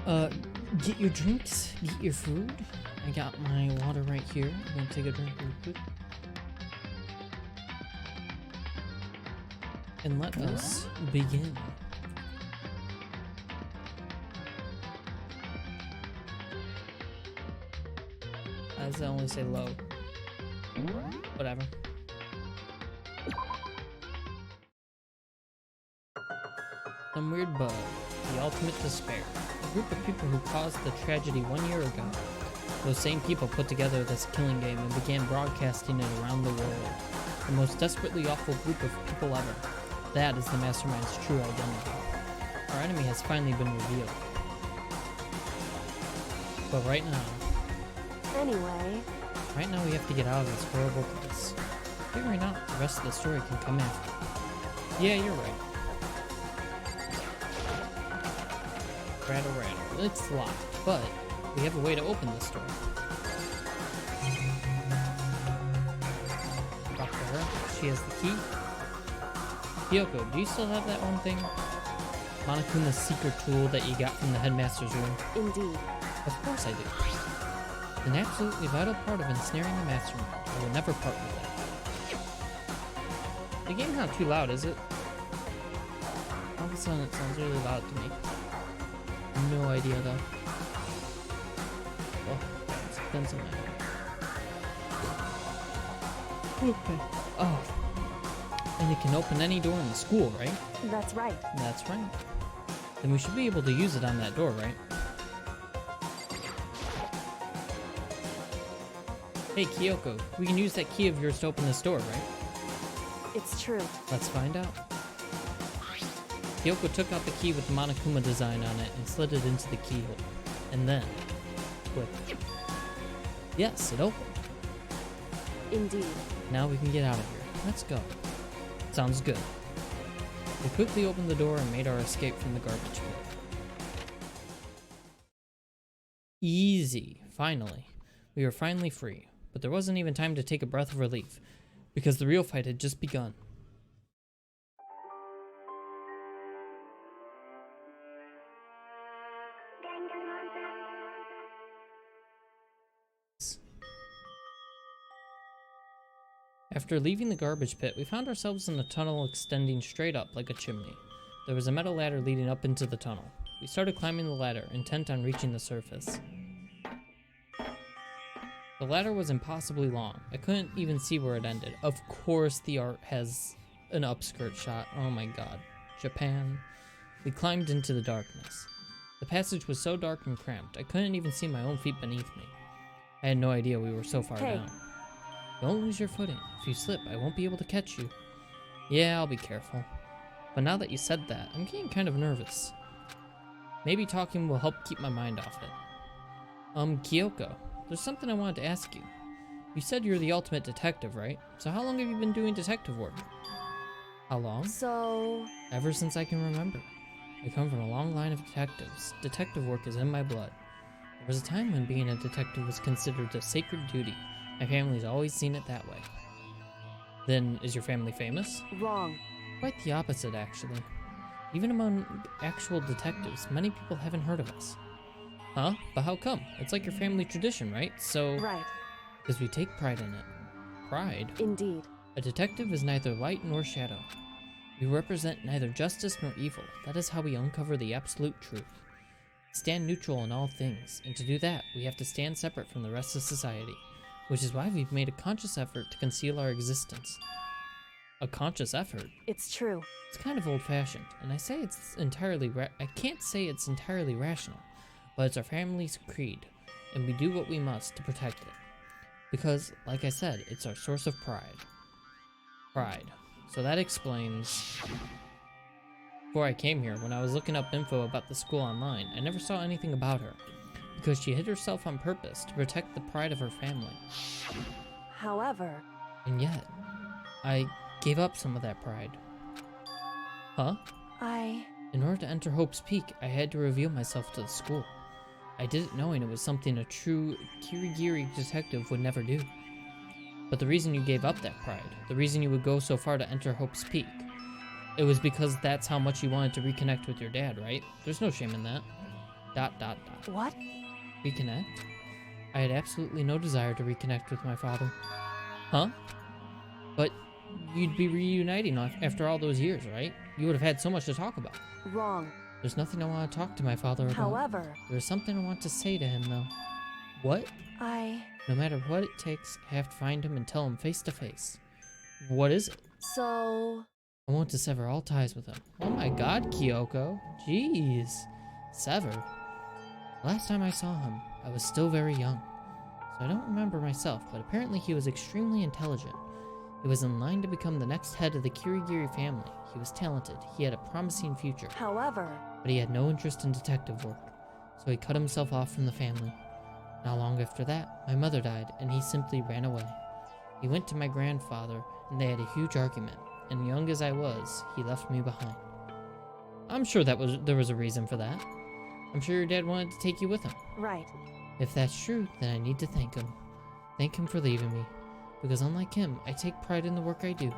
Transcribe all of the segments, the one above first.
Uh, get your drinks, get your food. I got my water right here. I'm gonna take a drink real quick. And let us begin. As I only say low. Whatever. Some weird bug. The ultimate despair. A group of people who caused the tragedy 1 year ago. Those same people put together this killing game and began broadcasting it around the world. The most desperately awful group of people ever. That is the mastermind's true identity. Our enemy has finally been revealed. But right now we have to get out of this horrible place. Figuring out the rest of the story can come after. Yeah, you're right. Rattle, rattle. It's locked, but we have a way to open this door. Talk to her. She has the key. Kyoko, do you still have that one thing? Monokuma's secret tool that you got from the headmaster's room? Indeed. Of course I do. An absolutely vital part of ensnaring the mastermind. I will never part with it. The game's not too loud, is it? All of a sudden it sounds really loud to me. No idea though. Oh, it's been some Okay. Oh. And it can open any door in the school, right? That's right. That's right. Then we should be able to use it on that door, right? Hey, Kyoko, we can use that key of yours to open this door, right? It's true. Let's find out. Kyoko took out the key with the Monokuma design on it and slid it into the keyhole. And then, click. Yes, it opened. Indeed. Now we can get out of here. Let's go. Sounds good. We quickly opened the door and made our escape from the garbage pit. Easy. Finally. We were finally free. But there wasn't even time to take a breath of relief, because the real fight had just begun. After leaving the garbage pit, we found ourselves in a tunnel extending straight up like a chimney. There was a metal ladder leading up into the tunnel. We started climbing the ladder, intent on reaching the surface. The ladder was impossibly long. I couldn't even see where it ended. Of course the art has an upskirt shot. Oh my god. Japan. We climbed into the darkness. The passage was so dark and cramped, I couldn't even see my own feet beneath me. I had no idea we were so far down. Don't lose your footing. If you slip, I won't be able to catch you. Yeah, I'll be careful. But now that you said that, I'm getting kind of nervous. Maybe talking will help keep my mind off it. Kyoko, there's something I wanted to ask you. You said you're the ultimate detective, right? So how long have you been doing detective work? How long? Ever since I can remember. I come from a long line of detectives. Detective work is in my blood. There was a time when being a detective was considered a sacred duty. My family's always seen it that way. Then, is your family famous? Wrong. Quite the opposite, actually. Even among actual detectives, many people haven't heard of us. Huh? But how come? It's like your family tradition, right? So... Right. Because we take pride in it. Pride? Indeed. A detective is neither light nor shadow. We represent neither justice nor evil. That is how we uncover the absolute truth. Stand neutral in all things, and to do that, we have to stand separate from the rest of society. Which is why we've made a conscious effort to conceal our existence. A conscious effort? It's true. It's kind of old-fashioned, and I can't say it's entirely rational, but it's our family's creed, and we do what we must to protect it. Because, like I said, it's our source of pride. Pride. So that explains... Before I came here, when I was looking up info about the school online, I never saw anything about her. Because she hid herself on purpose to protect the pride of her family. However... And yet, I gave up some of that pride. Huh? In order to enter Hope's Peak, I had to reveal myself to the school. I did it knowing it was something a true Kirigiri detective would never do. But the reason you gave up that pride, the reason you would go so far to enter Hope's Peak, it was because that's how much you wanted to reconnect with your dad, right? There's no shame in that. What? Reconnect? I had absolutely no desire to reconnect with my father. Huh? But you'd be reuniting after all those years, right? You would have had so much to talk about. Wrong. There's nothing I want to talk to my father about. However, There's something I want to say to him, though. What? No matter what it takes, I have to find him and tell him face to face. What is it? So... I want to sever all ties with him. Oh my god, Kyoko. Jeez. Sever? Last time I saw him, I was still very young. So I don't remember myself, but apparently he was extremely intelligent. He was in line to become the next head of the Kirigiri family. He was talented. He had a promising future. However... But he had no interest in detective work, so he cut himself off from the family. Not long after that, my mother died, and he simply ran away. He went to my grandfather, and they had a huge argument, and young as I was, he left me behind. I'm sure there was a reason for that. I'm sure your dad wanted to take you with him. Right. If that's true, then I need to thank him. Thank him for leaving me. Because unlike him, I take pride in the work I do.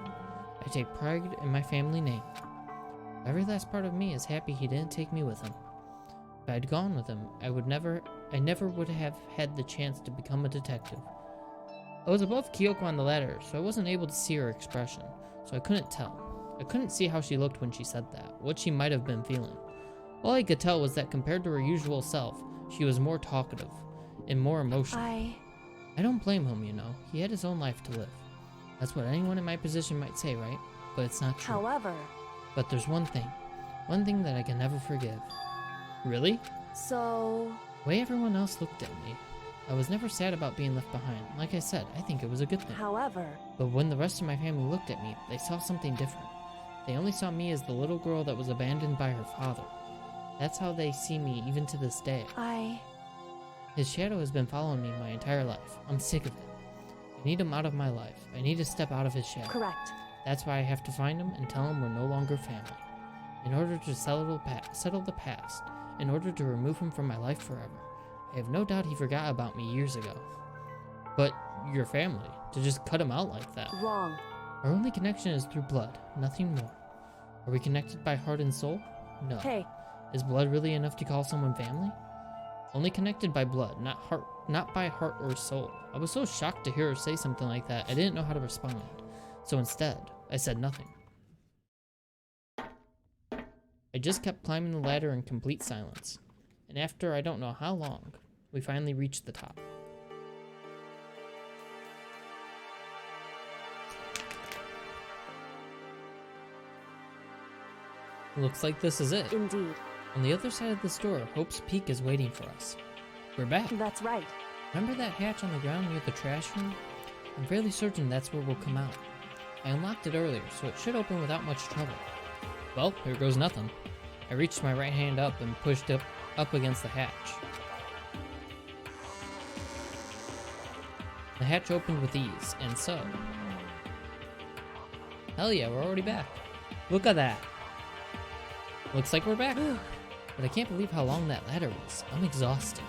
I take pride in my family name. Every last part of me is happy he didn't take me with him. If I'd gone with him, I never would have had the chance to become a detective. I was above Kyoko on the ladder, so I wasn't able to see her expression, so I couldn't tell. I couldn't see how she looked when she said that, what she might have been feeling. All I could tell was that compared to her usual self, she was more talkative and more emotional. I don't blame him, you know. He had his own life to live. That's what anyone in my position might say, right? But it's not true. However... But there's one thing that I can never forgive. Really? So... The way everyone else looked at me. I was never sad about being left behind. Like I said, I think it was a good thing. However... But when the rest of my family looked at me, they saw something different. They only saw me as the little girl that was abandoned by her father. That's how they see me even to this day. His shadow has been following me my entire life. I'm sick of it. I need him out of my life. I need to step out of his shadow. Correct. That's why I have to find him and tell him we're no longer family. In order to settle the past, in order to remove him from my life forever. I have no doubt he forgot about me years ago. But your family, to just cut him out like that. Wrong. Our only connection is through blood, nothing more. Are we connected by heart and soul? No. Hey. Is blood really enough to call someone family? Only connected by blood, not by heart or soul. I was so shocked to hear her say something like that, I didn't know how to respond. So instead, I said nothing. I just kept climbing the ladder in complete silence. And after I don't know how long, we finally reached the top. Looks like this is it. Indeed. On the other side of this door, Hope's Peak is waiting for us. We're back. That's right. Remember that hatch on the ground near the trash room? I'm fairly certain that's where we'll come out. I unlocked it earlier, so it should open without much trouble. Well, here goes nothing. I reached my right hand up and pushed it up against the hatch. The hatch opened with ease, and so... Hell yeah, we're already back. Look at that. Looks like we're back. But I can't believe how long that ladder was. I'm exhausted.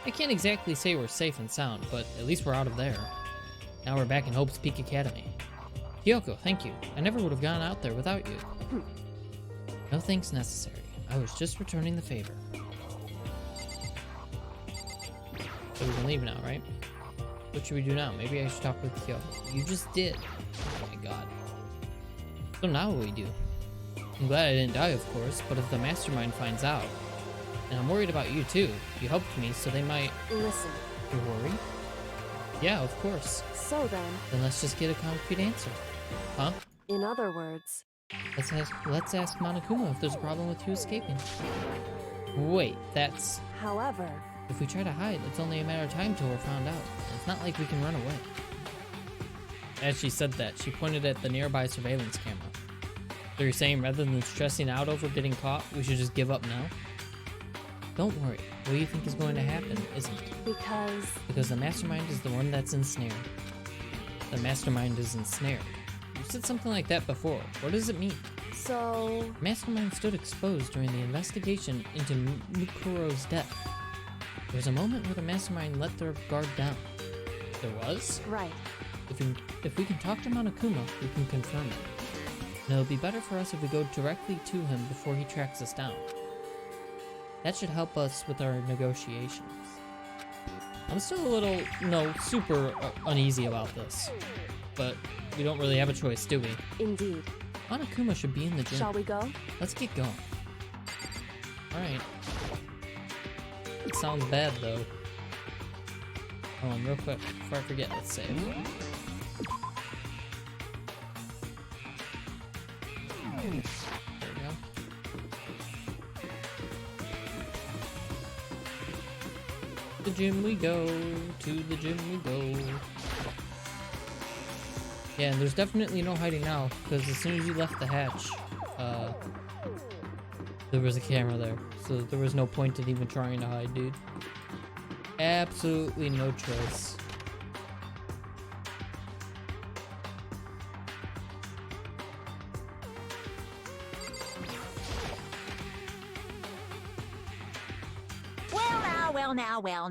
I can't exactly say we're safe and sound, but at least we're out of there. Now we're back in Hope's Peak Academy. Kyoko, thank you. I never would have gone out there without you. No thanks necessary. I was just returning the favor. So we can leave now, right? What should we do now? Maybe I should talk with Kyoko. You just did. Oh my god. So now what do we do? I'm glad I didn't die, of course, but if the mastermind finds out, and I'm worried about you too. You helped me, so they might... Listen. You're worried? Yeah, of course. So then... Then let's just get a concrete answer. Huh? In other words... Let's ask Monokuma if there's a problem with you escaping. Wait, that's... However... If we try to hide, it's only a matter of time till we're found out. It's not like we can run away. As she said that, she pointed at the nearby surveillance camera. So you're saying rather than stressing out over getting caught, we should just give up now? Don't worry. What do you think is going to happen isn't. Because the mastermind is the one that's ensnared. The mastermind is ensnared. You said something like that before. What does it mean? So... Mastermind stood exposed during the investigation into Mukuro's death. There was a moment where the mastermind let their guard down. There was? Right. If we can talk to Monokuma, we can confirm it. And it'll be better for us if we go directly to him before he tracks us down. That should help us with our negotiations. I'm still a little, super uneasy about this. But we don't really have a choice, do we? Indeed. Hanakuma should be in the gym. Shall we go? Let's get going. Alright. It sounds bad, though. Hold on, real quick, before I forget, let's save. There we go. The gym we go, to the gym we go. Yeah, and there's definitely no hiding now, because as soon as you left the hatch, there was a camera there. So there was no point in even trying to hide, dude. Absolutely no choice. Well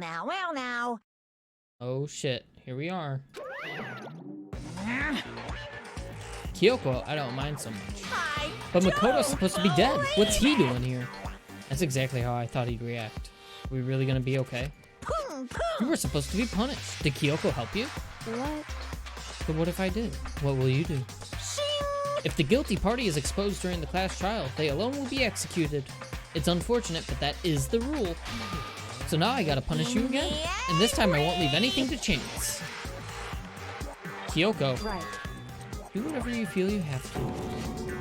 now. Oh shit, here we are. Kyoko, I don't mind so much. Hi. But Makoto's supposed to be dead. What's he doing here? That's exactly how I thought he'd react. Are we really gonna be okay? You were supposed to be punished. Did Kyoko help you? What? But what if I did? What will you do? If the guilty party is exposed during the class trial, they alone will be executed. It's unfortunate, but that is the rule. So now I gotta punish you again? And this time I won't leave anything to chance. Kyoko, Right. do whatever you feel you have to.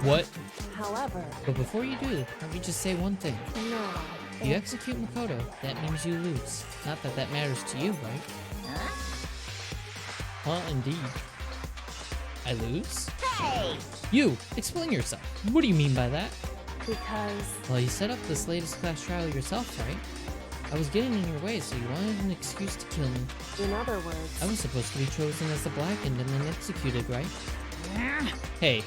What? However, But before you do, let me just say one thing. no. If you execute Makoto, that means you lose. Not that that matters to you, right? Well, indeed. I lose? Hey. You! Explain yourself. What do you mean by that? Because Well, you set up this latest class trial yourself, right? I was getting in your way, so you wanted an excuse to kill me. in other words, I was supposed to be chosen as the blackened and then executed, right? Hey,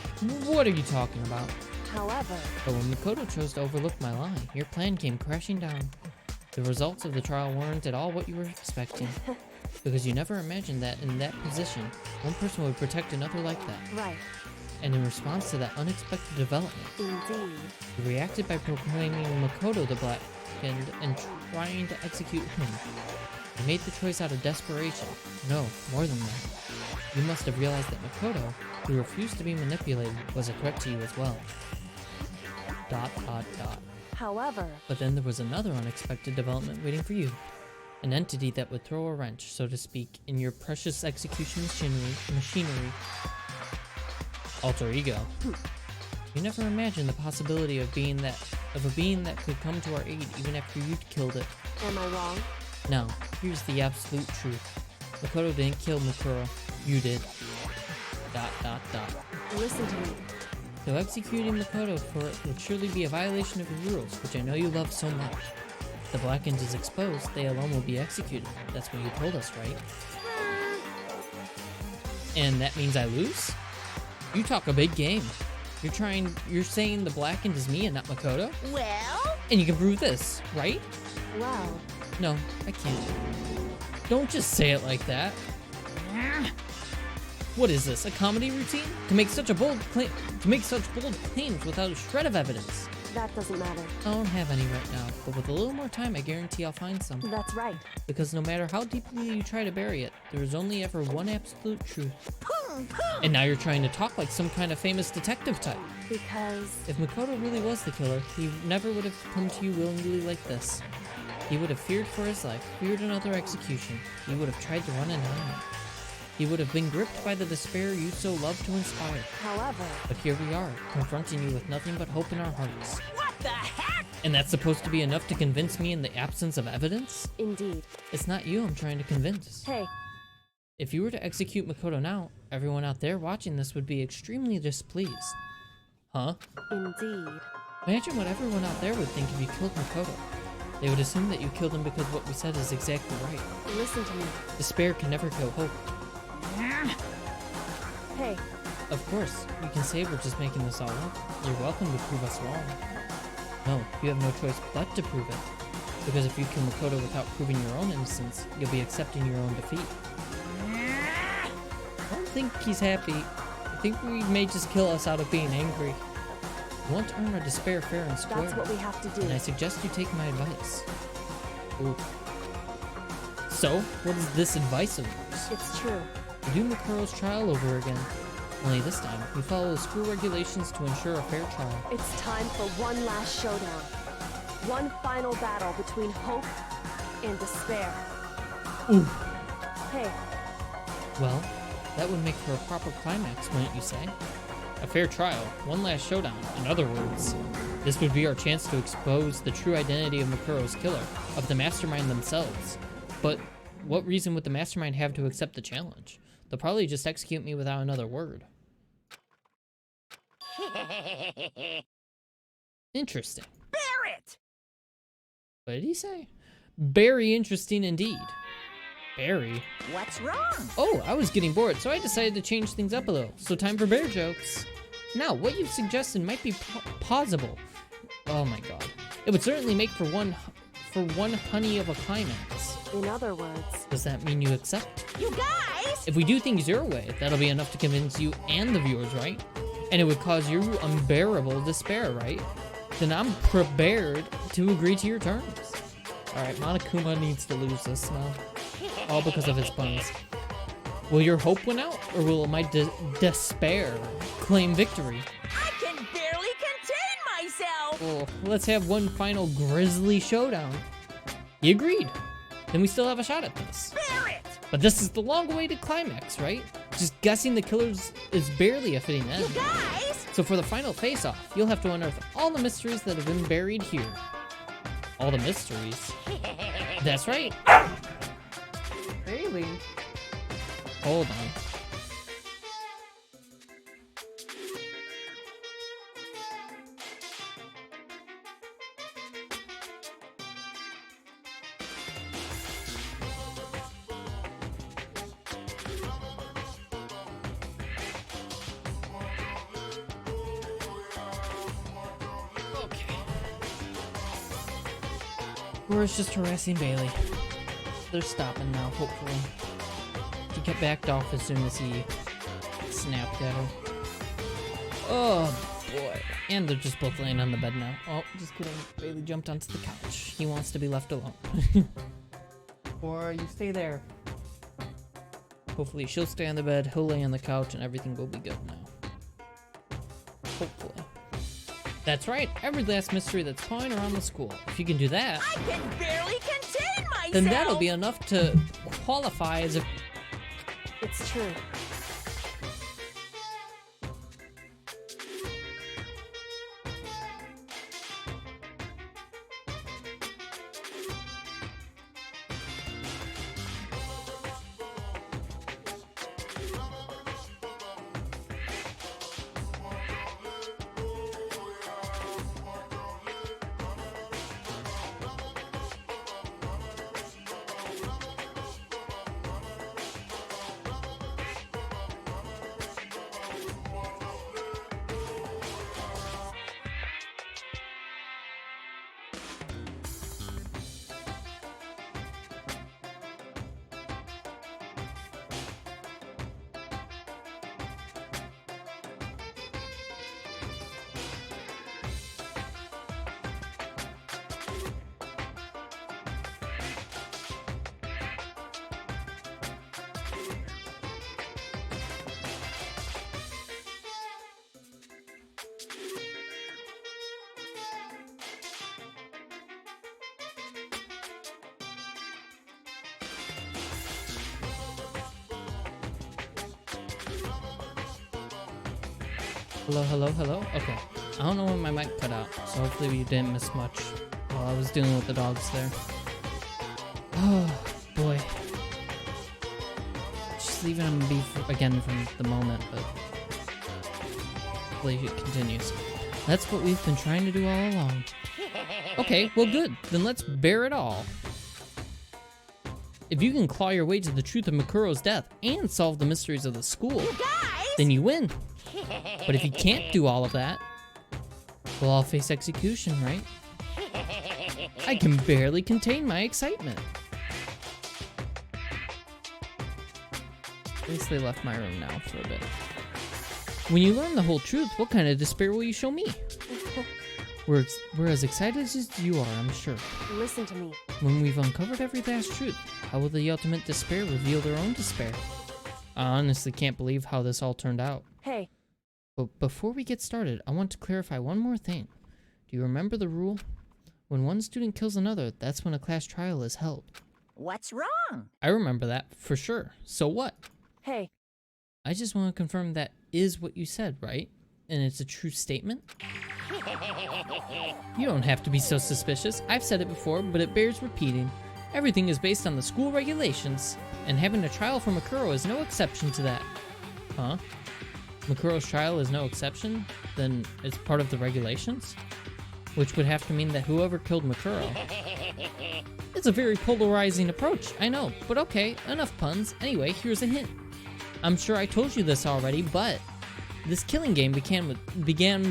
what are you talking about? however, But when Makoto chose to overlook my lie, your plan came crashing down. The results of the trial weren't at all what you were expecting. Because you never imagined that in that position, one person would protect another like that. right. And in response to that unexpected development, Indeed. you reacted by proclaiming Makoto the blackened and trying to execute him. You made the choice out of desperation. No, more than that. You must have realized that Makoto, who refused to be manipulated, was a threat to you as well. ... However, But then there was another unexpected development waiting for you. An entity that would throw a wrench, so to speak, in your precious execution machinery. Alter ego. You never imagined the possibility of a being that could come to our aid even after you'd killed it. am I wrong? Now, here's the absolute truth. Makoto didn't kill Mikura. You did. ... Listen to me. So executing Makoto for it would surely be a violation of your rules, which I know you love so much. If the blackened is exposed, they alone will be executed. That's what you told us, right? And that means I lose? You talk a big game. You're saying the blackened is me and not Makoto? Well. And you can prove this, right? Well, No, I can't. Don't just say it like that. What is this, a comedy routine? To make such bold claims without a shred of evidence. that doesn't matter. I don't have any right now, but with a little more time, I guarantee I'll find some. That's right. Because no matter how deeply you try to bury it, there is only ever one absolute truth. And now you're trying to talk like some kind of famous detective type. Because If Makoto really was the killer, he never would have come to you willingly like this. He would have feared for his life, feared another execution. He would have tried to run and hide. He would have been gripped by the despair you so love to inspire. however, But here we are, confronting you with nothing but hope in our hearts. What the heck? And that's supposed to be enough to convince me in the absence of evidence? indeed. It's not you I'm trying to convince. Hey, If you were to execute Makoto now, everyone out there watching this would be extremely displeased. Huh? indeed. Imagine what everyone out there would think if you killed Makoto. They would assume that you killed him because what we said is exactly right. Listen to me. Despair can never kill hope. Hey, Of course, you can say we're just making this all up. You're welcome to prove us wrong. No, you have no choice but to prove it. Because if you kill Makoto without proving your own innocence, you'll be accepting your own defeat. I don't think he's happy. I think we may just kill us out of being angry. You want to earn our despair fair and square. That's what we have to do. And I suggest you take my advice. Ooh. So, what is this advice of yours? It's true. We do Makuro's trial over again. Only this time, we follow school regulations to ensure a fair trial. It's time for one last showdown. One final battle between hope and despair. Ooh. Hey, Well, that would make for a proper climax, wouldn't you say? A fair trial, one last showdown, in other words. This would be our chance to expose the true identity of Makuro's killer, of the mastermind themselves. But what reason would the mastermind have to accept the challenge? They'll probably just execute me without another word. Interesting. Barrett! What did he say? Very interesting indeed. Barry? What's wrong? Oh, I was getting bored, so I decided to change things up a little. So time for bear jokes. Now, what you've suggested might be plausible. Oh my god. It would certainly make for one honey of a climax. in other words, Does that mean you accept? You guys! If we do things your way, that'll be enough to convince you and the viewers, right? And it would cause you unbearable despair, right? Then I'm prepared to agree to your terms. Alright, Monokuma needs to lose this now. All because of his puns. Will your hope win out, or will my despair claim victory? I can barely contain myself! Oh, let's have one final grisly showdown. He agreed. Then we still have a shot at this. Barrett! But this is the long-awaited climax, right? Just guessing the killers is barely a fitting end. You guys! So for the final face-off, you'll have to unearth all the mysteries that have been buried here. All the mysteries? That's right. Bailey. Hold on. Okay. Laura's just harassing Bailey. They're stopping now, hopefully. He got backed off as soon as he snapped at her. Oh boy. And they're just both laying on the bed now. Oh, just kidding. Bailey jumped onto the couch. He wants to be left alone. Or you stay there. Hopefully she'll stay on the bed, he'll lay on the couch, and everything will be good now. Hopefully. That's right, every last mystery that's pawing around the school. If you can do that, I can barely contain myself! then that'll be enough to qualify as a... it's true. Hello, hello, hello? Okay. I don't know when my mic cut out, so hopefully you didn't miss much while I was dealing with the dogs there. Oh, boy. Just leaving him be again from the moment, but hopefully it continues. That's what we've been trying to do all along. Okay, well good. Then let's bear it all. If you can claw your way to the truth of Makuro's death and solve the mysteries of the school, You guys! then you win. But if you can't do all of that, we'll all face execution, right? I can barely contain my excitement. At least they left my room now for a bit. When you learn the whole truth, what kind of despair will you show me? We're as excited as you are, I'm sure. Listen to me. When we've uncovered every last truth, how will the ultimate despair reveal their own despair? I honestly can't believe how this all turned out. Hey, But before we get started, I want to clarify one more thing. Do you remember the rule? When one student kills another, that's when a class trial is held. What's wrong? I remember that, for sure. So what? hey, I just want to confirm that is what you said, right? And it's a true statement? You don't have to be so suspicious. I've said it before, but it bears repeating. Everything is based on the school regulations, and having a trial for Makuro is no exception to that. Huh? Makuro's trial is no exception? Then it's part of the regulations? Which would have to mean that whoever killed Makuro... It's a very polarizing approach, I know, but okay, enough puns. Anyway, here's a hint. I'm sure I told you this already, but this killing game began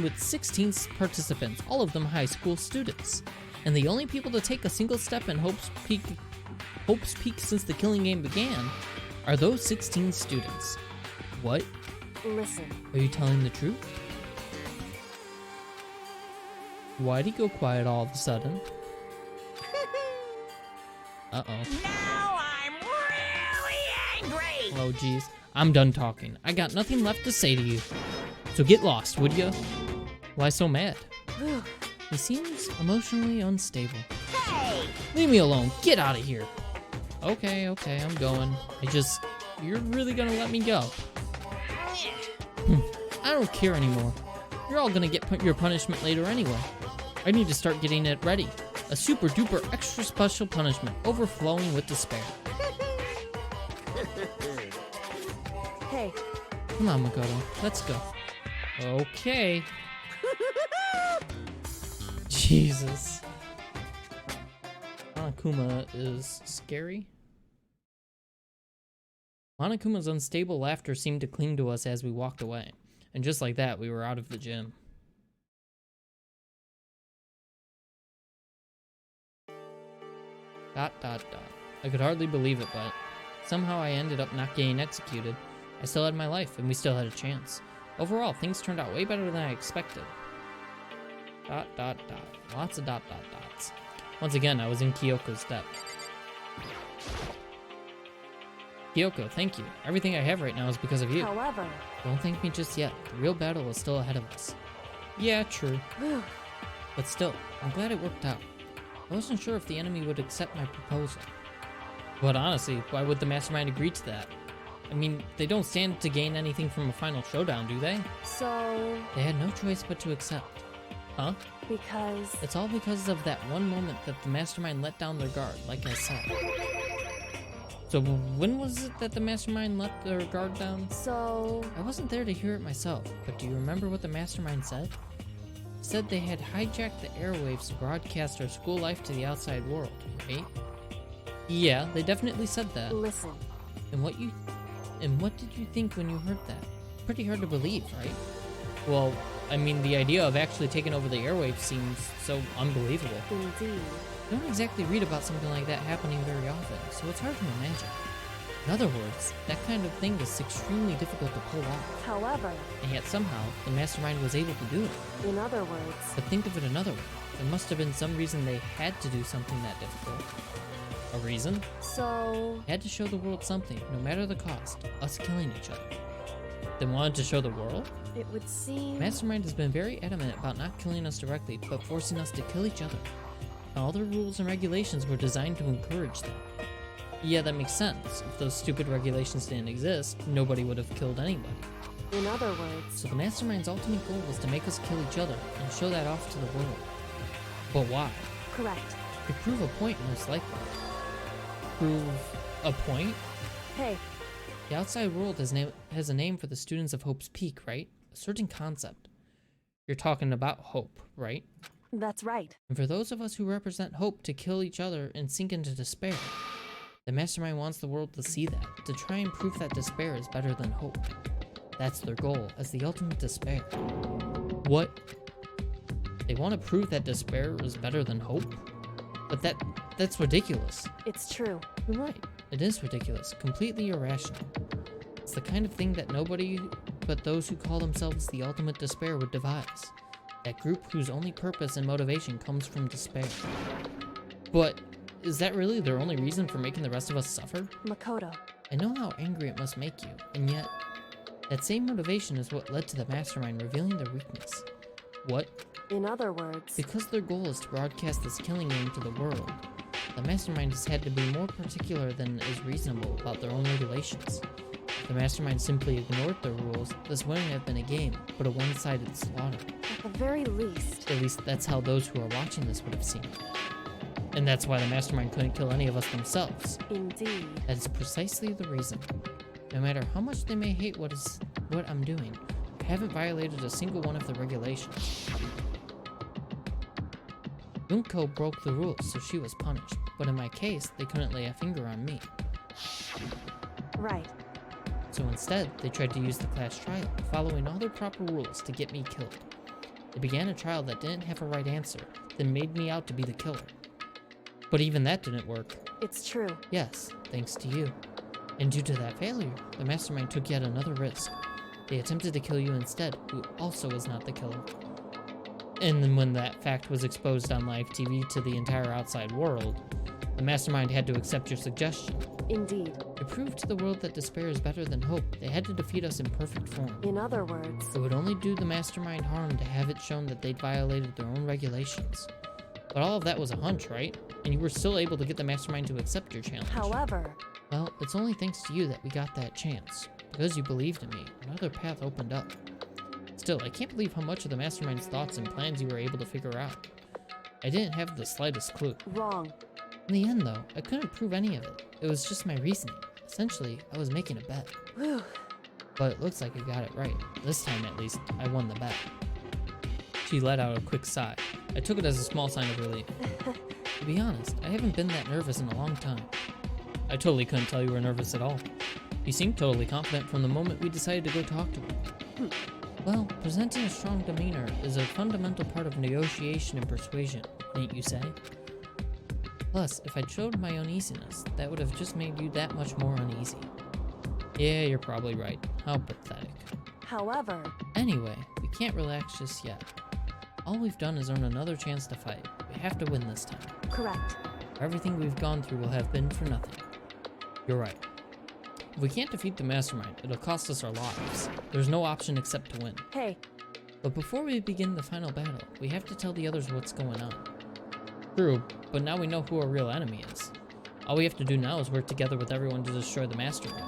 with 16 participants, all of them high school students. And the only people to take a single step in Hope's Peak since the killing game began are those 16 students. What? listen. Are you telling the truth? Why'd he go quiet all of a sudden? Uh-oh. Now I'm really angry. Oh, geez. I'm done talking. I got nothing left to say to you. So get lost, would ya? Why so mad? He seems emotionally unstable. Hey! Leave me alone. Get out of here. Okay, I'm going. You're really gonna let me go? I don't care anymore. You're all gonna get your punishment later anyway. I need to start getting it ready. A super duper extra special punishment, overflowing with despair. Hey, Come on, Makoto. Let's go. Okay. Jesus. Monokuma is scary. Monokuma's unstable laughter seemed to cling to us as we walked away. And just like that, we were out of the gym. Dot, dot, dot. I could hardly believe it, but somehow I ended up not getting executed. I still had my life, and we still had a chance. Overall, things turned out way better than I expected. Dot, dot, dot. Lots of dot, dot, dots. Once again, I was in Kyoko's debt. Kyoko, thank you. Everything I have right now is because of you. however, Don't thank me just yet. The real battle is still ahead of us. Yeah, true. But still, I'm glad it worked out. I wasn't sure if the enemy would accept my proposal. But honestly, why would the mastermind agree to that? I mean, they don't stand to gain anything from a final showdown, do they? so, They had no choice but to accept. Huh? because, It's all because of that one moment that the mastermind let down their guard, like I said. So when was it that the mastermind let their guard down? so, I wasn't there to hear it myself, but do you remember what the mastermind said? It said they had hijacked the airwaves to broadcast our school life to the outside world, right? Yeah, they definitely said that. listen. And what did you think when you heard that? Pretty hard to believe, right? Well, I mean, the idea of actually taking over the airwaves seems so unbelievable. Indeed. You don't exactly read about something like that happening very often, so it's hard to imagine. In other words, that kind of thing is extremely difficult to pull off, However, and yet somehow the mastermind was able to do it. in other words, But think of it another way. There must have been some reason they had to do something that difficult. A reason? so, Had to show the world something, no matter the cost. Us killing each other. They wanted to show the world? it would seem. Mastermind has been very adamant about not killing us directly, but forcing us to kill each other. All their rules and regulations were designed to encourage that. Yeah, that makes sense. If those stupid regulations didn't exist, nobody would have killed anybody. In other words, So the Mastermind's ultimate goal was to make us kill each other and show that off to the world. But why? correct. To prove a point, most likely. Prove a point? Hey, The outside world has a name for the students of Hope's Peak, right? A certain concept. You're talking about hope, right? that's right. And for those of us who represent hope to kill each other and sink into despair, the Mastermind wants the world to see that, to try and prove that despair is better than hope. That's their goal, as the ultimate despair. What? They want to prove that despair is better than hope? But that's ridiculous. It's true. You're right. It is ridiculous, completely irrational. It's the kind of thing that nobody but those who call themselves the ultimate despair would devise. That group whose only purpose and motivation comes from despair. But is that really their only reason for making the rest of us suffer? Makoto. I know how angry it must make you, and yet, that same motivation is what led to the mastermind revealing their weakness. What? In other words, Because their goal is to broadcast this killing game to the world, the mastermind has had to be more particular than is reasonable about their own regulations. If the mastermind simply ignored the rules, this wouldn't have been a game, but a one-sided slaughter. at the very least, At least that's how those who are watching this would have seen it. And that's why the mastermind couldn't kill any of us themselves. indeed. That is precisely the reason. No matter how much they may hate what I'm doing, I haven't violated a single one of the regulations. Junko broke the rules, so she was punished. But in my case, they couldn't lay a finger on me. Right. So instead, they tried to use the class trial, following all their proper rules to get me killed. They began a trial that didn't have a right answer, then made me out to be the killer. But even that didn't work. It's true. Yes, thanks to you. And due to that failure, the mastermind took yet another risk. They attempted to kill you instead, who also was not the killer. And then when that fact was exposed on live TV to the entire outside world, the mastermind had to accept your suggestion. Indeed. To prove to the world that despair is better than hope, they had to defeat us in perfect form. In other words, It would only do the mastermind harm to have it shown that they'd violated their own regulations. But all of that was a hunch, right? And you were still able to get the mastermind to accept your challenge. however, Well, it's only thanks to you that we got that chance. Because you believed in me, another path opened up. Still, I can't believe how much of the mastermind's thoughts and plans you were able to figure out. I didn't have the slightest clue. wrong. In the end, though, I couldn't prove any of it. It was just my reasoning. Essentially, I was making a bet. Whew. But it looks like I got it right. This time, at least, I won the bet. She let out a quick sigh. I took it as a small sign of relief. To be honest, I haven't been that nervous in a long time. I totally couldn't tell you were nervous at all. You seemed totally confident from the moment we decided to go talk to her. Well, presenting a strong demeanor is a fundamental part of negotiation and persuasion, wouldn't you say? Plus, if I'd showed my uneasiness, that would have just made you that much more uneasy. Yeah, you're probably right. How pathetic. However, Anyway, we can't relax just yet. All we've done is earn another chance to fight. We have to win this time. correct. Everything we've gone through will have been for nothing. You're right. If we can't defeat the mastermind, it'll cost us our lives. There's no option except to win. Hey, But before we begin the final battle, we have to tell the others what's going on. True, but now we know who our real enemy is. All we have to do now is work together with everyone to destroy the mastermind.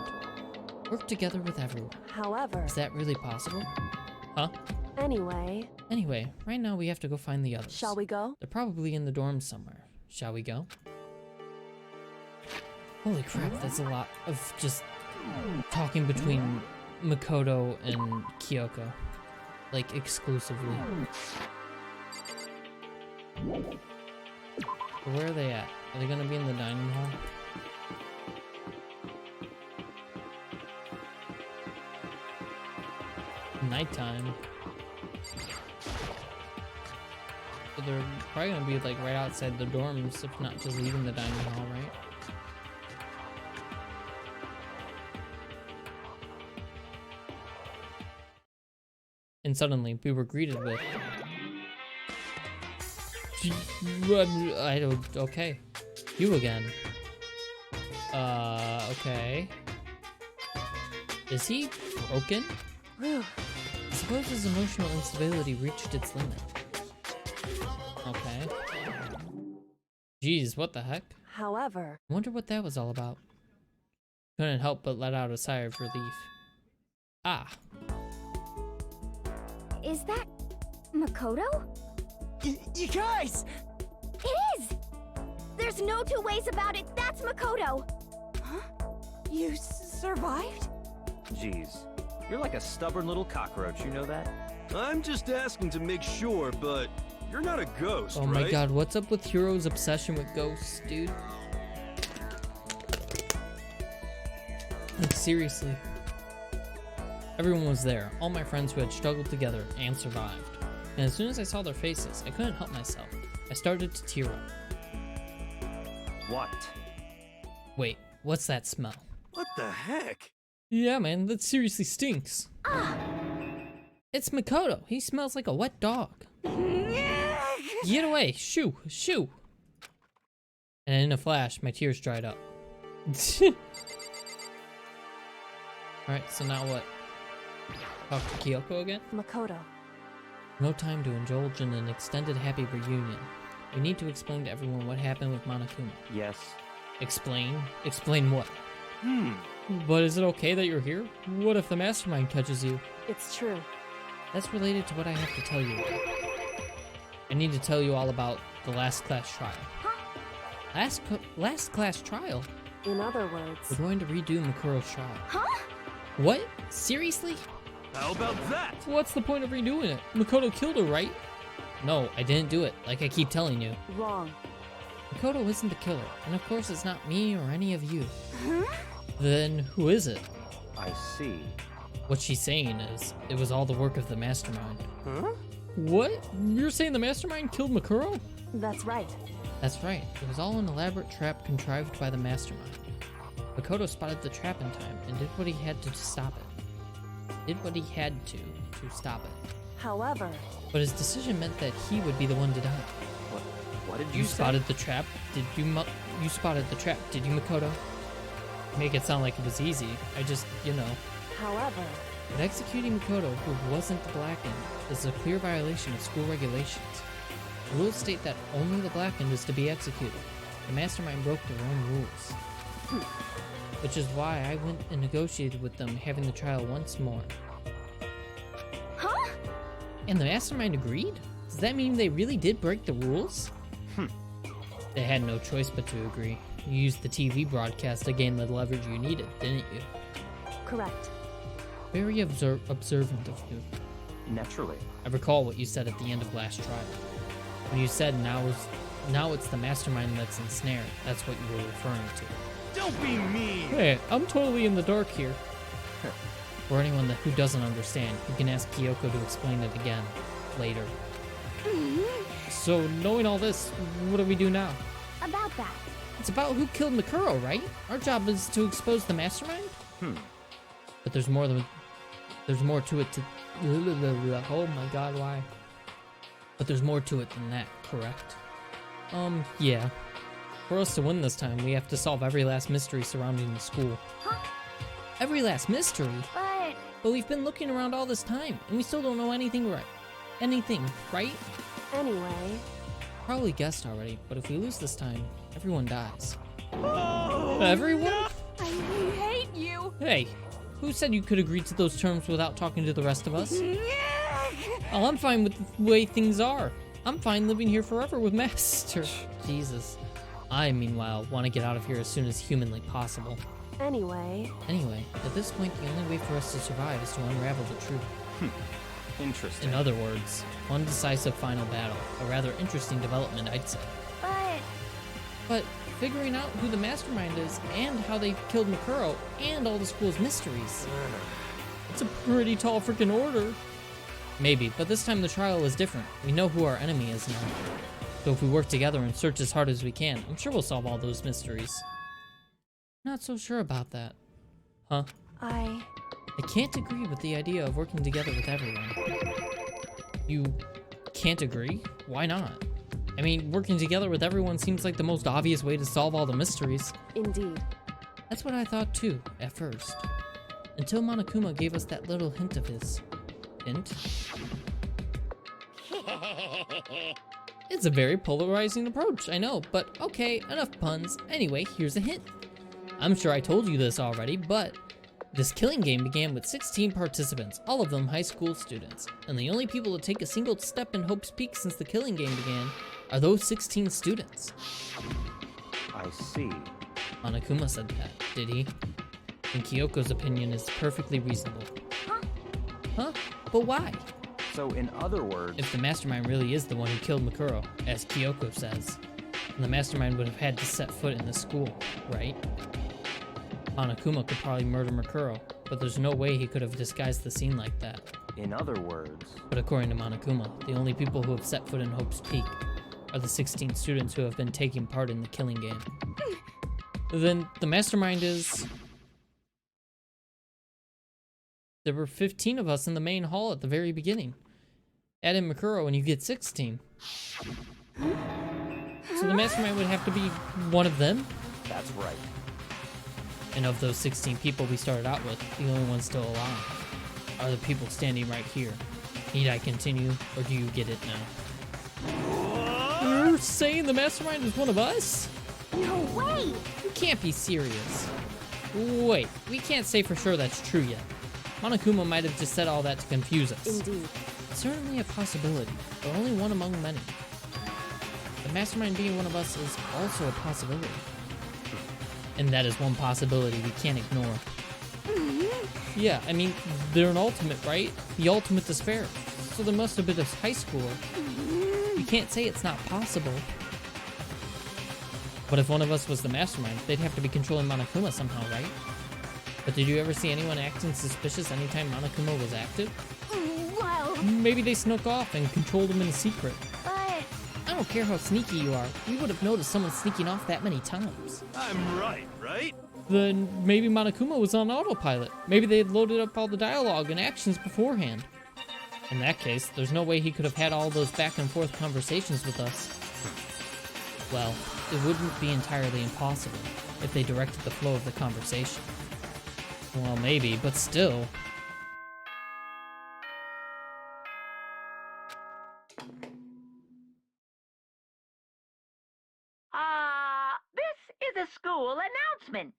Work together with everyone. however, Is that really possible? Huh? anyway, Anyway, right now we have to go find the others. shall we go? They're probably in the dorms somewhere. Shall we go? Holy crap, that's a lot of just talking between Makoto and Kyoko. Like, exclusively. Where are they at? Are they gonna be in the dining hall? Nighttime. But they're probably gonna be like right outside the dorms, if not just leaving the dining hall, right? And suddenly we were greeted with I don't okay. You again. Okay. Is he broken? Whew. I suppose his emotional instability reached its limit. Okay. Jeez, what the heck? However, I wonder what that was all about. Couldn't help but let out a sigh of relief. Ah, Is that Makoto? You guys! It is! There's no two ways about it. That's Makoto. Huh? You survived? Jeez, you're like a stubborn little cockroach, you know that? I'm just asking to make sure, but you're not a ghost, oh right? my god, what's up with Hiro's obsession with ghosts, dude? Like, seriously. Everyone was there, all my friends who had struggled together and survived. And as soon as I saw their faces, I couldn't help myself. I started to tear up. What? Wait, what's that smell? What the heck? Yeah, man, that seriously stinks. Ah, It's Makoto. He smells like a wet dog. Get away. Shoo. Shoo. And in a flash, my tears dried up. Alright, so now what? Talk to Kyoko again? Makoto. No time to indulge in an extended happy reunion. We need to explain to everyone what happened with Monokuma. Yes. Explain? Explain what? But is it okay that you're here? What if the mastermind catches you? It's true. That's related to what I have to tell you about. I need to tell you all about the last class trial. Last class trial? In other words, We're going to redo Makuro's trial. Huh? What? Seriously? How about that? What's the point of redoing it? Makoto killed her, right? No, I didn't do it, like I keep telling you. wrong. Makoto isn't the killer, and of course it's not me or any of you. Huh? Then who is it? I see. What she's saying is, it was all the work of the mastermind. Huh? What? You're saying the mastermind killed Makuro? That's right. That's right, it was all an elaborate trap contrived by the mastermind. Makoto spotted the trap in time and did what he had to stop it. Did what he had to stop it. However, But his decision meant that he would be the one to die. What did You you say? spotted the trap? Did you you spotted the trap, did you, Makoto? Make it sound like it was easy. I just, you know. however, But executing Makoto, who wasn't the Blackened, is a clear violation of school regulations. The rules state that only the Blackened is to be executed. The mastermind broke their own rules. Which is why I went and negotiated with them having the trial once more. Huh? And the mastermind agreed? Does that mean they really did break the rules? They had no choice but to agree. You used the TV broadcast to gain the leverage you needed, didn't you? correct. Very observant of you. Naturally. I recall what you said at the end of last trial. When you said now it's the mastermind that's ensnared, that's what you were referring to. Don't be mean. Hey, I'm totally in the dark here. For anyone who doesn't understand, you can ask Kyoko to explain it again, later. So, knowing all this, what do we do now? About that. It's about who killed Makuro, right? Our job is to expose the mastermind? But there's more to it to... Oh my god, why? But there's more to it than that, correct? Yeah. For us to win this time, we have to solve every last mystery surrounding the school. Huh? Every last mystery? But But we've been looking around all this time, and we still don't know anything right? Anyway, Probably guessed already, but if we lose this time, everyone dies. Oh, Everyone? I hate you. Hey, who said you could agree to those terms without talking to the rest of us? Oh, I'm fine with the way things are. I'm fine living here forever with Master. Jesus. I, meanwhile, want to get out of here as soon as humanly possible. anyway, Anyway, at this point, the only way for us to survive is to unravel the truth. Interesting. In other words, one decisive final battle. A rather interesting development, I'd say. But figuring out who the mastermind is and how they killed Makuro and all the school's mysteries. It's a pretty tall freaking order. Maybe, but this time the trial is different. We know who our enemy is now. So if we work together and search as hard as we can, I'm sure we'll solve all those mysteries. Not so sure about that. Huh? I can't agree with the idea of working together with everyone. You can't agree? Why not? I mean, working together with everyone seems like the most obvious way to solve all the mysteries. indeed. That's what I thought too, at first. Until Monokuma gave us that little hint of his. Hint? It's a very polarizing approach, I know, but okay, enough puns. Anyway, here's a hint. I'm sure I told you this already, but this killing game began with 16 participants, all of them high school students. And the only people to take a single step in Hope's Peak since the killing game began are those 16 students. I see. Monokuma said that, did he? And Kyoko's opinion is perfectly reasonable. Huh? But why? So in other words, If the mastermind really is the one who killed Makuro, as Kyoko says, then the mastermind would have had to set foot in the school, right? Monokuma could probably murder Makuro, but there's no way he could have disguised the scene like that. in other words, But according to Monokuma, the only people who have set foot in Hope's Peak are the 16 students who have been taking part in the killing game. Then the mastermind is... There were 15 of us in the main hall at the very beginning. Add in Mikuro and you get 16. So the mastermind would have to be one of them? That's right. And of those 16 people we started out with, the only ones still alive are the people standing right here. Need I continue, or do you get it now? You're saying the mastermind is one of us? No way! You can't be serious. Wait, we can't say for sure that's true yet. Monokuma might have just said all that to confuse us. Indeed. Certainly a possibility, but only one among many. The mastermind being one of us is also a possibility. And that is one possibility we can't ignore. Yeah, I mean, they're an ultimate, right? The ultimate despair. So there must have been a high schooler. You can't say it's not possible. But if one of us was the mastermind, they'd have to be controlling Monokuma somehow, right? But did you ever see anyone acting suspicious anytime Monokuma was active? Well, Maybe they snuck off and controlled him in secret. but... I don't care how sneaky you are. We would have noticed someone sneaking off that many times. I'm right, right? Then maybe Monokuma was on autopilot. Maybe they had loaded up all the dialogue and actions beforehand. In that case, there's no way he could have had all those back and forth conversations with us. Well, it wouldn't be entirely impossible if they directed the flow of the conversation. Well, maybe, but still. This is a school announcement.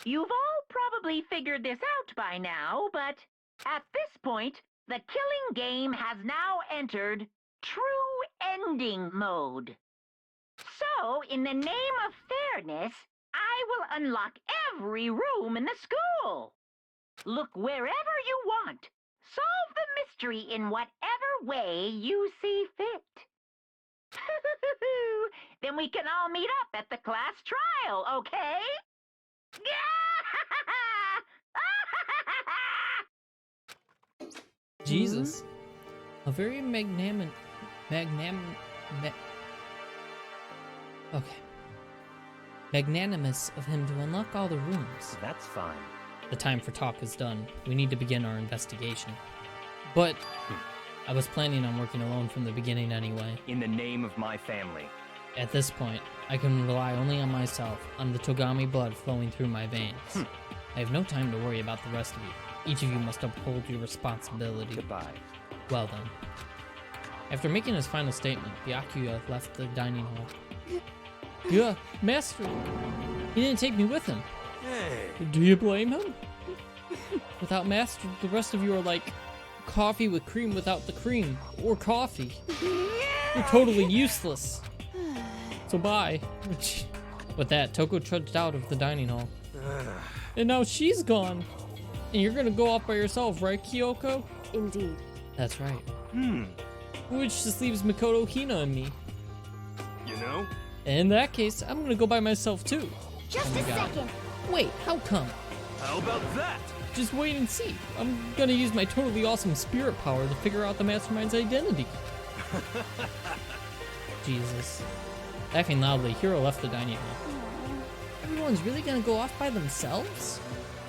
You've all probably figured this out by now, but at this point, the killing game has now entered true ending mode. So, in the name of fairness, I will unlock every room in the school. Look wherever you want. Solve the mystery in whatever way you see fit. Then we can all meet up at the class trial, okay? Jesus. A very magnanimous of him to unlock all the rooms. That's fine. The time for talk is done. We need to begin our investigation. But I was planning on working alone from the beginning anyway. In the name of my family. At this point, I can rely only on myself, on the Togami blood flowing through my veins. I have no time to worry about the rest of you. Each of you must uphold your responsibility. Goodbye. Well then. After making his final statement, Byakuya left the dining hall. Yeah, master. He didn't take me with him. Hey. Do you blame him? Without master, the rest of you are like coffee with cream without the cream. Or coffee. You're totally useless. So bye. With that, Toko trudged out of the dining hall. And now she's gone. And you're gonna go off by yourself, right, Kyoko? Indeed. That's right. Which just leaves Mikoto, Hina, and me. You know? In that case, I'm gonna go by myself too. Just my a God. second. Wait, how come? How about that? Just wait and see. I'm gonna use my totally awesome spirit power to figure out the mastermind's identity. Jesus. Laughing loudly, Hiro left the dining hall. Everyone's really gonna go off by themselves?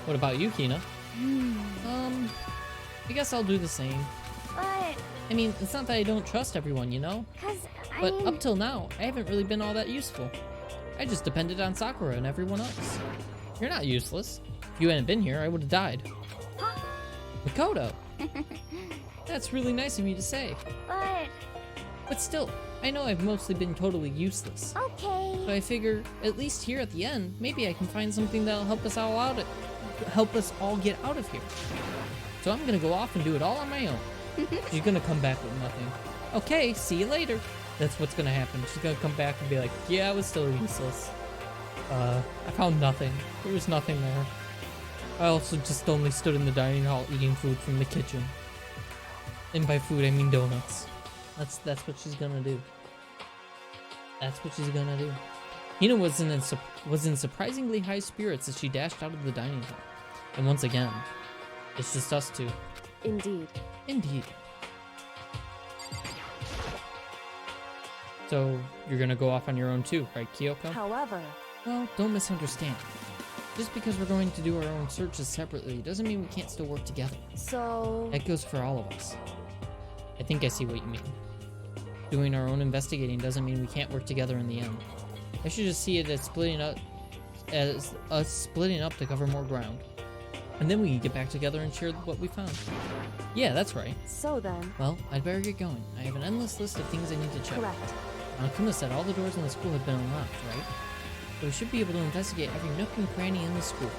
What about you, Hina? I guess I'll do the same. But, I mean, it's not that I don't trust everyone, you know? But up till now, I haven't really been all that useful. I just depended on Sakura and everyone else. You're not useless. If you hadn't been here, I would have died. Mikoto! That's really nice of you to say. But still, I know I've mostly been totally useless. okay. So I figure, at least here at the end, maybe I can find something that'll help us all get out of here. So I'm gonna go off and do it all on my own. She's gonna come back with nothing. Okay, see you later. That's what's gonna happen. She's gonna come back and be like, yeah, I was still useless. I found nothing. There was nothing there. I also just only stood in the dining hall eating food from the kitchen. And by food, I mean donuts. That's what she's gonna do. That's what she's gonna do. Hina was in surprisingly high spirits as she dashed out of the dining hall. And once again, it's just us two. Indeed. Indeed. So, you're gonna go off on your own too, right, Kyoko? However, Well, don't misunderstand. Just because we're going to do our own searches separately doesn't mean we can't still work together. So... That goes for all of us. I think I see what you mean. Doing our own investigating doesn't mean we can't work together in the end. I should just see it as us splitting up to cover more ground. And then we can get back together and share what we found. Yeah, that's right. So then... Well, I'd better get going. I have an endless list of things I need to check. Correct. Anakuma said all the doors in the school have been unlocked, right? So we should be able to investigate every nook and cranny in the school.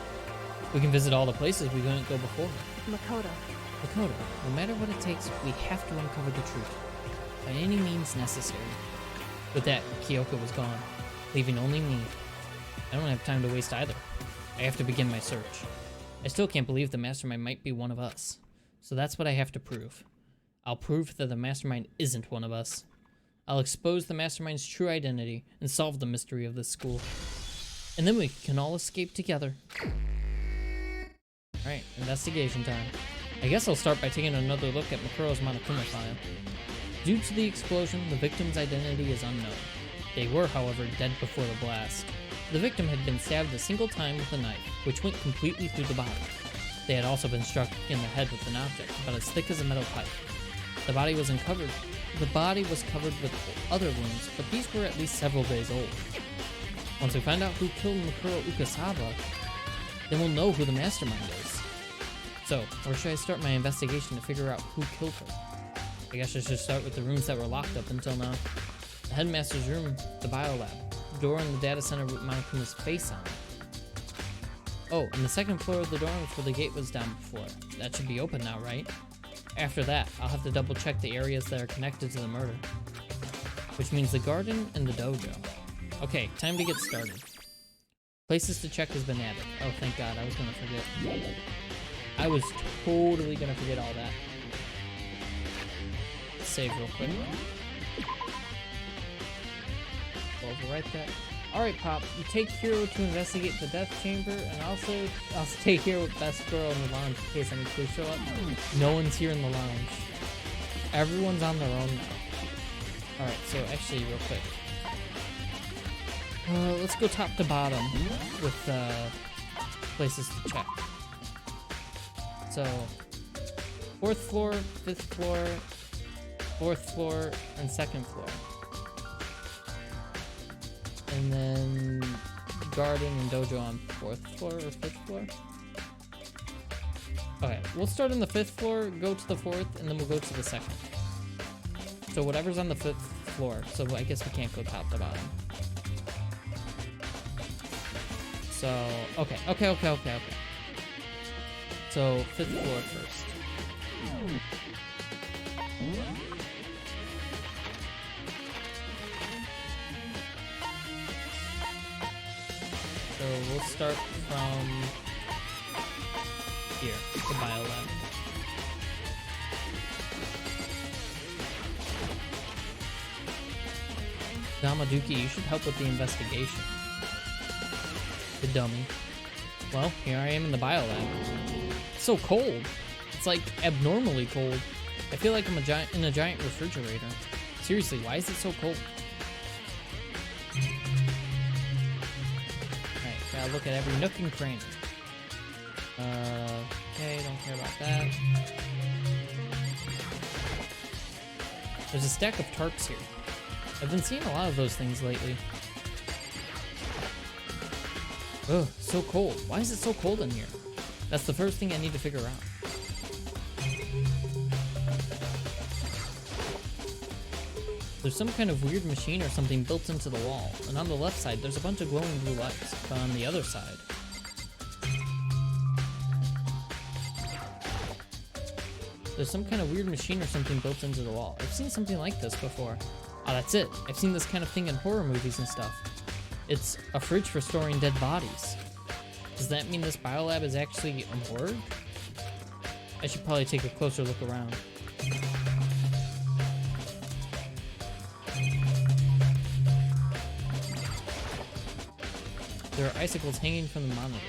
We can visit all the places we couldn't go before. Makoto. Makoto, no matter what it takes, we have to uncover the truth. By any means necessary. With that, Kyoko was gone, leaving only me. I don't have time to waste either. I have to begin my search. I still can't believe the mastermind might be one of us. So that's what I have to prove. I'll prove that the mastermind isn't one of us. I'll expose the mastermind's true identity and solve the mystery of this school. And then we can all escape together. Alright, investigation time. I guess I'll start by taking another look at Makuro's Monokuma file. Due to the explosion, the victim's identity is unknown. They were, however, dead before the blast. The victim had been stabbed a single time with a knife, which went completely through the body. They had also been struck in the head with an object, about as thick as a metal pipe. The body was covered with other wounds, but these were at least several days old. Once we find out who killed Makuro Ukasawa, then we'll know who the mastermind is. So, where should I start my investigation to figure out who killed her? I guess I should start with the rooms that were locked up until now. The headmaster's room, the biolab, door in the data center with Monokuma's face on it. Oh, and the second floor of the dorms where the gate was down before. That should be open now, right? After that, I'll have to double check the areas that are connected to the murder. Which means the garden and the dojo. Okay, time to get started. Places to check has been added. Oh, thank God, I was gonna forget. I was totally gonna forget all that. Save real quick. Overwrite that. Alright, Pop, you take Hero to investigate the death chamber, and also I'll stay here with Best Girl in the lounge in case any clues show up. No one's here in the lounge. Everyone's on their own now. Alright, so actually, real quick. Let's go top to bottom with places to check. So, 4th floor, 5th floor, 4th floor, and 2nd floor. And then garden and dojo on 4th floor or 5th floor. Okay, we'll start on the 5th floor, go to the 4th, and then we'll go to the 2nd. So whatever's on the 5th floor. So I guess we can't go top to bottom. So, okay. So 5th floor first. So we'll start from here, the biolab. Damaduki, you should help with the investigation. The dummy. Well, here I am in the biolab. It's so cold. It's like abnormally cold. I feel like I'm in a giant refrigerator. Seriously, why is it so cold? Gotta look at every nook and cranny. Okay, don't care about that. There's a stack of tarps here. I've been seeing a lot of those things lately. Ugh, so cold. Why is it so cold in here? That's the first thing I need to figure out. There's some kind of weird machine or something built into the wall, and on the left side there's a bunch of glowing blue lights, but on the other side... There's some kind of weird machine or something built into the wall. I've seen something like this before. Oh, that's it. I've seen this kind of thing in horror movies and stuff. It's a fridge for storing dead bodies. Does that mean this biolab is actually a morgue? I should probably take a closer look around. There are icicles hanging from the monitor.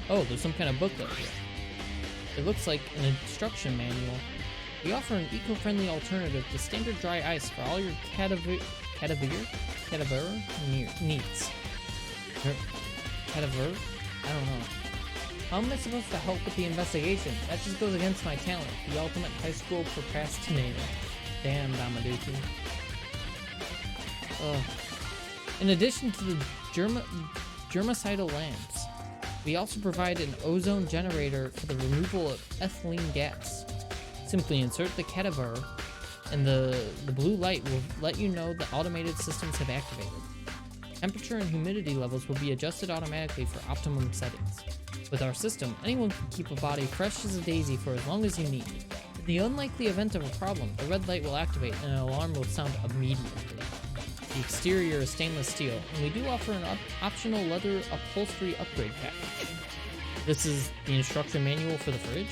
Oh, there's some kind of booklet here. It looks like an instruction manual. We offer an eco-friendly alternative to standard dry ice for all your Cadaver needs. Cadaver? I don't know. How am I supposed to help with the investigation? That just goes against my talent. The ultimate high school procrastinator. Damn, Damaduki. Ugh. In addition to the germicidal lamps, we also provide an ozone generator for the removal of ethylene gas. Simply insert the cadaver, and the blue light will let you know the automated systems have activated. Temperature and humidity levels will be adjusted automatically for optimum settings. With our system, anyone can keep a body fresh as a daisy for as long as you need. In the unlikely event of a problem, a red light will activate and an alarm will sound immediately. The exterior is stainless steel, and we do offer an optional leather upholstery upgrade package. This is the instruction manual for the fridge.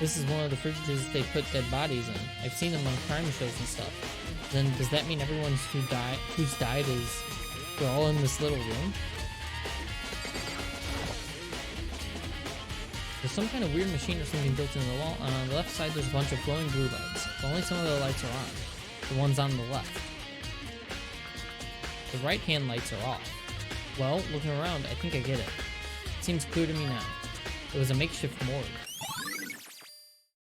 This is one of the fridges they put dead bodies in. I've seen them on crime shows and stuff. Then does that mean everyone's who's died is they're all in this little room? There's some kind of weird machine or something built into the wall, and on the left side there's a bunch of glowing blue lights. But only some of the lights are on. The ones on the left. The right-hand lights are off. Well, looking around, I think I get it. It seems clear to me now. It was a makeshift morgue.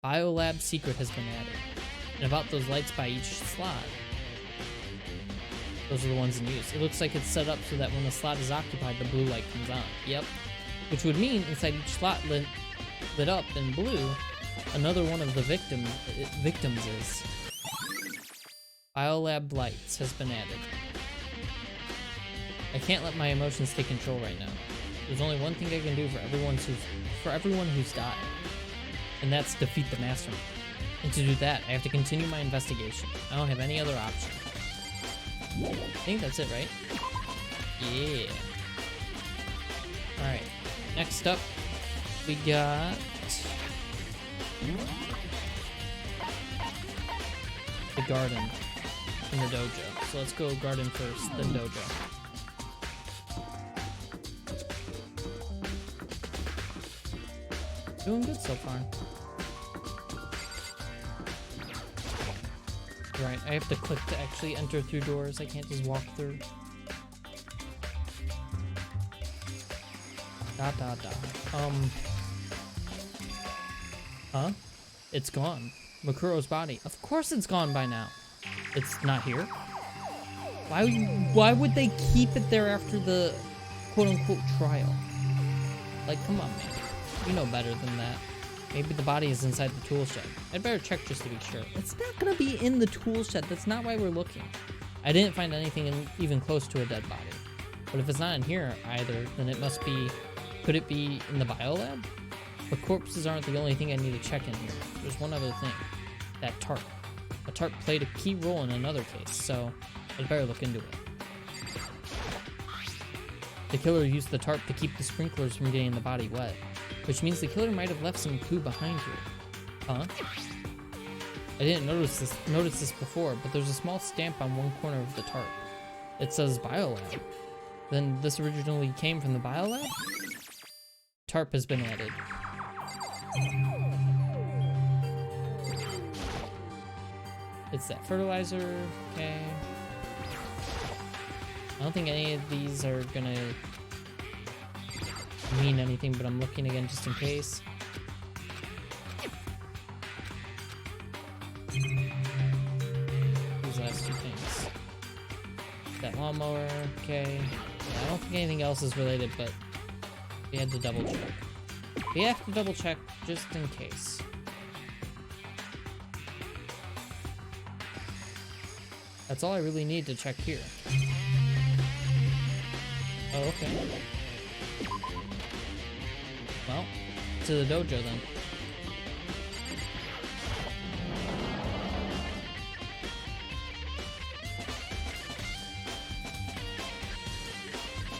Biolab secret has been added. And about those lights by each slot. Those are the ones in use. It looks like it's set up so that when the slot is occupied, the blue light comes on. Yep. Which would mean inside each slot lit up in blue, another one of the victims is. Biolab lights has been added. I can't let my emotions take control right now. There's only one thing I can do for everyone who's died. And that's defeat the mastermind. And to do that, I have to continue my investigation. I don't have any other option. I think that's it, right? Yeah. Alright. Next up, we got the garden in the dojo. So let's go garden first, then dojo. Doing good so far. Right, I have to click to actually enter through doors. I can't just walk through. Huh? It's gone. Makuro's body. Of course it's gone by now. It's not here. Why would they keep it there after the quote-unquote trial? Like, come on, man. You know better than that. Maybe the body is inside the tool shed. I'd better check just to be sure. It's not gonna be in the tool shed. That's not why we're looking. I didn't find anything even close to a dead body. But if it's not in here either, then it must be... Could it be in the biolab? But corpses aren't the only thing I need to check in here. There's one other thing. That tarp. A tarp played a key role in another case, so I'd better look into it. The killer used the tarp to keep the sprinklers from getting the body wet, which means the killer might have left some clue behind here. Huh? I didn't notice this before, but there's a small stamp on one corner of the tarp. It says biolab. Then this originally came from the biolab? Tarp has been added. It's that fertilizer, okay. I don't think any of these are gonna mean anything, but I'm looking again just in case. These last two things. That lawnmower, okay. Yeah, I don't think anything else is related, but we had to double check. We have to double check just in case. That's all I really need to check here. Oh, okay. Well, to the dojo then.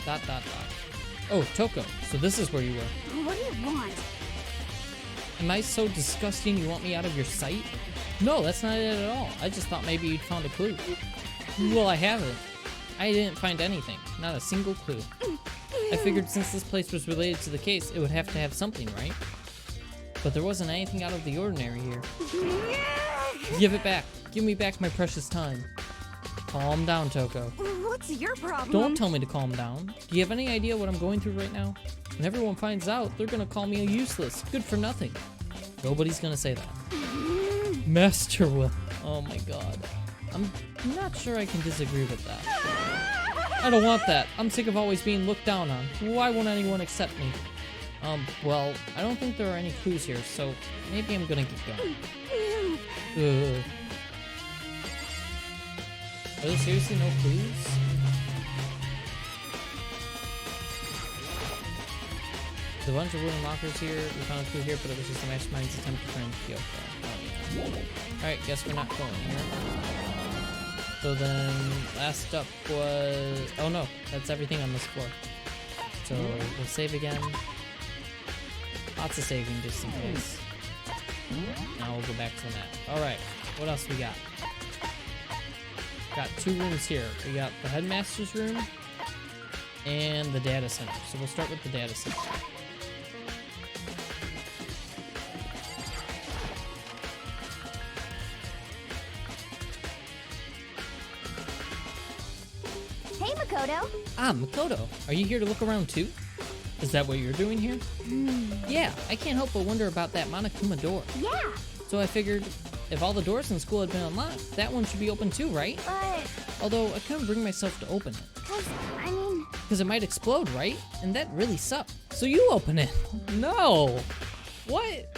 Dot. Oh, Toko, so this is where you were. What do you want? Am I so disgusting you want me out of your sight? No, that's not it at all. I just thought maybe you'd found a clue. Well, I haven't. I didn't find anything. Not a single clue. I figured since this place was related to the case, it would have to have something, right? But there wasn't anything out of the ordinary here. Give it back. Give me back my precious time. Calm down, Toko. What's your problem? Don't tell me to calm down. Do you have any idea what I'm going through right now? When everyone finds out, they're gonna call me a useless, good for nothing. Nobody's gonna say that. Master Will. Oh my god. I'm not sure I can disagree with that. I don't want that. I'm sick of always being looked down on. Why won't anyone accept me? Well, I don't think there are any clues here, so maybe I'm gonna get going. Ugh. Are there seriously no clues? There's a bunch of wooden lockers here. We found a clue here, but it was just the mastermind's attempt to turn Kyoko. Oh, yeah. Alright, guess we're not going here. So then, last up was... Oh no, that's everything on this floor. So, we'll save again. Lots of saving just in case. Now we'll go back to the map. Alright, what else we got? Got 2 rooms here. We got the headmaster's room and the data center. So we'll start with the data center. Hey, Makoto. Ah, Makoto, are you here to look around too? Is that what you're doing here? Yeah, I can't help but wonder about that Monokuma door. Yeah, So I figured if all the doors in school had been unlocked, that one should be open too, right? but... Although I couldn't bring myself to open it. I mean... Because it might explode, right? And that really sucks. So you open it. No. What?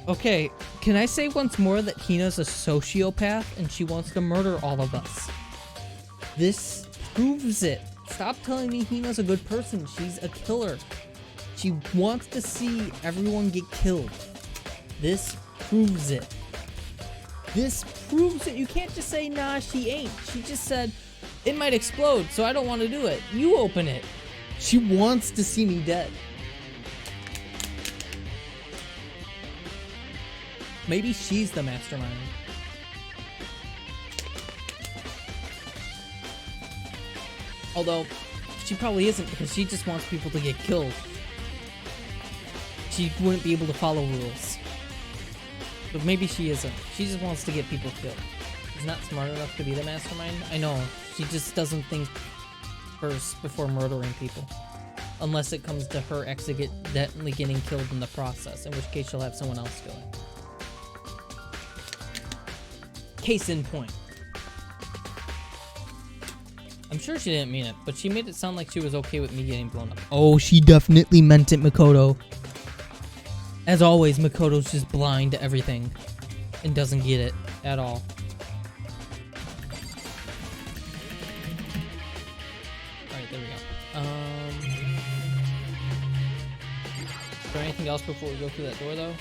Okay, can I say once more that Hina's a sociopath and she wants to murder all of us? This proves it. Stop telling me Hina's a good person. She's a killer. She wants to see everyone get killed. This proves it. This proves it. You can't just say, nah, she ain't. She just said, it might explode, so I don't want to do it. You open it. She wants to see me dead. Maybe she's the mastermind. Although, she probably isn't because she just wants people to get killed. She wouldn't be able to follow rules. But maybe she isn't. She just wants to get people killed. She's not smart enough to be the mastermind. I know. She just doesn't think first before murdering people. Unless it comes to her accidentally getting killed in the process, in which case she'll have someone else do it. Case in point. I'm sure she didn't mean it, but she made it sound like she was okay with me getting blown up. Oh, she definitely meant it, Makoto. As always, Makoto's just blind to everything and doesn't get it at all. Alright, there we go. Is there anything else before we go through that door, though?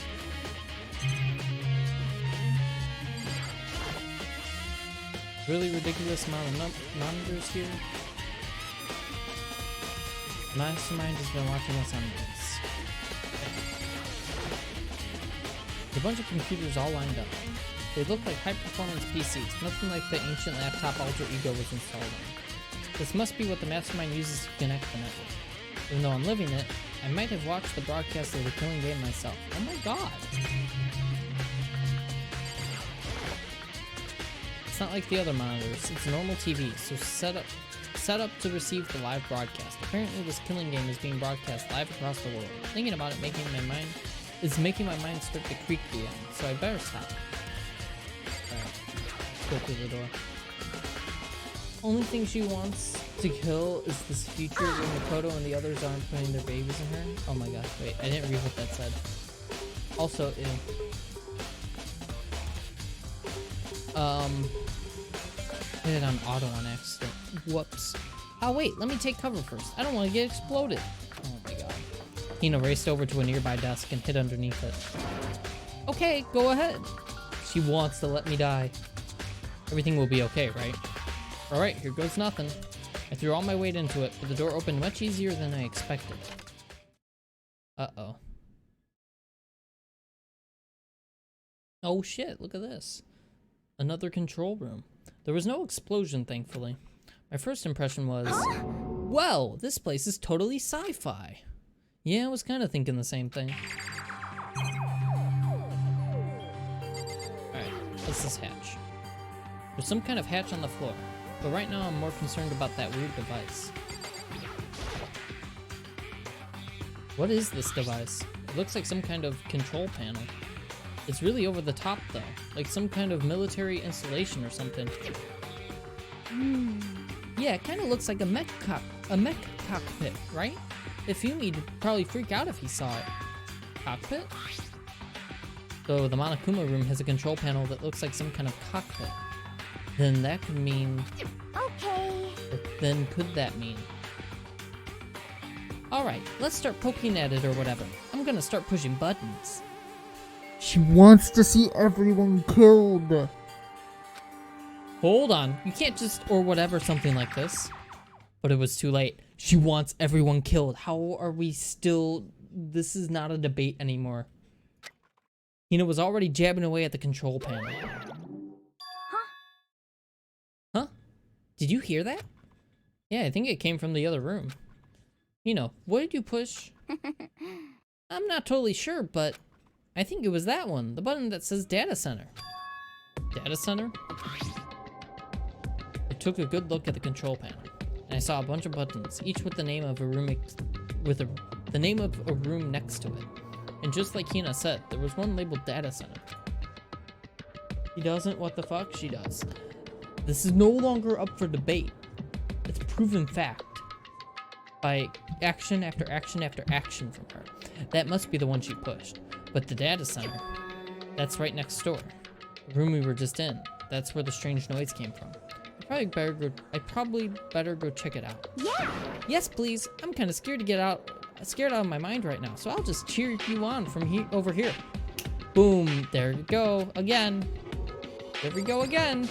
Really ridiculous amount of monitors here. Mastermind has been watching us on this. A bunch of computers all lined up. They look like high-performance PCs, nothing like the ancient laptop Alter Ego was installed on. This must be what the Mastermind uses to connect the network. Even though I'm living it, I might have watched the broadcast of the killing game myself. Oh my god! It's not like the other monitors, it's a normal TV, so set up to receive the live broadcast. Apparently this killing game is being broadcast live across the world. Thinking about it making my mind start to creak again, so I better stop. Alright, let's go through the door. Only thing she wants to kill is this future where Makoto and the others aren't putting their babies in her. Oh my gosh, wait, I didn't read what that said. Also, ew. Hit it on auto on accident. Whoops. Oh wait, let me take cover first. I don't want to get exploded. Oh my god. Hina raced over to a nearby desk and hid underneath it. Okay, go ahead. She wants to let me die. Everything will be okay, right? Alright, here goes nothing. I threw all my weight into it, but the door opened much easier than I expected. Uh-oh. Oh shit, look at this. Another control room. There was no explosion, thankfully. My first impression was, well, this place is totally sci-fi. Yeah, I was kind of thinking the same thing. Alright, this hatch. There's some kind of hatch on the floor, but right now I'm more concerned about that weird device. What is this device? It looks like some kind of control panel. It's really over the top though, like some kind of military installation or something. Yeah, it kind of looks like a mech cockpit, right? If Yumi'd probably freak out if he saw it. Cockpit? So the Monokuma room has a control panel that looks like some kind of cockpit. Then that could mean... Okay. Then could that mean? Alright, let's start poking at it or whatever. I'm gonna start pushing buttons. She wants to see everyone killed. Hold on, you can't just or whatever something like this. But it was too late. She wants everyone killed. How are we still... This is not a debate anymore. Hina was already jabbing away at the control panel. Huh? Did you hear that? Yeah, I think it came from the other room. Hina, what did you push? I'm not totally sure, but I think it was that one. The button that says Data Center. Data Center? I took a good look at the control panel, and I saw a bunch of buttons, each with the name of a room the name of a room next to it. And just like Hina said, there was one labeled Data Center. He doesn't, what the fuck? She does. This is no longer up for debate. It's proven fact. By action after action after action from her. That must be the one she pushed. But the Data Center, that's right next door. The room we were just in. That's where the strange noise came from. I probably better go check it out. Yeah. Yes, please. I'm kind of scared out of my mind right now, so I'll just cheer you on from over here. Boom. There you go. Again. There we go again.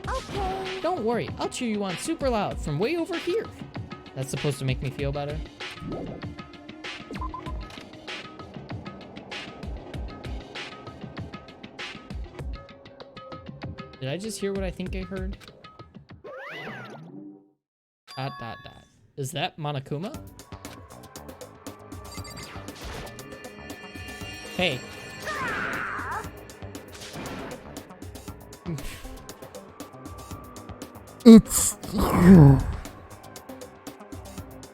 Okay. Don't worry. I'll cheer you on super loud from way over here. That's supposed to make me feel better. Did I just hear what I think I heard? ... Is that Monokuma? Hey. It's you.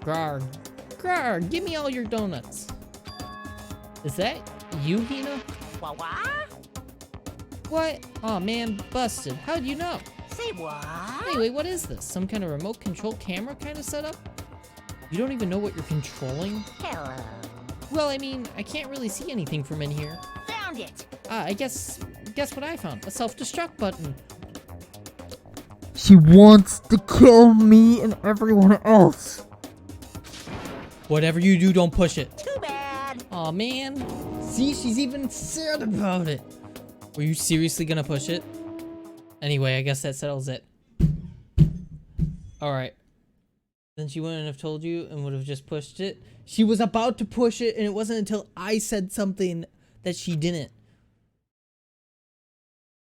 Grar, give me all your donuts. Is that you, Hina? What? Aw, man, busted. How'd you know? Say what? Anyway, what is this? Some kind of remote control camera kind of setup? You don't even know what you're controlling? Hello. Well, I mean, I can't really see anything from in here. Found it. I guess what I found? A self-destruct button. She wants to kill me and everyone else. Whatever you do, don't push it. Too bad. Aw, man. See, she's even sad about it. Were you seriously gonna push it? Anyway, I guess that settles it. Alright. Then she wouldn't have told you and would have just pushed it. She was about to push it, and it wasn't until I said something that she didn't.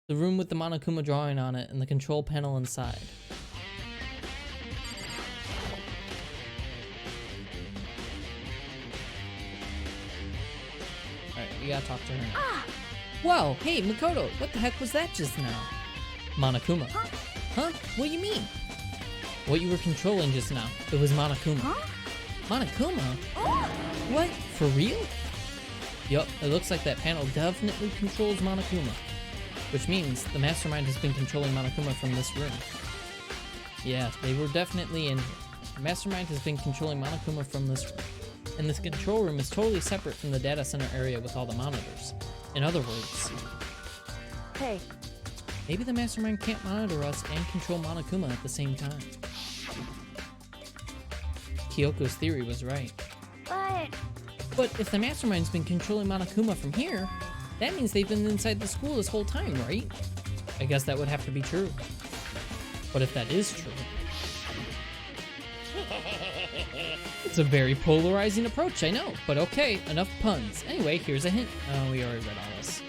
The room with the Monokuma drawing on it and the control panel inside. Alright, we gotta talk to her now. Whoa, hey, Makoto, what the heck was that just now? Monokuma. Huh? What do you mean? What you were controlling just now. It was Monokuma. Monokuma? What? For real? Yup, it looks like that panel definitely controls Monokuma. Which means the mastermind has been controlling Monokuma from this room. Yeah, they were definitely in here. The mastermind has been controlling Monokuma from this room. And this control room is totally separate from the data center area with all the monitors. In other words... Hey, maybe the mastermind can't monitor us and control Monokuma at the same time. Kyoko's theory was right. But if the mastermind's been controlling Monokuma from here, that means they've been inside the school this whole time, right? I guess that would have to be true. But if that is true... It's a very polarizing approach, I know. But okay, enough puns. Anyway, here's a hint. Oh, we already read all this.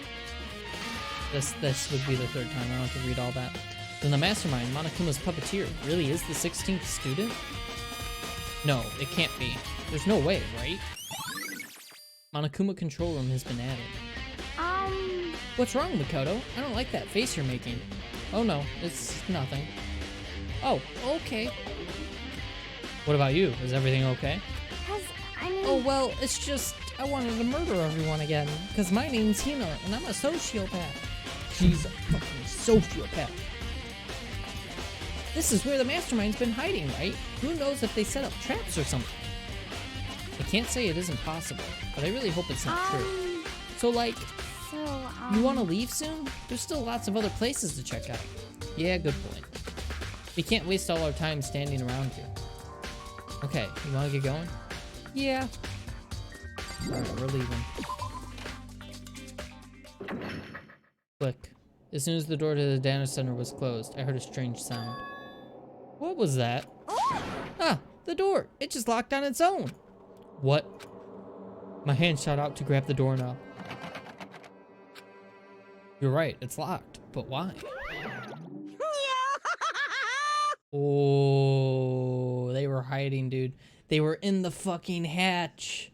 This would be the third time. I don't have to read all that. Then the mastermind, Monokuma's puppeteer, really is the 16th student? No, it can't be. There's no way, right? Monokuma control room has been added. What's wrong, Makoto? I don't like that face you're making. Oh no, it's nothing. Oh, okay. What about you? Is everything okay? Oh well, it's just I wanted to murder everyone again. Because my name's Hina, and I'm a sociopath. She's a fucking sociopath. This is where the mastermind's been hiding, right? Who knows if they set up traps or something? I can't say it isn't possible, but I really hope it's not true. So like, you want to leave soon? There's still lots of other places to check out. Yeah, good point. We can't waste all our time standing around here. Okay, you want to get going? Yeah. Alright, we're leaving. Click. As soon as the door to the data center was closed, I heard a strange sound. What was that? Ah, the door. It just locked on its own. What? My hand shot out to grab the doorknob. You're right, it's locked. But why? Oh, they were hiding, dude. They were in the fucking hatch.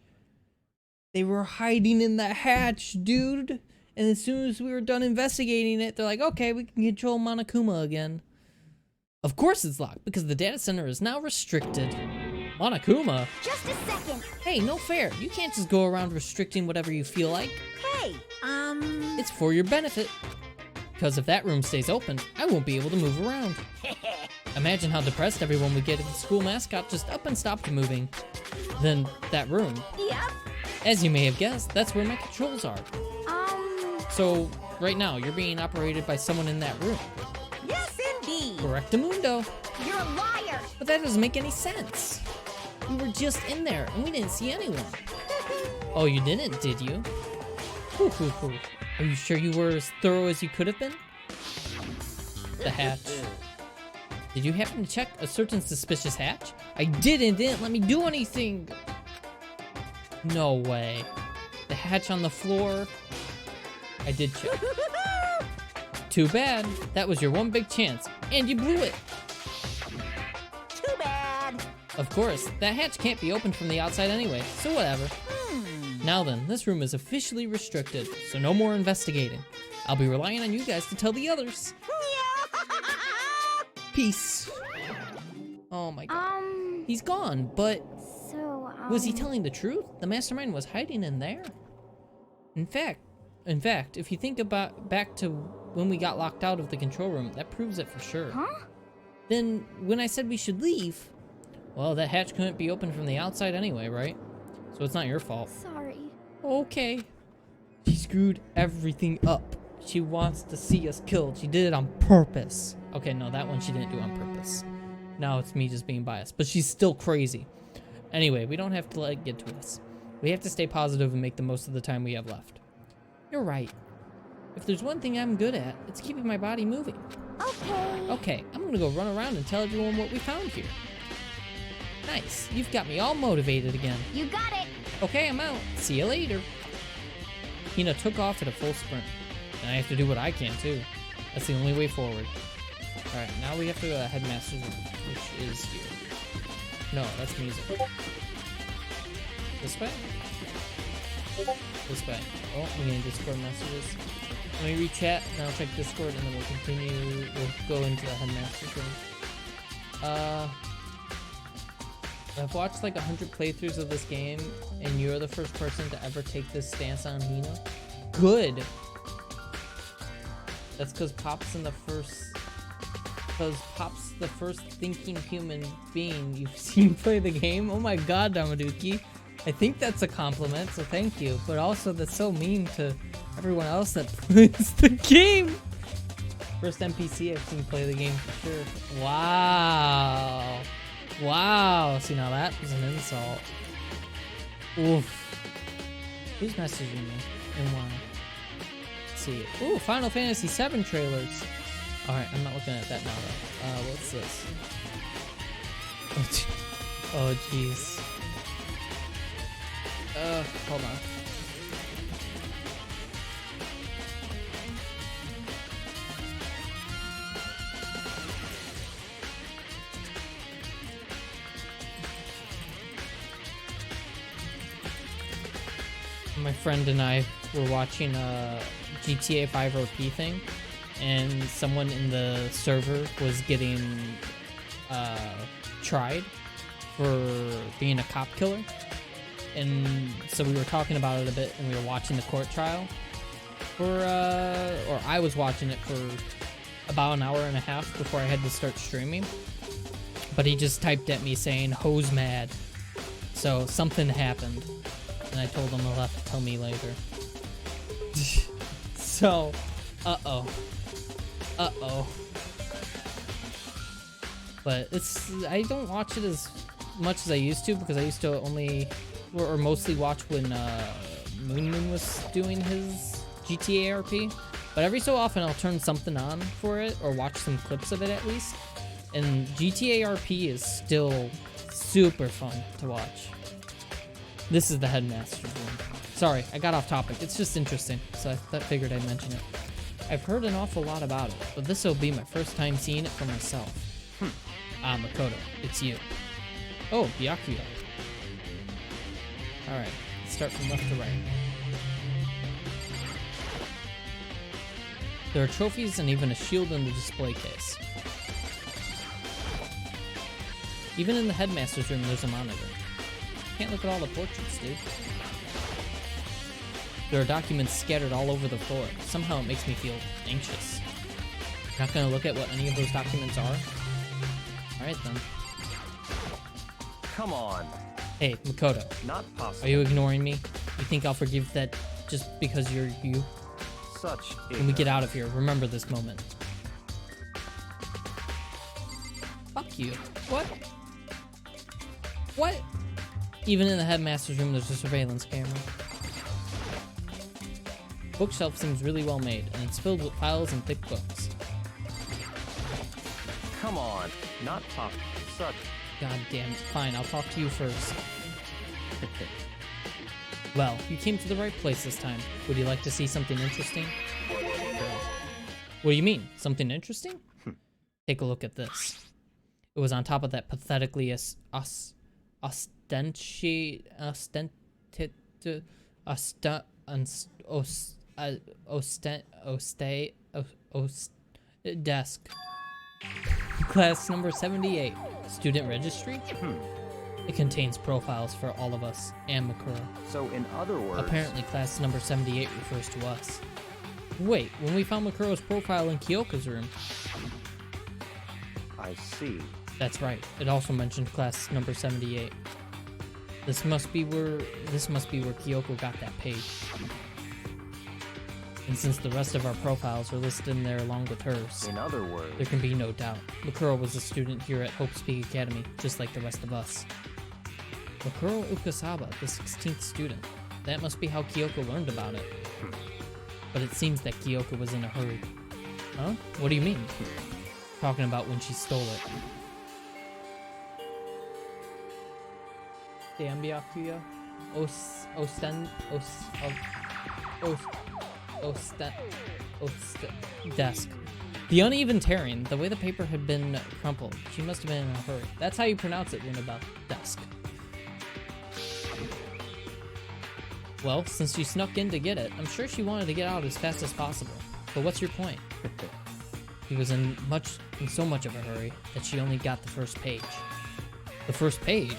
They were hiding in the hatch, dude. And as soon as we were done investigating it, they're like, okay, we can control Monokuma again. Of course it's locked, because the data center is now restricted. Monokuma? Just a second. Hey, no fair. You can't just go around restricting whatever you feel like. Hey, It's for your benefit. Because if that room stays open, I won't be able to move around. Imagine how depressed everyone would get if the school mascot just up and stopped moving. Then, that room. Yep. As you may have guessed, that's where my controls are. So, right now, you're being operated by someone in that room. Yes, indeed. Correctamundo. You're a liar. But that doesn't make any sense. We were just in there, and we didn't see anyone. Oh, you didn't, did you? Hoo, hoo, hoo. Are you sure you were as thorough as you could have been? The hatch. Did you happen to check a certain suspicious hatch? I didn't let me do anything. No way. The hatch on the floor. I did check. Too bad. That was your one big chance, and you blew it. Too bad. Of course, that hatch can't be opened from the outside anyway, so whatever. Now then, this room is officially restricted, so no more investigating. I'll be relying on you guys to tell the others. Peace. Oh my god. He's gone, but was he telling the truth? The mastermind was hiding in there. In fact, if you think about back to when we got locked out of the control room, that proves it for sure. Huh? Then when I said we should leave, well, that hatch couldn't be opened from the outside anyway, right? So it's not your fault. Sorry. Okay. She screwed everything up. She wants to see us killed. She did it on purpose. Okay, no, that one she didn't do on purpose. Now it's me just being biased, but she's still crazy. Anyway, we don't have to let it get to us. We have to stay positive and make the most of the time we have left. You're right. If there's one thing I'm good at, it's keeping my body moving. Okay. Okay, I'm gonna go run around and tell everyone what we found here. Nice, you've got me all motivated again. You got it. Okay, I'm out. See you later. Hina took off at a full sprint. And I have to do what I can too. That's the only way forward. Alright, now we have to go to the headmaster's room, which is here. No, that's music. This way? This way. Oh, we need Discord messages. Let me re-chat, then I'll check Discord, and then we'll continue. We'll go into the headmaster's room. I've watched like 100 playthroughs of this game, and you're the first person to ever take this stance on Hina. Good! That's because Pop's the first thinking human being you've seen play the game. Oh my god, Damaduki. I think that's a compliment, so thank you. But also, that's so mean to everyone else that plays the game. First NPC I've seen play the game for sure. Wow. Wow. See, now that was an insult. Oof. Who's messaging me? And why? Let's see. Ooh, Final Fantasy VII trailers. Alright, I'm not looking at that now though. What's this? Oh, jeez. Hold on. My friend and I were watching GTA 5 RP thing, and someone in the server was getting tried for being a cop killer. And so we were talking about it a bit, and we were watching the court trial or I was watching it for about an hour and a half before I had to start streaming. But he just typed at me saying, "Ho's mad." So something happened, and I told him he'll have to tell me later. So, uh-oh. But I don't watch it as much as I used to, because I used to only, or mostly watch when Moon was doing his GTA RP. But every so often I'll turn something on for it, or watch some clips of it at least. And GTA RP is still super fun to watch. This is the Headmaster's room. Sorry, I got off topic. It's just interesting, so I figured I'd mention it. I've heard an awful lot about it, but this will be my first time seeing it for myself. Ah, Makoto, it's you. Oh, Byakuya. Alright, let's start from left to right. There are trophies and even a shield in the display case. Even in the Headmaster's room, there's a monitor. Can't look at all the portraits, dude. There are documents scattered all over the floor. Somehow it makes me feel anxious. Not gonna look at what any of those documents are? Alright then. Come on. Hey, Makoto. Not possible. Are you ignoring me? You think I'll forgive that just because you're you? Such When we get out of here, remember this moment. Fuck you. What? What? Even in the Headmaster's room, there's a surveillance camera. Bookshelf seems really well made, and it's filled with files and thick books. Come on. Not pop. Such. God damn it. Fine, I'll talk to you first. Well, you came to the right place this time. Would you like to see something interesting? What do you mean? Something interesting? Take a look at this. It was on top of that pathetically desk. Class number 78. Student registry? It contains profiles for all of us and Makura. So in other words... Apparently class number 78 refers to us. Wait, when we found Makuro's profile in Kyoko's room. I see. That's right. It also mentioned class number 78. This must be where Kyoko got that page. And since the rest of our profiles are listed in there along with hers, In other words... there can be no doubt. Makuro was a student here at Hope's Peak Academy, just like the rest of us. Makuro Ukasaba, the 16th student. That must be how Kyoko learned about it. But it seems that Kyoko was in a hurry. Huh? What do you mean? Talking about when she stole it. Damn, Byakuya. Desk. The uneven tearing, the way the paper had been crumpled. She must have been in a hurry. That's how you pronounce it, Runaba. Desk. Well, since you snuck in to get it, I'm sure she wanted to get out as fast as possible. But what's your point? He was in so much of a hurry that she only got the first page. The first page?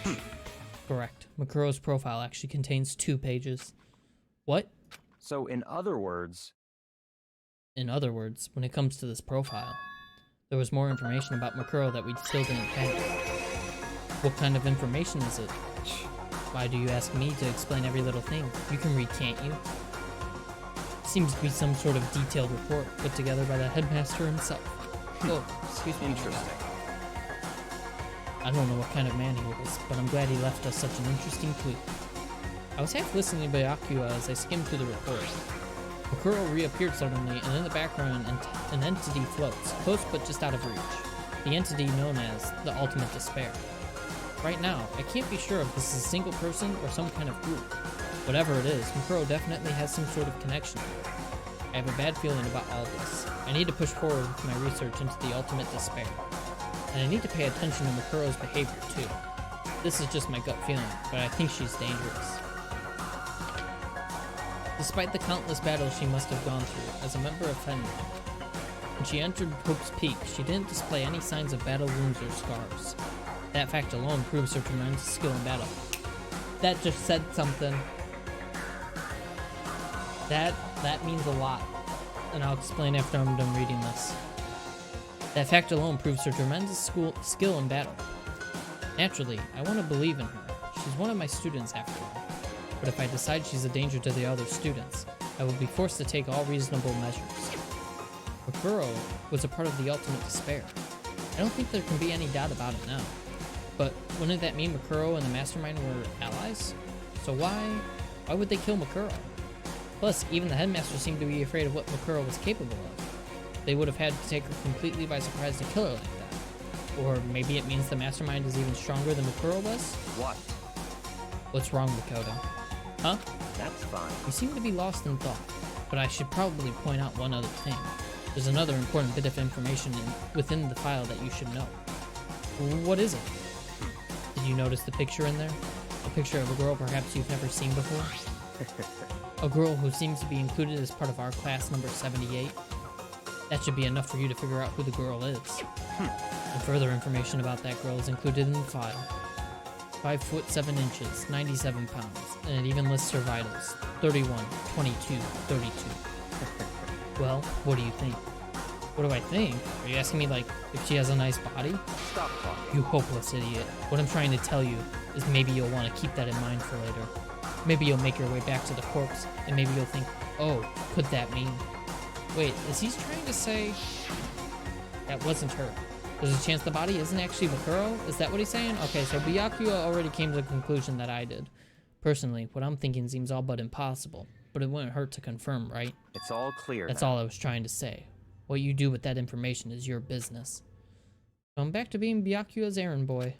Correct. Makuro's profile actually contains 2 pages. What? So in other words... In other words, when it comes to this profile, there was more information about Makuro that we still didn't have. What kind of information is it? Why do you ask me to explain every little thing? You can read, can't you? Seems to be some sort of detailed report put together by the headmaster himself. Oh, excuse me. Interesting. I don't know what kind of man he was, but I'm glad he left us such an interesting clue. I was half listening to Byakuya as I skimmed through the report. Makuro reappeared suddenly, and in the background an entity floats, close but just out of reach. The entity known as the Ultimate Despair. Right now, I can't be sure if this is a single person or some kind of group. Whatever it is, Makuro definitely has some sort of connection. I have a bad feeling about all this. I need to push forward with my research into the Ultimate Despair. And I need to pay attention to Makuro's behavior too. This is just my gut feeling, but I think she's dangerous. Despite the countless battles she must have gone through as a member of Fenrir, when she entered Hope's Peak, she didn't display any signs of battle wounds or scars. That fact alone proves her tremendous skill in battle. That just said something. That means a lot, and I'll explain after I'm done reading this. That fact alone proves her tremendous skill in battle. Naturally, I want to believe in her. She's one of my students after all. But if I decide she's a danger to the other students, I will be forced to take all reasonable measures. Makuro was a part of the ultimate despair. I don't think there can be any doubt about it now. But wouldn't that mean Makuro and the Mastermind were allies? So why would they kill Makuro? Plus, even the headmaster seemed to be afraid of what Makuro was capable of. They would have had to take her completely by surprise to kill her like that. Or maybe it means the Mastermind is even stronger than Makuro was? What? What's wrong, Makoto? Huh? That's fine. You seem to be lost in thought, but I should probably point out one other thing. There's another important bit of information within the file that you should know. What is it? Did you notice the picture in there? A picture of a girl perhaps you've never seen before? A girl who seems to be included as part of our class number 78? That should be enough for you to figure out who the girl is. And further information about that girl is included in the file. 5 foot 7 inches, 97 pounds, and it even lists her vitals. 31, 22, 32. Well, what do you think? What do I think? Are you asking me, like, if she has a nice body? Stop talking. You hopeless idiot. What I'm trying to tell you is maybe you'll want to keep that in mind for later. Maybe you'll make your way back to the corpse, and maybe you'll think, oh, could that mean? Wait, is he trying to say that wasn't her? There's a chance the body isn't actually Makuro? Is that what he's saying? Okay, so Byakuya already came to the conclusion that I did. Personally, what I'm thinking seems all but impossible, but it wouldn't hurt to confirm, right? It's all clear That's now. all I was trying to say. What you do with that information is your business. So I'm back to being Byakuya's errand boy.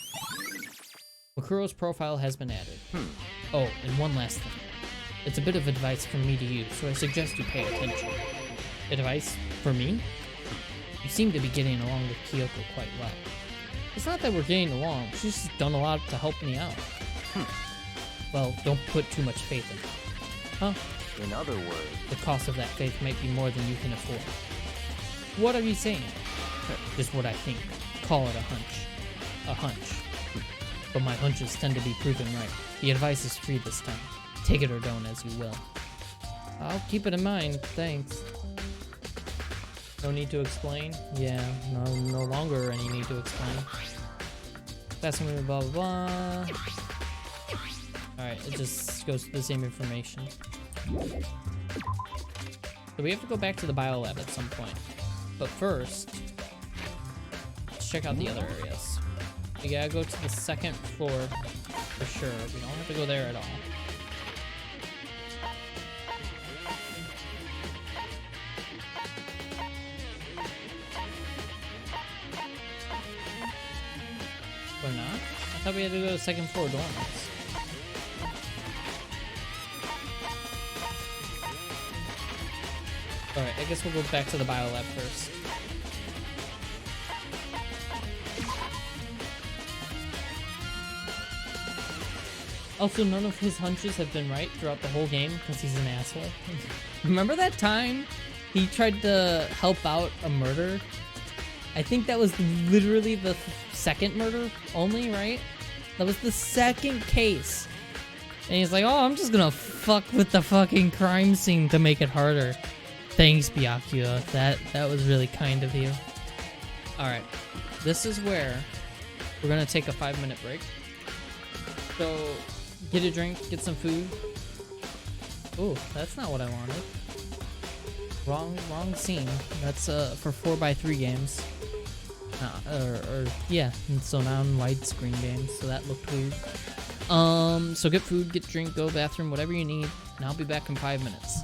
Makuro's profile has been added. Oh, and one last thing. It's a bit of advice from me to you, so I suggest you pay attention. Advice for me? You seem to be getting along with Kyoko quite well. It's not that we're getting along, she's just done a lot to help me out. Well, don't put too much faith in her. Huh? In other words, The cost of that faith might be more than you can afford. What are you saying? Just what I think. Call it a hunch. A hunch. But my hunches tend to be proven right. The advice is free this time. Take it or don't as you will. I'll keep it in mind, thanks. No need to explain? Yeah, no longer any need to explain. That's me, blah blah blah. Alright, it just goes to the same information. So we have to go back to the biolab at some point. But first, let's check out the other areas. We gotta go to the second floor for sure. We don't have to go there at all. Or not? I thought we had to go to second floor dorms. Alright, I guess we'll go back to the biolab first. Also, none of his hunches have been right throughout the whole game because he's an asshole. Remember that time he tried to help out a murder? I think that was literally the second murder only, right? That was the second case. And he's like, oh, I'm just gonna fuck with the fucking crime scene to make it harder. Thanks, Byakuya. That was really kind of you. Alright. This is where we're gonna take a 5-minute break. So, get a drink, get some food. Ooh, that's not what I wanted. Wrong scene. That's for 4x3 games. Yeah, and so now in widescreen games, so that looked weird. So get food, get drink, go bathroom, whatever you need, and I'll be back in 5 minutes.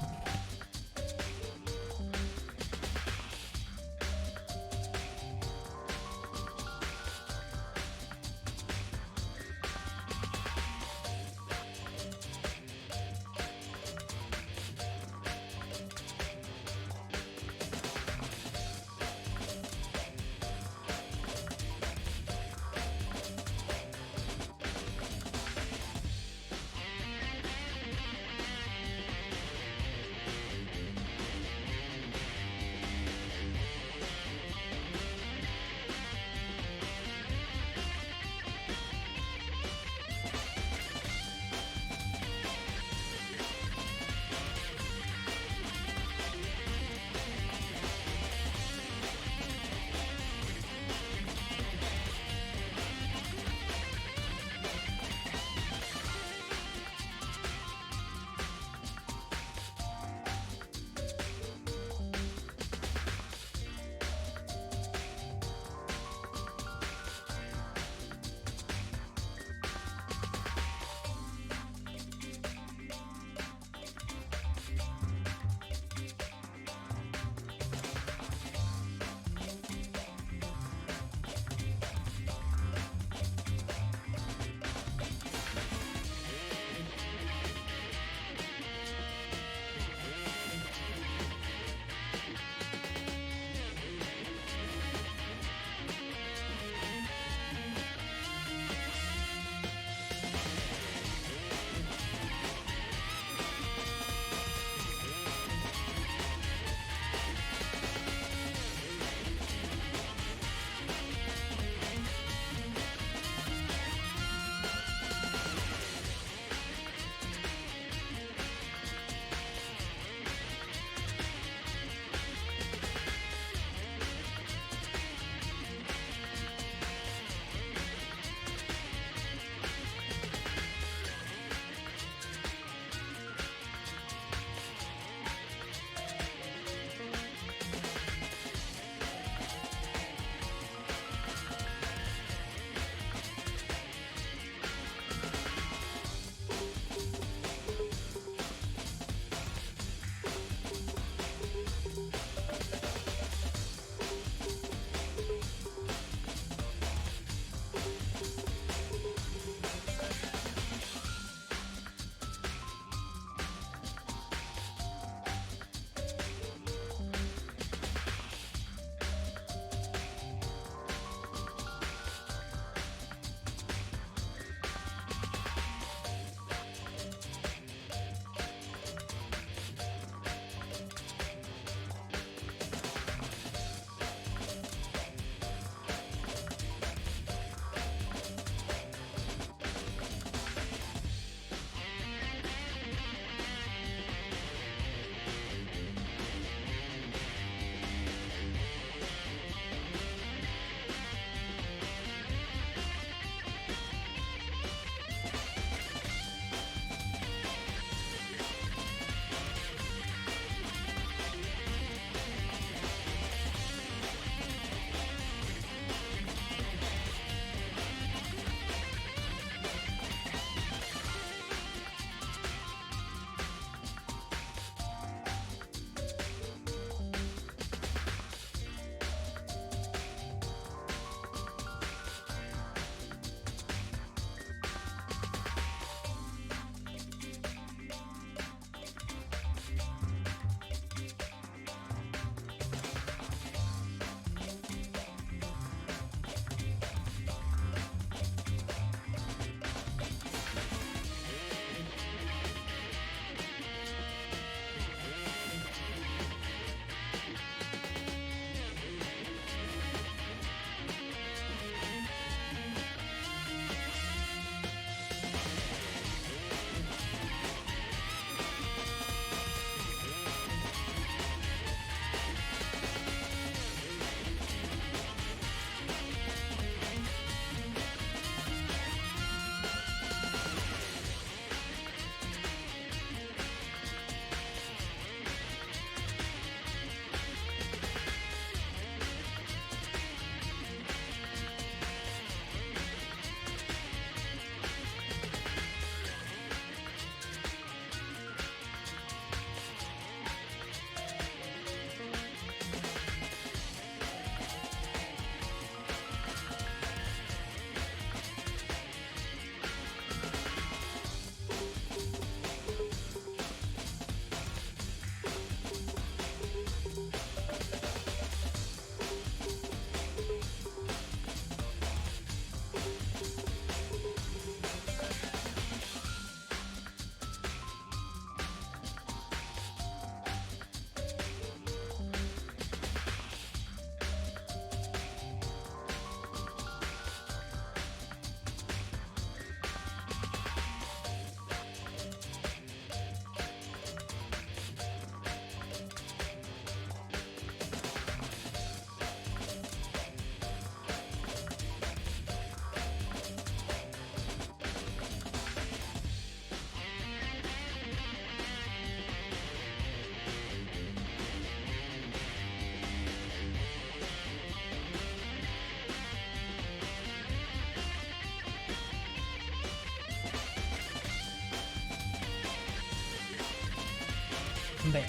Bam.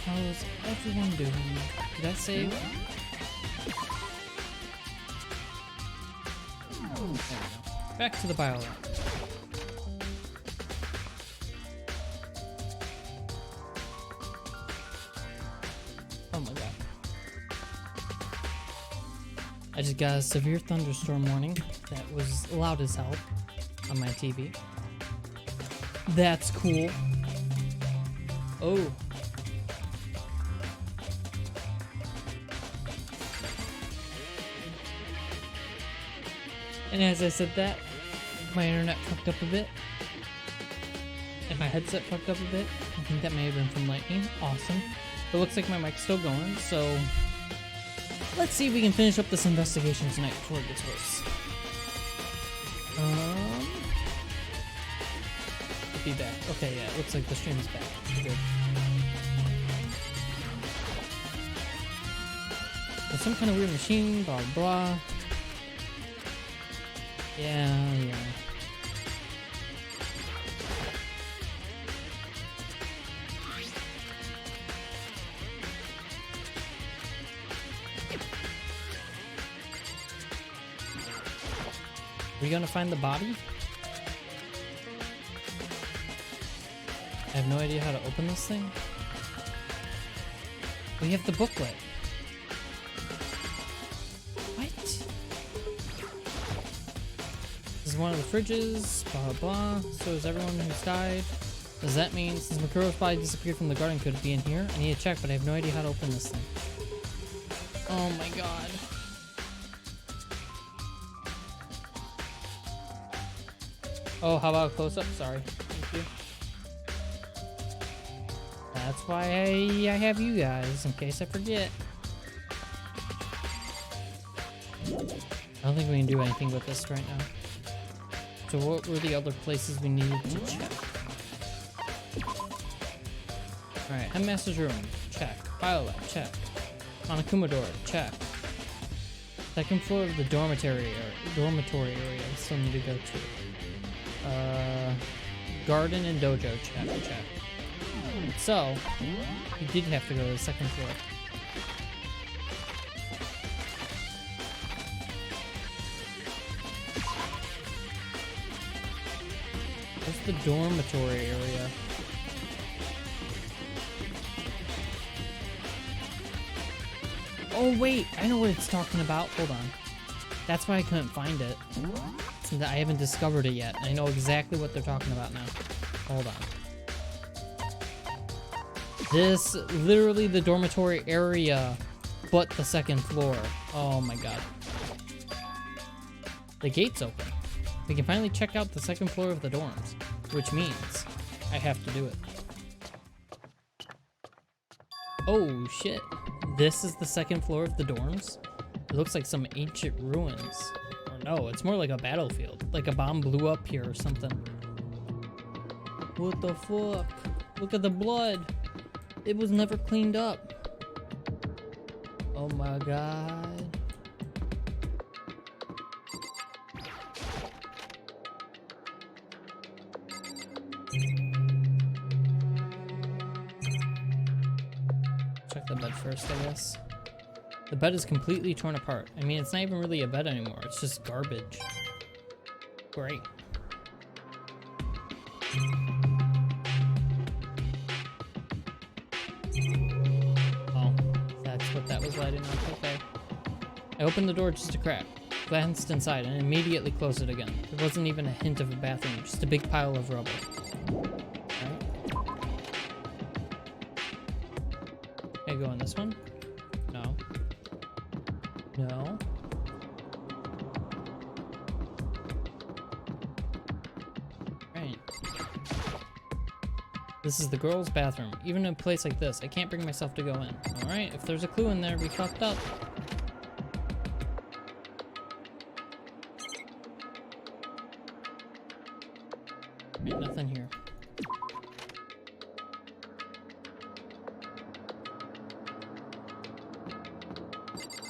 How's everyone doing? Did I save? There we go. Back to the biolab. Oh my god. I just got a severe thunderstorm warning that was loud as hell on my TV. That's cool. Oh. And as I said that, my internet fucked up a bit. And my headset fucked up a bit. I think that may have been from lightning. Awesome. It looks like my mic's still going, so let's see if we can finish up this investigation tonight before it gets worse. I'll be back. Okay, yeah, it looks like the stream is back. Good. There's some kind of weird machine, blah blah. Yeah. Are we gonna find the body? I have no idea how to open this thing. We have the booklet. What? This is one of the fridges, blah blah blah. So is everyone who's died. Does that mean since Makuro's body disappeared from the garden, could it be in here? I need to check, but I have no idea how to open this thing. Oh my god. Oh, how about a close-up? Sorry. Thank you. That's why I have you guys, in case I forget. I don't think we can do anything with this right now. So what were the other places we needed to check? Alright, Headmaster's room, check. Biolab, check. Monokuma door, check. Second floor of the dormitory area, we still need to go to. Garden and dojo, check. So, we did have to go to the second floor. Where's the dormitory area? Oh wait, I know what it's talking about. Hold on. That's why I couldn't find it. I haven't discovered it yet. I know exactly what they're talking about now. Hold on. This, literally the dormitory area, but the second floor. Oh my god. The gate's open. We can finally check out the second floor of the dorms, which means I have to do it. Oh shit. This is the second floor of the dorms? It looks like some ancient ruins. No, it's more like a battlefield. Like a bomb blew up here or something. What the fuck? Look at the blood. It was never cleaned up. Oh my god. Check the bed first, I guess. The bed is completely torn apart. I mean, it's not even really a bed anymore. It's just garbage. Great. Oh, that's what that was lighting up. Okay. I opened the door just a crack, glanced inside, and immediately closed it again. There wasn't even a hint of a bathroom, just a big pile of rubble. Alright. Can I go in this one? No. No. Right. This is the girls' bathroom. Even in a place like this, I can't bring myself to go in. Alright, if there's a clue in there, we fucked up. Ain't nothing here.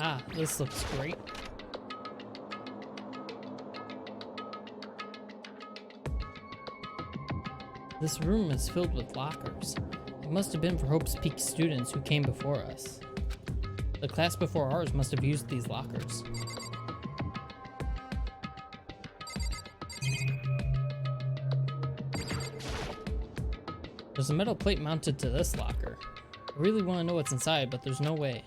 Ah, this looks great. This room is filled with lockers. It must have been for Hope's Peak students who came before us. The class before ours must have used these lockers. There's a metal plate mounted to this locker. I really want to know what's inside, but there's no way.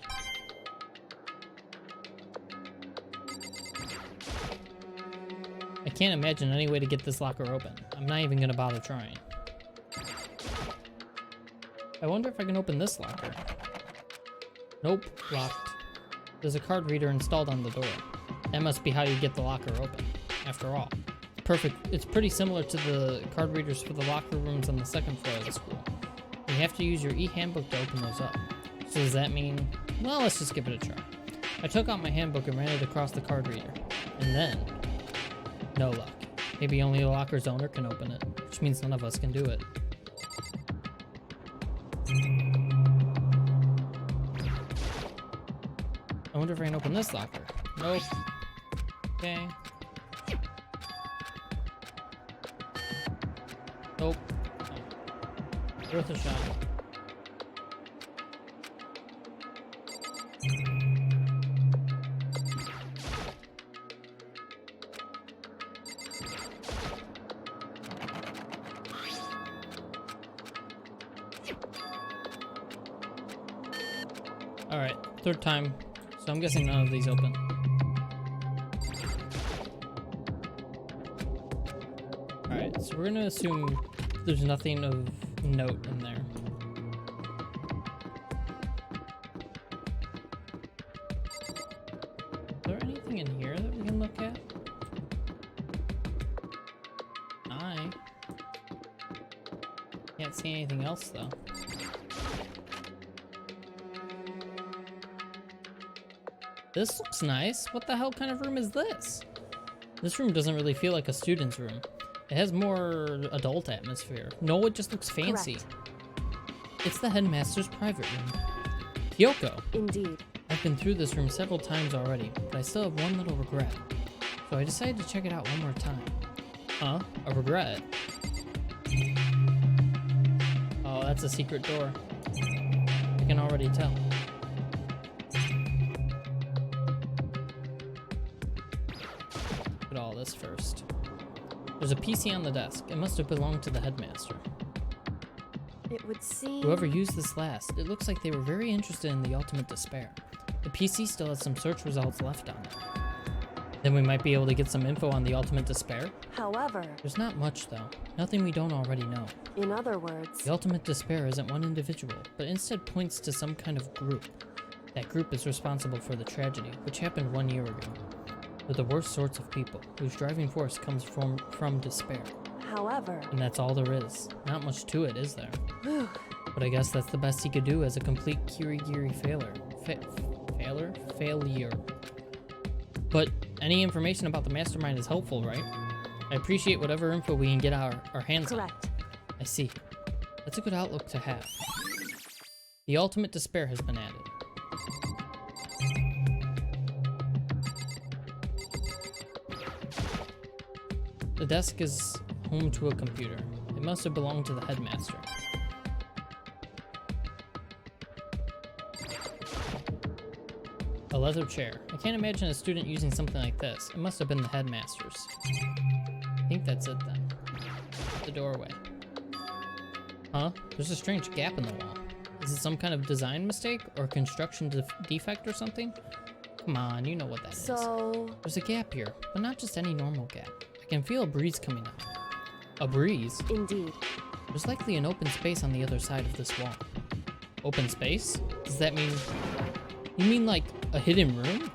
I can't imagine any way to get this locker open. I'm not even gonna bother trying. I wonder if I can open this locker. Nope, locked. There's a card reader installed on the door. That must be how you get the locker open, after all. Perfect. It's pretty similar to the card readers for the locker rooms on the second floor of the school. You have to use your e-handbook to open those up. So does that mean... Well, let's just give it a try. I took out my handbook and ran it across the card reader. And then... No luck. Maybe only the locker's owner can open it, which means none of us can do it. I wonder if I can open this locker. Nope. Okay. Nope. Oh. Worth a shot. Alright, third time. So I'm guessing none of these open. Alright, so we're gonna assume there's nothing of note in there. Is there anything in here that we can look at? I can't see anything else though. This looks nice. What the hell kind of room is this? This room doesn't really feel like a student's room. It has more adult atmosphere. No, it just looks fancy. Correct. It's the headmaster's private room. Kyoko. Indeed. I've been through this room several times already, but I still have one little regret. So I decided to check it out one more time. Huh? A regret? Oh, that's a secret door. I can already tell. Look at all this first. There's a PC on the desk. It must have belonged to the headmaster. It would seem... Whoever used this last, it looks like they were very interested in the ultimate despair. The PC still has some search results left on it. Then we might be able to get some info on the ultimate despair. However, There's not much though. Nothing we don't already know. in other words, The ultimate despair isn't one individual, but instead points to some kind of group. That group is responsible for the tragedy, which happened 1 year ago. They're the worst sorts of people, whose driving force comes from despair. however, And that's all there is. Not much to it, is there? whew, But I guess that's the best he could do as a complete Kirigiri failure. Failure. But any information about the mastermind is helpful, right? I appreciate whatever info we can get our hands on. correct. I see. That's a good outlook to have. The ultimate despair has been added. The desk is home to a computer. It must have belonged to the headmaster. A leather chair. I can't imagine a student using something like this. It must have been the headmaster's. I think that's it then. The doorway. Huh? There's a strange gap in the wall. Is it some kind of design mistake or construction defect or something? Come on, you know what that is. So, There's a gap here, but not just any normal gap. I can feel a breeze coming out. A breeze? indeed, There's likely an open space on the other side of this wall. Open space? Does that mean... You mean like a hidden room?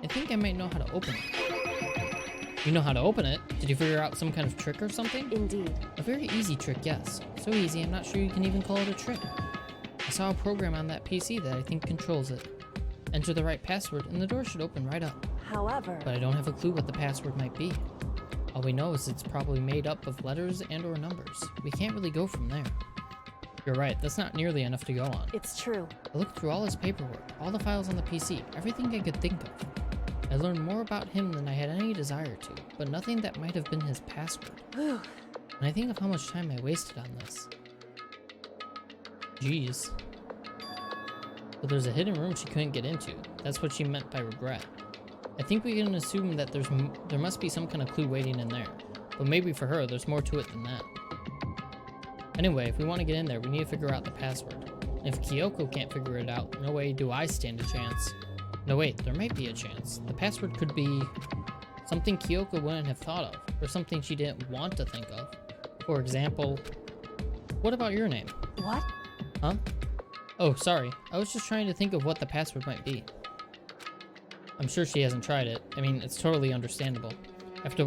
I think I might know how to open it. You know how to open it? Did you figure out some kind of trick or something? indeed. A very easy trick, yes. So easy, I'm not sure you can even call it a trick. I saw a program on that PC that I think controls it. Enter the right password and the door should open right up. However, But I don't have a clue what the password might be. All we know is it's probably made up of letters and or numbers. We can't really go from there. You're right, that's not nearly enough to go on. it's true. I looked through all his paperwork, all the files on the PC, everything I could think of. I learned more about him than I had any desire to, but nothing that might have been his password. Whew, And I think of how much time I wasted on this. Jeez. But there's a hidden room she couldn't get into. That's what she meant by regret. I think we can assume that there must be some kind of clue waiting in there. But maybe for her, there's more to it than that. Anyway, if we want to get in there, we need to figure out the password. And if Kyoko can't figure it out, no way do I stand a chance. No wait, there might be a chance. The password could be something Kyoko wouldn't have thought of, or something she didn't want to think of. For example, what about your name? What? Huh? Oh, sorry. I was just trying to think of what the password might be. I'm sure she hasn't tried it. I mean, it's totally understandable. After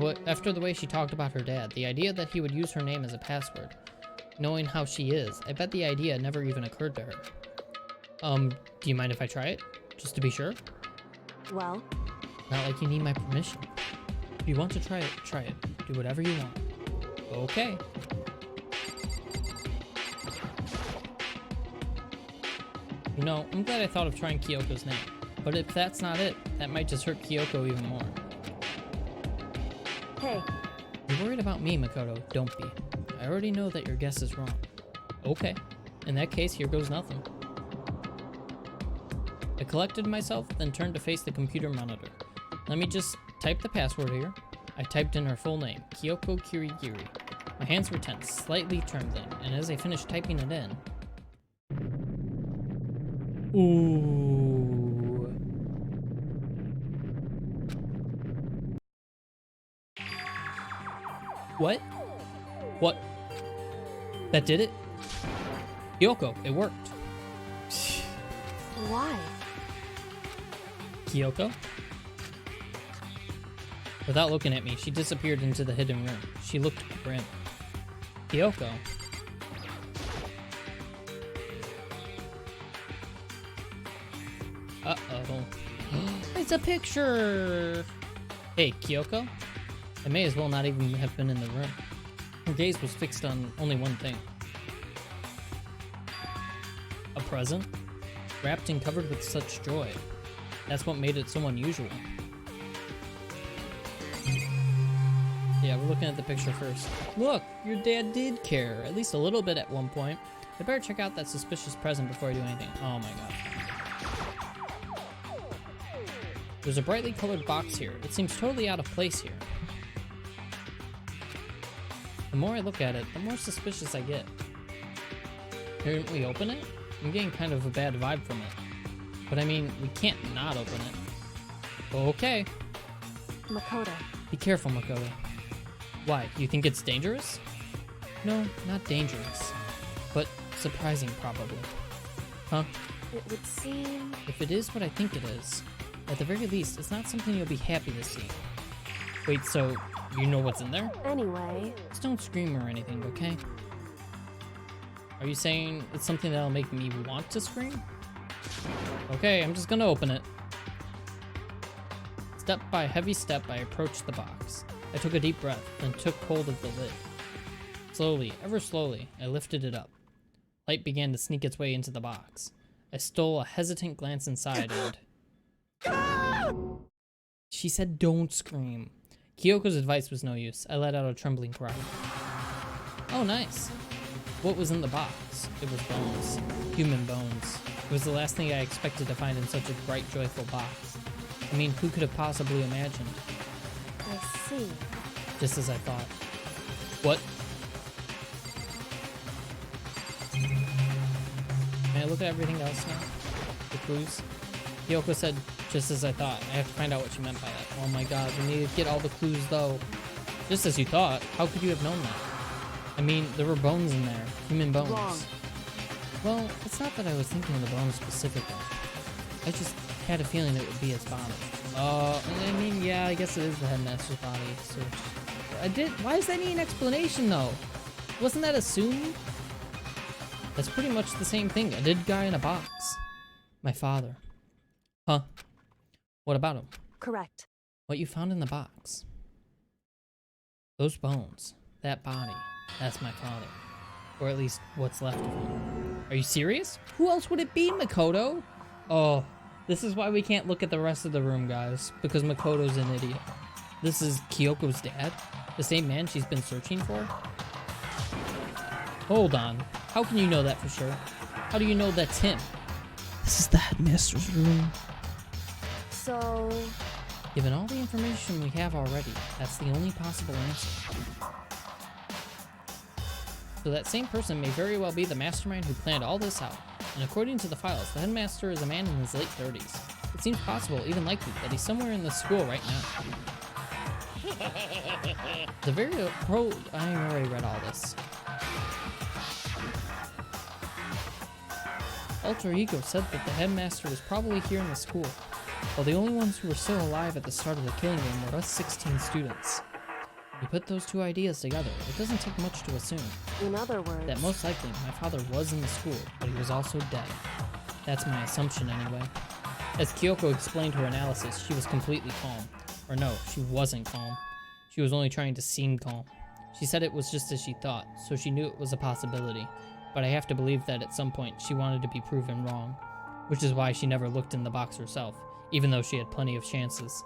the way she talked about her dad, the idea that he would use her name as a password, knowing how she is, I bet the idea never even occurred to her. Do you mind if I try it? Just to be sure? Well, Not like you need my permission. If you want to try it, try it. Do whatever you want. Okay. You know, I'm glad I thought of trying Kyoko's name. But if that's not it, that might just hurt Kyoko even more. hey, You're worried about me, Makoto. Don't be. I already know that your guess is wrong. Okay. In that case, here goes nothing. I collected myself, then turned to face the computer monitor. Let me just type the password here. I typed in her full name, Kyoko Kirigiri. My hands were tense, slightly trembling, and as I finished typing it in... Ooh. What? What? That did it? Kyoko, it worked. why? Kyoko? Without looking at me, she disappeared into the hidden room. She looked grim. Kyoko? Uh-oh. It's a picture! Hey, Kyoko? I may as well not even have been in the room. Her gaze was fixed on only one thing. A present? Wrapped and covered with such joy. That's what made it so unusual. Yeah, we're looking at the picture first. Look, your dad did care, at least a little bit at one point. I better check out that suspicious present before I do anything. Oh my god. There's a brightly colored box here. It seems totally out of place here. The more I look at it, the more suspicious I get. Shouldn't we open it? I'm getting kind of a bad vibe from it. But I mean, we can't not open it. Okay. Makoto. Be careful, Makoto. Why, you think it's dangerous? No, not dangerous. But surprising, probably. Huh? It would seem... If it is what I think it is, at the very least, it's not something you'll be happy to see. Wait, so you know what's in there? Anyway, Just don't scream or anything, okay? Are you saying it's something that'll make me want to scream? Okay, I'm just gonna open it. Step by heavy step, I approached the box. I took a deep breath, then took hold of the lid. Slowly, ever slowly, I lifted it up. Light began to sneak its way into the box. I stole a hesitant glance inside and... She said don't scream. Kyoko's advice was no use. I let out a trembling cry. Oh, nice. What was in the box? It was bones. Human bones. It was the last thing I expected to find in such a bright, joyful box. I mean, who could have possibly imagined? I see. Just as I thought. What? Can I look at everything else now? The clues? Kyoko said, just as I thought. I have to find out what she meant by that. Oh my god, we need to get all the clues though. Just as you thought? How could you have known that? I mean, there were bones in there. Human bones. Wrong. Well, it's not that I was thinking of the bones specifically. I just had a feeling it would be his body. I mean, yeah, I guess it is the headmaster's body. So, why does that need an explanation though? Wasn't that assumed? That's pretty much the same thing. A dead guy in a box. My father. Huh? What about him? Correct. What you found in the box. Those bones. That body. That's my father. Or at least what's left of him. Are you serious? Who else would it be, Makoto? Oh, this is why we can't look at the rest of the room, guys. Because Makoto's an idiot. This is Kyoko's dad? The same man she's been searching for? Hold on. How can you know that for sure? How do you know that's him? This is the headmaster's room. So, Given all the information we have already, that's the only possible answer. So that same person may very well be the mastermind who planned all this out. And according to the files, the headmaster is a man in his late 30s. It seems possible, even likely, that he's somewhere in the school right now. The very I already read all this. Alter Ego said that the headmaster was probably here in the school, while the only ones who were still alive at the start of the killing game were us 16 students. When you put those two ideas together, it doesn't take much to assume in other words, that most likely my father was in the school, but he was also dead. That's my assumption anyway. As Kyoko explained her analysis, she was completely calm. Or no, she wasn't calm. She was only trying to seem calm. She said it was just as she thought, so she knew it was a possibility. But I have to believe that at some point she wanted to be proven wrong, which is why she never looked in the box herself, even though she had plenty of chances.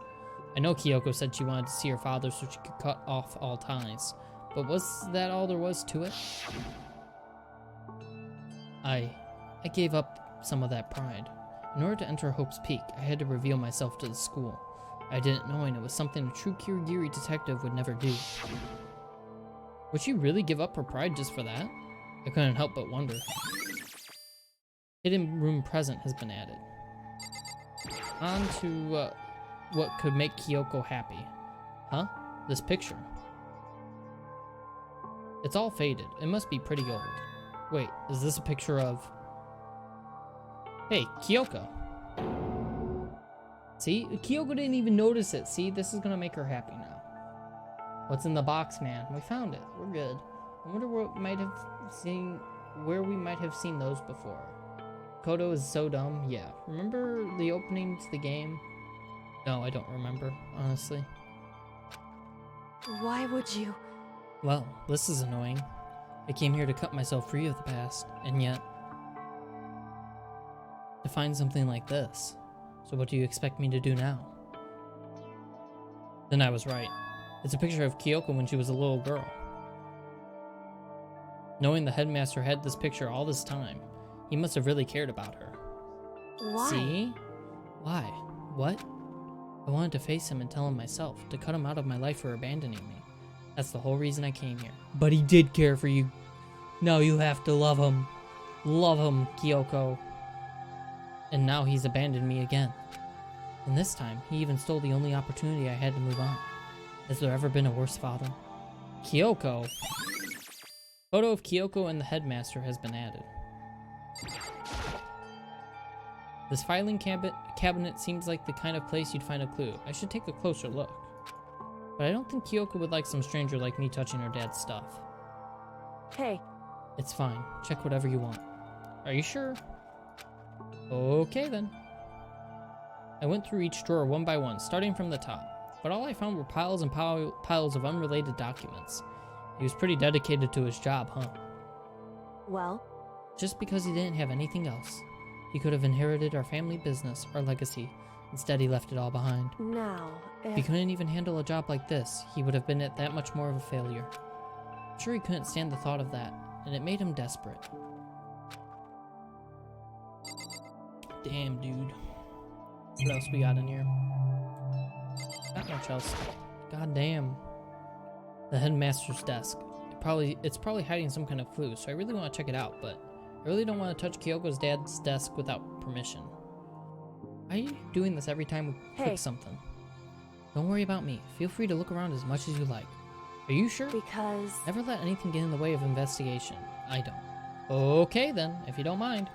I know Kyoko said she wanted to see her father so she could cut off all ties, but was that all there was to it? I gave up some of that pride. In order to enter Hope's Peak, I had to reveal myself to the school. I didn't know, and it was something a true Kirigiri detective would never do. Would she really give up her pride just for that? I couldn't help but wonder. Hidden room present has been added. On to what could make Kyoko happy. Huh? This picture. It's all faded. It must be pretty old. Wait, is this a picture of... Hey, Kyoko. See? Kyoko didn't even notice it. See? This is gonna make her happy now. What's in the box, man? We found it. We're good. I wonder what might have seen... where we might have seen those before. Kodo is so dumb. Yeah. Remember the opening to the game? No, I don't remember, honestly. why would you? Well, this is annoying. I came here to cut myself free of the past, and yet... to find something like this. So what do you expect me to do now? Then I was right. It's a picture of Kyoko when she was a little girl. Knowing the headmaster had this picture all this time, he must have really cared about her. Why? See? Why? What? I wanted to face him and tell him myself, to cut him out of my life for abandoning me. That's the whole reason I came here. But he did care for you. Now you have to love him. Love him, Kyoko. And now he's abandoned me again. And this time, he even stole the only opportunity I had to move on. Has there ever been a worse father? Kyoko? Photo of Kyoko and the headmaster has been added. This filing cabinet seems like the kind of place you'd find a clue. I should take a closer look. But I don't think Kyoko would like some stranger like me touching her dad's stuff. Hey, It's fine. Check whatever you want. Are you sure? Okay then. I went through each drawer one by one, starting from the top. But all I found were piles and piles of unrelated documents. He was pretty dedicated to his job, huh? well, Just because he didn't have anything else. He could have inherited our family business, our legacy. Instead, he left it all behind. now, If he couldn't even handle a job like this, he would have been at that much more of a failure. I'm sure he couldn't stand the thought of that, and it made him desperate. Damn, dude. What else we got in here? Not much else. God damn. The headmaster's desk. It's probably hiding some kind of clue, so I really want to check it out, but I really don't want to touch Kyoko's dad's desk without permission. Why are you doing this every time we click something? Don't worry about me. Feel free to look around as much as you like. Are you sure? because... Never let anything get in the way of investigation. I don't. Okay then, if you don't mind.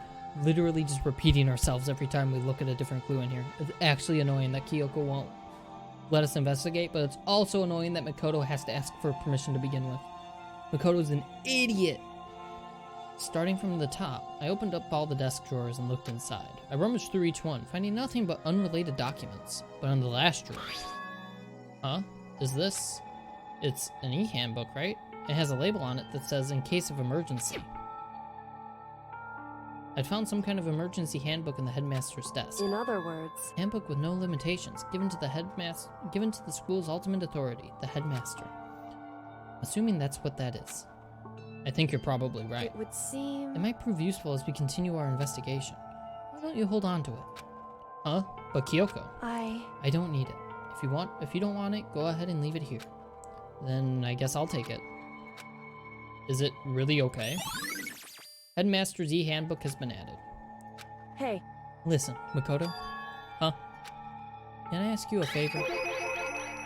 Literally just repeating ourselves every time we look at a different clue in here. It's actually annoying that Kyoko won't let us investigate, but it's also annoying that Makoto has to ask for permission to begin with. Makoto's an idiot! Starting from the top, I opened up all the desk drawers and looked inside. I rummaged through each one, finding nothing but unrelated documents. But on the last drawer... Huh? Is this... It's an e-handbook, right? It has a label on it that says, in case of emergency. I'd found some kind of emergency handbook in the headmaster's desk. in other words, Handbook with no limitations, given to the school's ultimate authority, the headmaster. Assuming that's what that is. I think you're probably right. It would seem... It might prove useful as we continue our investigation. Why don't you hold on to it? Huh? But Kyoko. I don't need it. If you don't want it, go ahead and leave it here. Then I guess I'll take it. Is it really okay? Headmaster's e-handbook has been added. Hey, Listen, Makoto. Huh? Can I ask you a favor?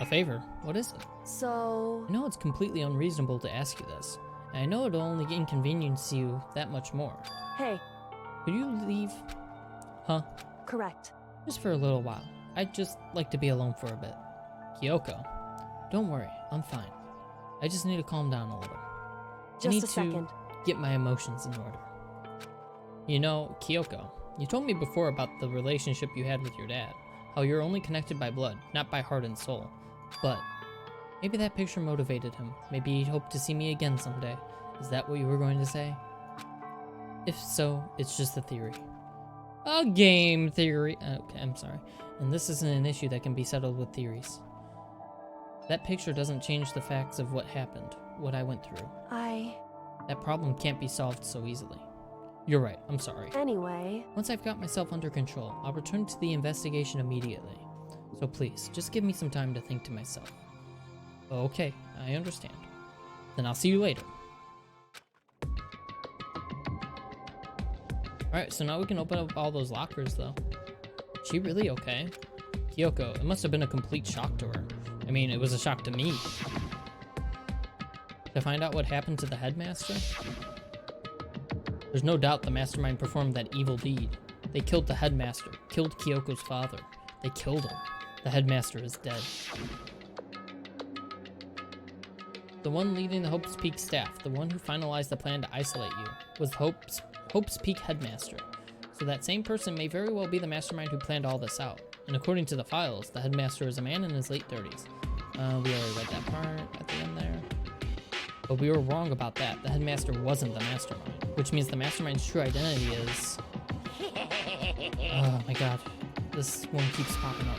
A favor? What is it? so... I know it's completely unreasonable to ask you this, and I know it'll only inconvenience you that much more. Hey, Could you leave? Huh? correct. Just for a little while. I'd just like to be alone for a bit. Kyoko. Don't worry, I'm fine. I just need to calm down a little. I Just need a second. to get my emotions in order. You know, Kyoko, you told me before about the relationship you had with your dad. How you're only connected by blood, not by heart and soul. But maybe that picture motivated him. Maybe he'd hope to see me again someday. Is that what you were going to say? If so, it's just a theory. A game theory. Okay, I'm sorry. And this isn't an issue that can be settled with theories. That picture doesn't change the facts of what happened, what I went through. That problem can't be solved so easily. You're right, I'm sorry. Anyway, Once I've got myself under control, I'll return to the investigation immediately. So please, just give me some time to think to myself. Okay, I understand. Then I'll see you later. Alright, so now we can open up all those lockers, though. Is she really okay? Kyoko, it must have been a complete shock to her. I mean, it was a shock to me. To find out what happened to the headmaster? There's no doubt the mastermind performed that evil deed. They killed the headmaster, killed Kyoko's father. They killed him. The headmaster is dead. The one leading the Hope's Peak staff, the one who finalized the plan to isolate you, was Hope's Peak headmaster. So that same person may very well be the mastermind who planned all this out. And according to the files, the headmaster is a man in his late 30s. We already read that part at the end there. But we were wrong about that. The headmaster wasn't the mastermind, which means the mastermind's true identity is... Oh my god. This one keeps popping up.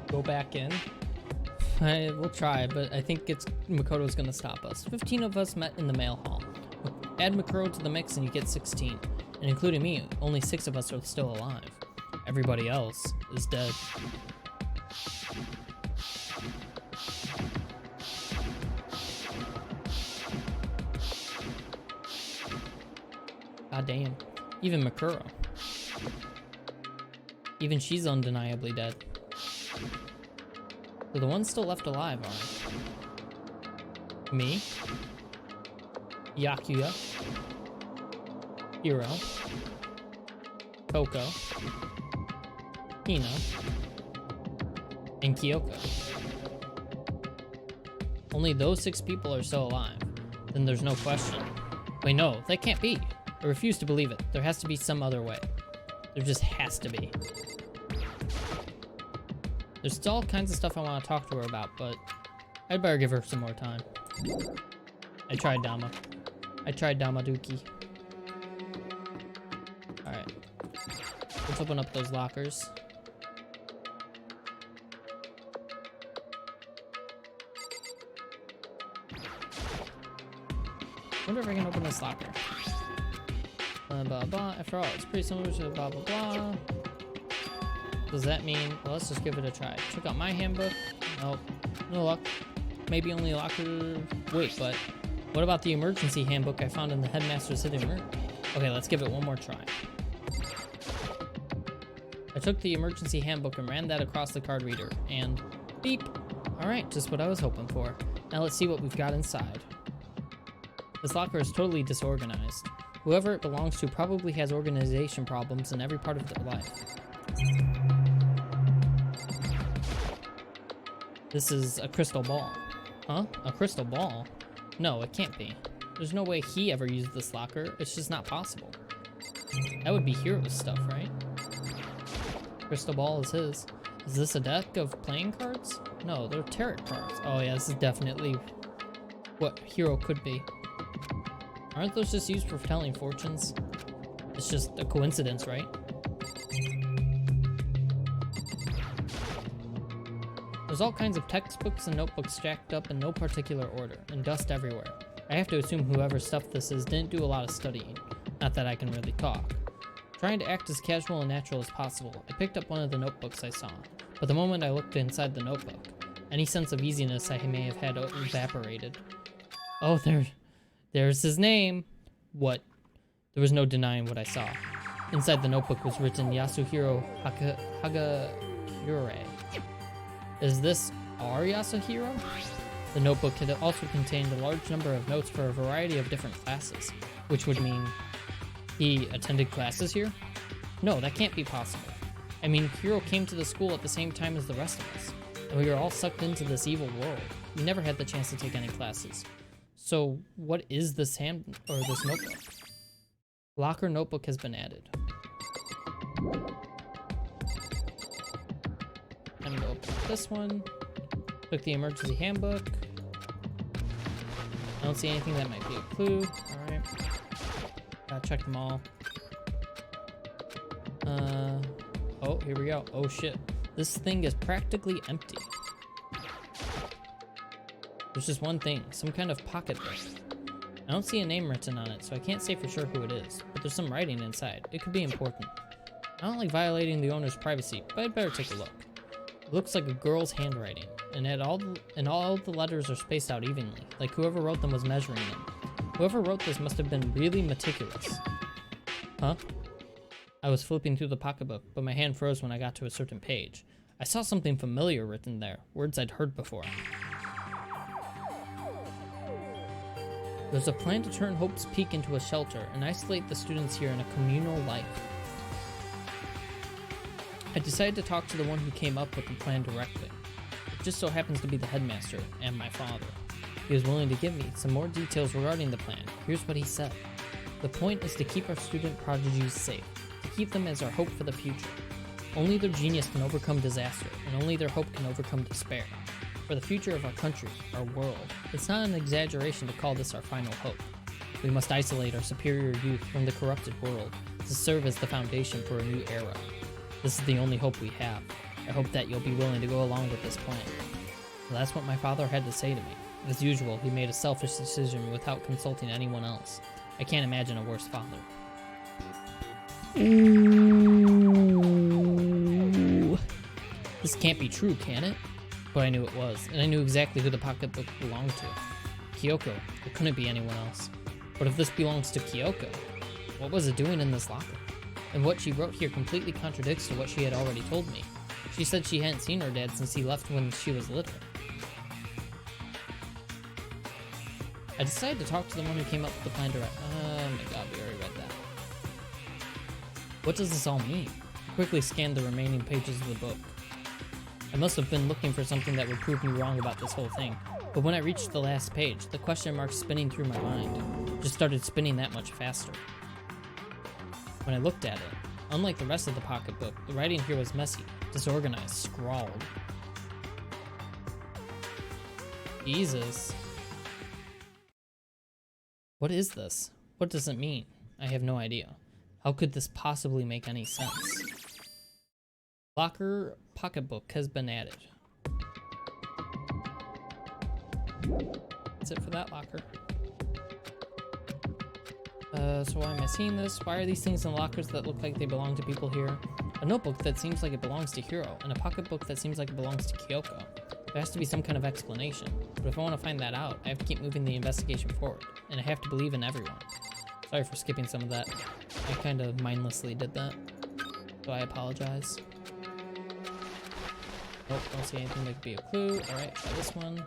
Go back in. We'll try, but I think Makoto's gonna stop us. 15 of us met in the mail hall. Add Makoto to the mix and you get 16. And including me, only 6 of us are still alive. Everybody else is dead. God damn. Even Makuro. Even she's undeniably dead. So the ones still left alive are me, Yakuya, Hiro, Koko, Hina, and Kyoko. Only those 6 people are still alive. Then there's no question. Wait, no, that can't be. I refuse to believe it. There has to be some other way. There just has to be. There's still all kinds of stuff I want to talk to her about, but I'd better give her some more time. I tried Dama. I tried Damaduki. Alright. Let's open up those lockers. Wonder if I can open this locker. Blah, blah, blah. After all, it's pretty similar to blah, blah, blah. Does that mean... Well, let's just give it a try. Check out my handbook. Nope. No luck. Maybe only locker... Wait, but... What about the emergency handbook I found in the headmaster's hidden room? Okay, let's give it one more try. I took the emergency handbook and ran that across the card reader, and... Beep! Alright, just what I was hoping for. Now let's see what we've got inside. This locker is totally disorganized. Whoever it belongs to probably has organization problems in every part of their life. This is a crystal ball. Huh? A crystal ball? No, it can't be. There's no way he ever used this locker. It's just not possible. That would be Hiro's stuff, right? Crystal ball is his. Is this a deck of playing cards? No, they're tarot cards. Oh yeah, this is definitely what Hiro could be. Aren't those just used for telling fortunes? It's just a coincidence, right? There's all kinds of textbooks and notebooks stacked up in no particular order, and dust everywhere. I have to assume whoever stuff this is didn't do a lot of studying. Not that I can really talk. Trying to act as casual and natural as possible, I picked up one of the notebooks I saw, but the moment I looked inside the notebook, any sense of easiness I may have had evaporated. Oh, there's his name! What? There was no denying what I saw. Inside the notebook was written Yasuhiro Hagahure. Is this our Yasuhiro? The notebook had also contained a large number of notes for a variety of different classes, which would mean he attended classes here? No, that can't be possible. I mean, Hiro came to the school at the same time as the rest of us, and we were all sucked into this evil world. We never had the chance to take any classes. So, what is this this notebook? Locker notebook has been added. I'm gonna open this one. Took the emergency handbook. I don't see anything that might be a clue. Alright. Gotta check them all. Oh, here we go. Oh shit. This thing is practically empty. There's just one thing, some kind of pocketbook. I don't see a name written on it, so I can't say for sure who it is, but there's some writing inside. It could be important. I don't like violating the owner's privacy, but I'd better take a look. It looks like a girl's handwriting, and all the letters are spaced out evenly, like whoever wrote them was measuring them. Whoever wrote this must have been really meticulous. Huh? I was flipping through the pocketbook, but my hand froze when I got to a certain page. I saw something familiar written there, words I'd heard before. There's a plan to turn Hope's Peak into a shelter and isolate the students here in a communal life. I decided to talk to the one who came up with the plan directly. It just so happens to be the headmaster and my father. He was willing to give me some more details regarding the plan. Here's what he said. The point is to keep our student prodigies safe, to keep them as our hope for the future. Only their genius can overcome disaster, and only their hope can overcome despair. For the future of our country, our world, it's not an exaggeration to call this our final hope. We must isolate our superior youth from the corrupted world to serve as the foundation for a new era. This is the only hope we have. I hope that you'll be willing to go along with this plan. Well, that's what my father had to say to me. As usual, he made a selfish decision without consulting anyone else. I can't imagine a worse father. Ooh. This can't be true, can it? But I knew it was, and I knew exactly who the pocketbook belonged to. Kyoko. It couldn't be anyone else. But if this belongs to Kyoko, what was it doing in this locker? And what she wrote here completely contradicts to what she had already told me. She said she hadn't seen her dad since he left when she was little. I decided to talk to the one who came up with the plan direct. Oh my god, we already read that. What does this all mean? I quickly scanned the remaining pages of the book. I must have been looking for something that would prove me wrong about this whole thing, but when I reached the last page, the question marks spinning through my mind just started spinning that much faster. When I looked at it, unlike the rest of the pocketbook, the writing here was messy, disorganized, scrawled. Jesus. What is this? What does it mean? I have no idea. How could this possibly make any sense? Locker pocketbook has been added. That's it for that locker. So why am I seeing this? Why are these things in lockers that look like they belong to people here? A notebook that seems like it belongs to Hiro, and a pocketbook that seems like it belongs to Kyoko. There has to be some kind of explanation. But if I want to find that out, I have to keep moving the investigation forward, and I have to believe in everyone. Sorry for skipping some of that. I kind of mindlessly did that, so I apologize. Nope, don't see anything that could be a clue. Alright, try this one.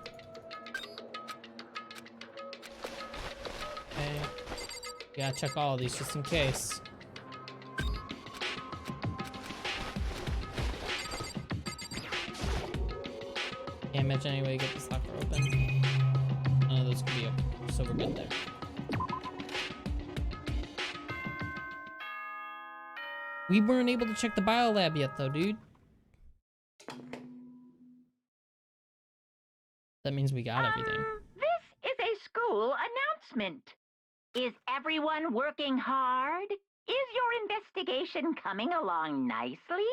Okay. Gotta check all of these just in case. Can't imagine any way to get this locker open. None of those could be open, so we're good there. We weren't able to check the biolab yet though, dude. That means we got everything. This is a school announcement. Is everyone working hard? Is your investigation coming along nicely?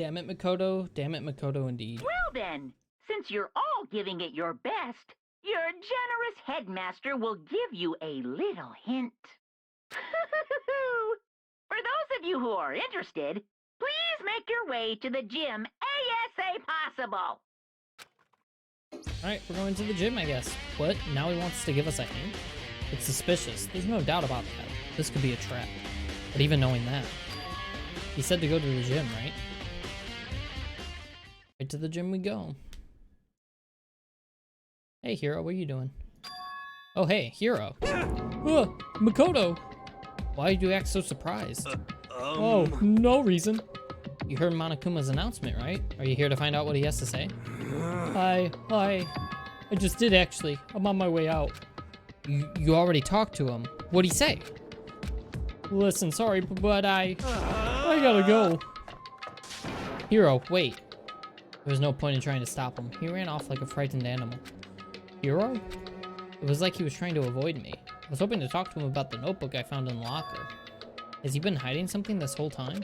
Damn it, Makoto. Damn it, Makoto, indeed. Well then, since you're all giving it your best, your generous headmaster will give you a little hint. For those of you who are interested, please make your way to the gym ASA possible. Alright, we're going to the gym, I guess. What? Now he wants to give us a hint? It's suspicious. There's no doubt about that. This could be a trap. But even knowing that, he said to go to the gym, right? Right to the gym we go. Hey, Hero, what are you doing? Oh, hey, Hero. Makoto! Why do you act so surprised? Oh, no reason. You heard Monokuma's announcement, right? Are you here to find out what he has to say? Hi. I just did, actually. I'm on my way out. You already talked to him. What'd he say? Listen, sorry, but I gotta go. Hero, wait. There was no point in trying to stop him. He ran off like a frightened animal. Hero? It was like he was trying to avoid me. I was hoping to talk to him about the notebook I found in the locker. Has he been hiding something this whole time?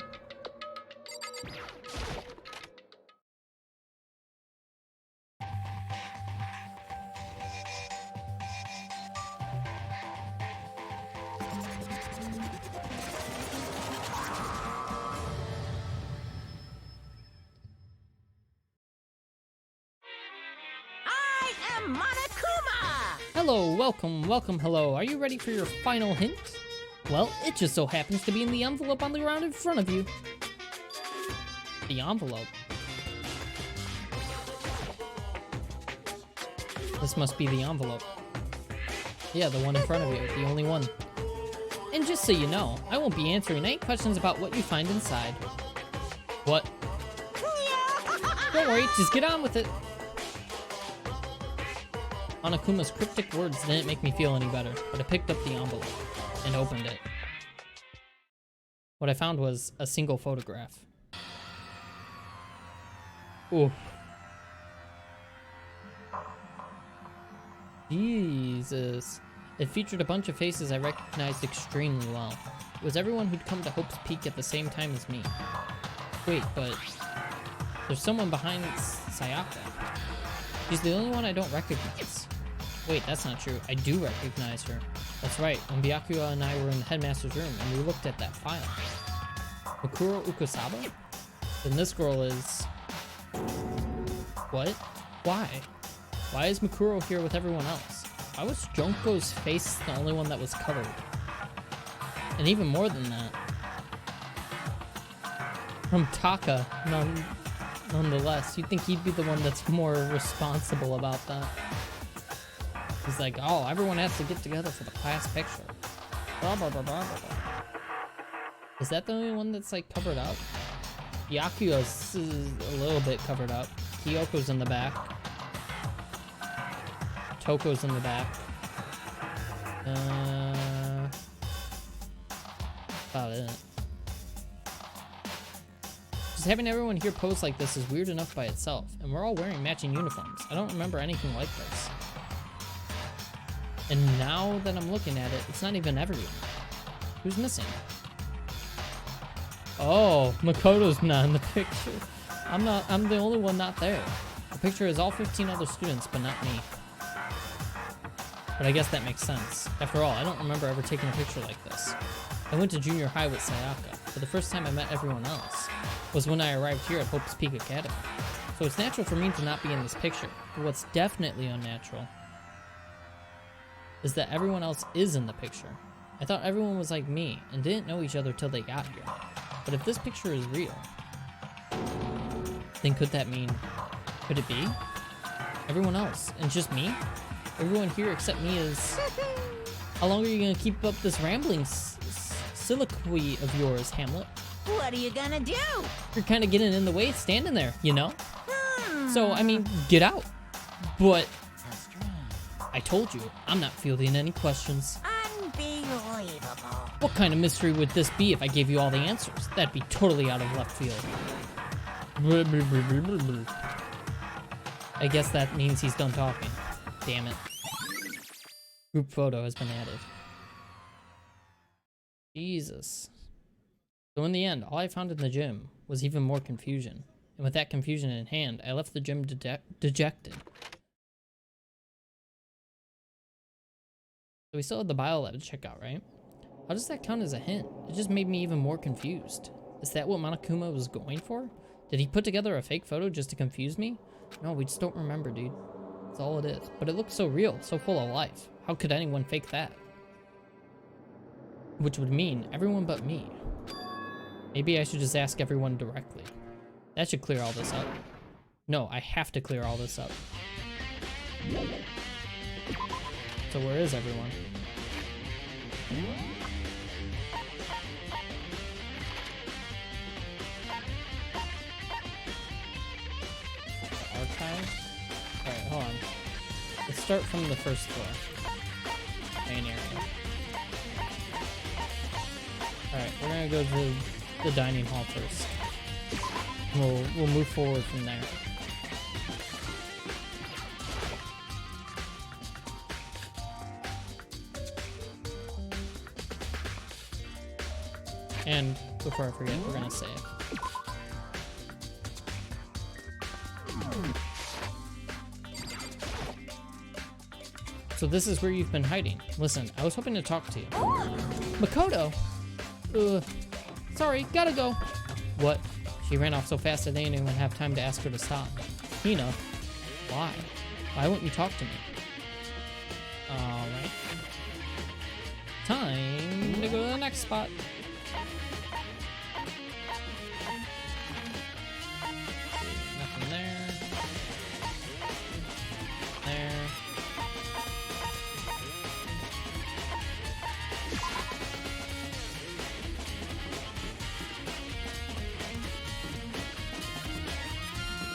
I am Monokuma! Hello, welcome, hello. Are you ready for your final hint? Well, it just so happens to be in the envelope on the ground in front of you. The envelope. This must be the envelope. Yeah, the one in front of you, the only one. And just so you know, I won't be answering any questions about what you find inside. What? Don't worry, just get on with it. Monokuma's cryptic words didn't make me feel any better, but I picked up the envelope and opened it. What I found was a single photograph. Ooh. Jesus. It featured a bunch of faces I recognized extremely well. It was everyone who'd come to Hope's Peak at the same time as me. Wait, but there's someone behind Sayaka. She's the only one I don't recognize. Wait, that's not true. I do recognize her. That's right, when Byakuya and I were in the headmaster's room and we looked at that file. Makuro Ukosaba? Then this girl is... What? Why? Why is Makuro here with everyone else? Why was Junko's face the only one that was covered? And even more than that, from Taka, nonetheless, you'd think he'd be the one that's more responsible about that. He's like, oh, everyone has to get together for the class picture. Blah, blah, blah, blah, blah. Is that the only one that's like covered up? Byakuya's a little bit covered up. Kyoko's in the back. Toko's in the back. About it. Just having everyone here pose like this is weird enough by itself, and we're all wearing matching uniforms. I don't remember anything like this. And now that I'm looking at it, it's not even everyone. Who's missing? Oh, Makoto's not in the picture. I'm the only one not there. The picture is all 15 other students, but not me. But I guess that makes sense. After all, I don't remember ever taking a picture like this. I went to junior high with Sayaka, but the first time I met everyone else was when I arrived here at Hope's Peak Academy. So it's natural for me to not be in this picture. But what's definitely unnatural is that everyone else is in the picture. I thought everyone was like me and didn't know each other till they got here. But if this picture is real, then could it be everyone else and just me? Everyone here except me is... How long are you gonna keep up this rambling soliloquy of yours, Hamlet? What are you gonna do? You're kind of getting in the way standing there, you know? So, I mean, get out. But I told you, I'm not fielding any questions. Unbelievable. What kind of mystery would this be if I gave you all the answers? That'd be totally out of left field. I guess that means he's done talking. Damn it. Group photo has been added. Jesus. So in the end, all I found in the gym was even more confusion. And with that confusion in hand, I left the gym dejected. So we still had the biolab to check out, right? How does that count as a hint? It just made me even more confused. Is that what Monokuma was going for? Did he put together a fake photo just to confuse me? No, we just don't remember, dude. That's all it is. But it looks so real, so full of life. How could anyone fake that? Which would mean everyone but me. Maybe I should just ask everyone directly. That should clear all this up. No, I have to clear all this up. So where is everyone? Archive? Alright, hold on. Let's start from the first floor. Main area. Alright, we're gonna go to the dining hall first. We'll move forward from there. And before I forget, we're gonna save. So this is where you've been hiding. Listen, I was hoping to talk to you. Makoto! Sorry, gotta go. What? She ran off so fast I didn't even have time to ask her to stop. Hina, why? Why won't you talk to me? Alright. Time to go to the next spot. Nothing there. There.